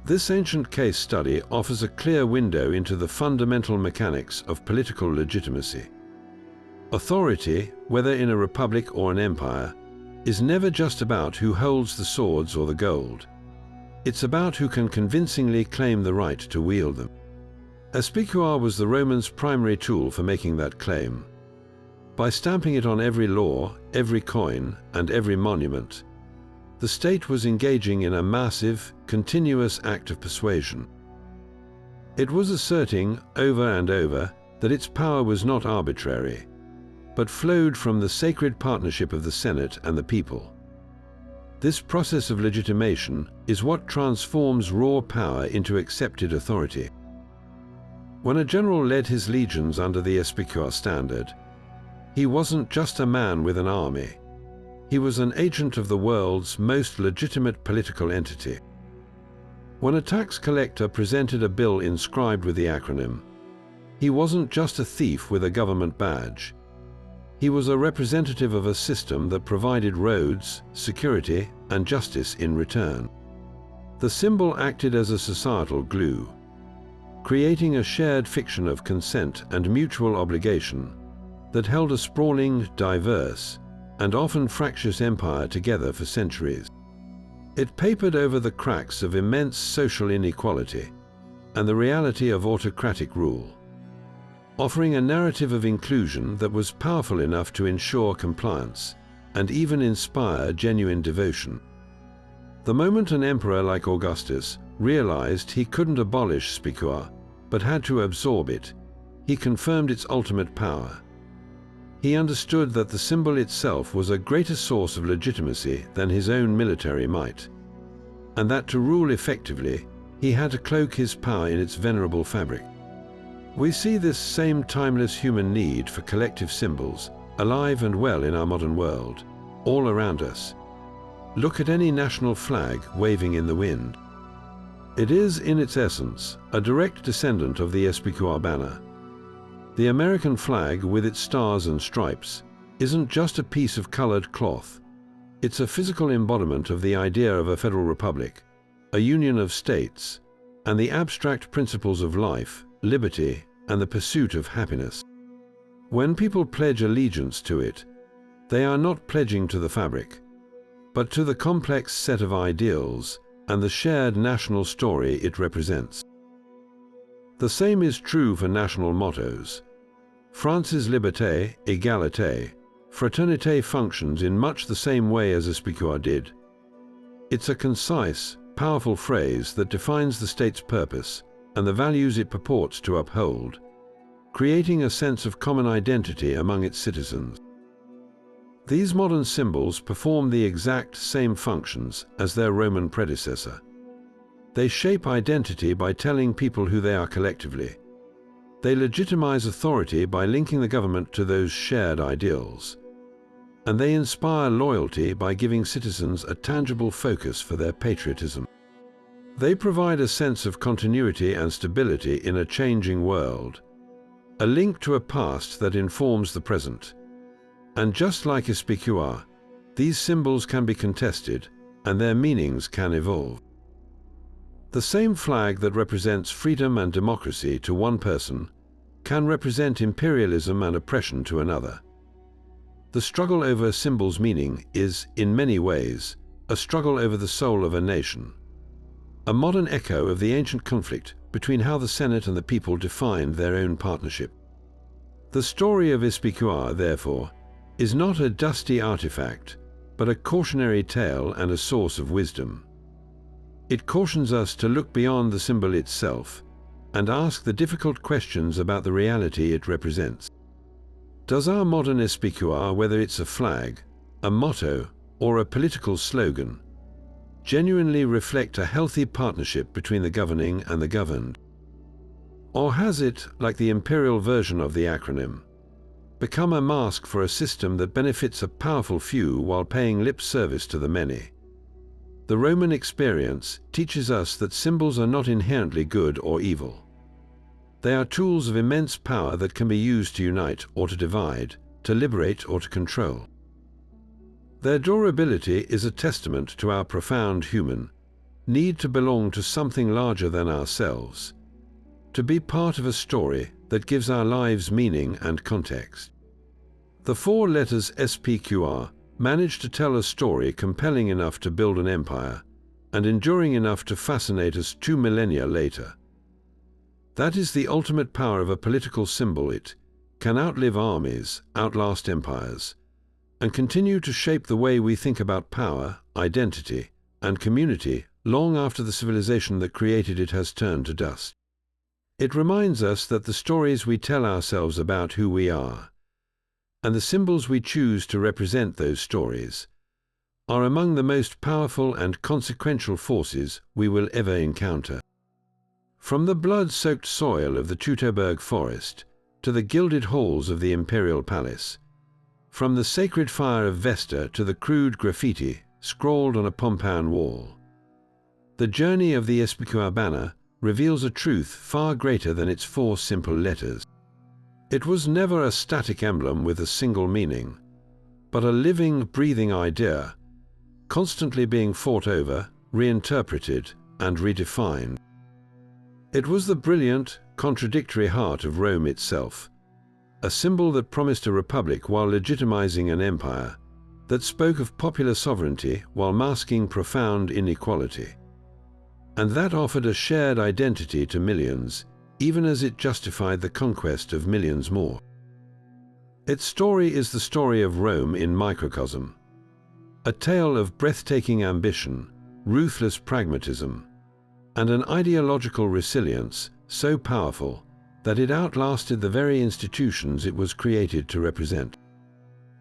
This ancient case study offers a clear window into the fundamental mechanics of political legitimacy. Authority, whether in a republic or an empire, is never just about who holds the swords or the gold. It's about who can convincingly claim the right to wield them. SPQR was the Romans' primary tool for making that claim. By stamping it on every law, every coin, and every monument, the state was engaging in a massive, continuous act of persuasion. It was asserting, over and over, that its power was not arbitrary, but flowed from the sacred partnership of the Senate and the people. This process of legitimation is what transforms raw power into accepted authority. When a general led his legions under the SPQR standard, he wasn't just a man with an army. He was an agent of the world's most legitimate political entity. When a tax collector presented a bill inscribed with the acronym, he wasn't just a thief with a government badge. He was a representative of a system that provided roads, security, and justice in return. The symbol acted as a societal glue, creating a shared fiction of consent and mutual obligation that held a sprawling, diverse, and often fractious empire together for centuries. It papered over the cracks of immense social inequality and the reality of autocratic rule, offering a narrative of inclusion that was powerful enough to ensure compliance and even inspire genuine devotion. The moment an emperor like Augustus realized he couldn't abolish SPQR, but had to absorb it, he confirmed its ultimate power. He understood that the symbol itself was a greater source of legitimacy than his own military might, and that to rule effectively, he had to cloak his power in its venerable fabric. We see this same timeless human need for collective symbols alive and well in our modern world, all around us. Look at any national flag waving in the wind. It is, in its essence, a direct descendant of the SPQR banner. The American flag, with its stars and stripes, isn't just a piece of colored cloth. It's a physical embodiment of the idea of a federal republic, a union of states, and the abstract principles of life, liberty, and the pursuit of happiness. When people pledge allegiance to it, they are not pledging to the fabric, but to the complex set of ideals and the shared national story it represents. The same is true for national mottos. France's liberté, égalité, fraternité functions in much the same way as SPQR did. It's a concise, powerful phrase that defines the state's purpose and the values it purports to uphold, creating a sense of common identity among its citizens. These modern symbols perform the exact same functions as their Roman predecessor. They shape identity by telling people who they are collectively. They legitimize authority by linking the government to those shared ideals. And they inspire loyalty by giving citizens a tangible focus for their patriotism. They provide a sense of continuity and stability in a changing world, a link to a past that informs the present. And just like SPQR, these symbols can be contested, and their meanings can evolve. The same flag that represents freedom and democracy to one person can represent imperialism and oppression to another. The struggle over a symbol's meaning is, in many ways, a struggle over the soul of a nation, a modern echo of the ancient conflict between how the Senate and the people defined their own partnership. The story of SPQR, therefore, is not a dusty artifact, but a cautionary tale and a source of wisdom. It cautions us to look beyond the symbol itself and ask the difficult questions about the reality it represents. Does our modern SPQR, whether it's a flag, a motto, or a political slogan, genuinely reflect a healthy partnership between the governing and the governed? Or has it, like the imperial version of the acronym, become a mask for a system that benefits a powerful few while paying lip service to the many? The Roman experience teaches us that symbols are not inherently good or evil. They are tools of immense power that can be used to unite or to divide, to liberate or to control. Their durability is a testament to our profound human need to belong to something larger than ourselves, to be part of a story that gives our lives meaning and context. The four letters SPQR manage to tell a story compelling enough to build an empire and enduring enough to fascinate us 2 millennia later. That is the ultimate power of a political symbol. It can outlive armies, outlast empires, and continue to shape the way we think about power, identity, and community long after the civilization that created it has turned to dust. It reminds us that the stories we tell ourselves about who we are, and the symbols we choose to represent those stories, are among the most powerful and consequential forces we will ever encounter. From the blood-soaked soil of the Teutoburg forest to the gilded halls of the imperial palace, from the sacred fire of Vesta to the crude graffiti scrawled on a Pompeian wall, the journey of the SPQR banner reveals a truth far greater than its 4 simple letters. It was never a static emblem with a single meaning, but a living, breathing idea, constantly being fought over, reinterpreted, and redefined. It was the brilliant, contradictory heart of Rome itself, a symbol that promised a republic while legitimizing an empire, that spoke of popular sovereignty while masking profound inequality, and that offered a shared identity to millions, even as it justified the conquest of millions more. Its story is the story of Rome in microcosm, a tale of breathtaking ambition, ruthless pragmatism, and an ideological resilience so powerful that it outlasted the very institutions it was created to represent.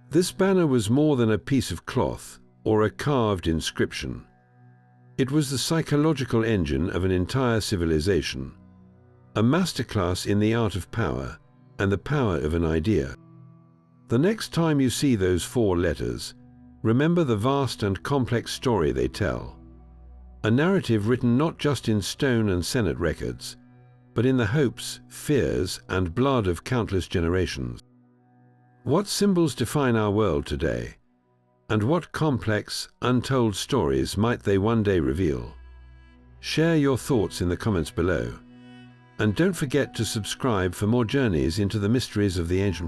This banner was more than a piece of cloth or a carved inscription. It was the psychological engine of an entire civilization, a masterclass in the art of power and the power of an idea. The next time you see those 4 letters, remember the vast and complex story they tell, a narrative written not just in stone and Senate records, but in the hopes, fears, and blood of countless generations. What symbols define our world today, and what complex, untold stories might they one day reveal? Share your thoughts in the comments below, and don't forget to subscribe for more journeys into the mysteries of the ancient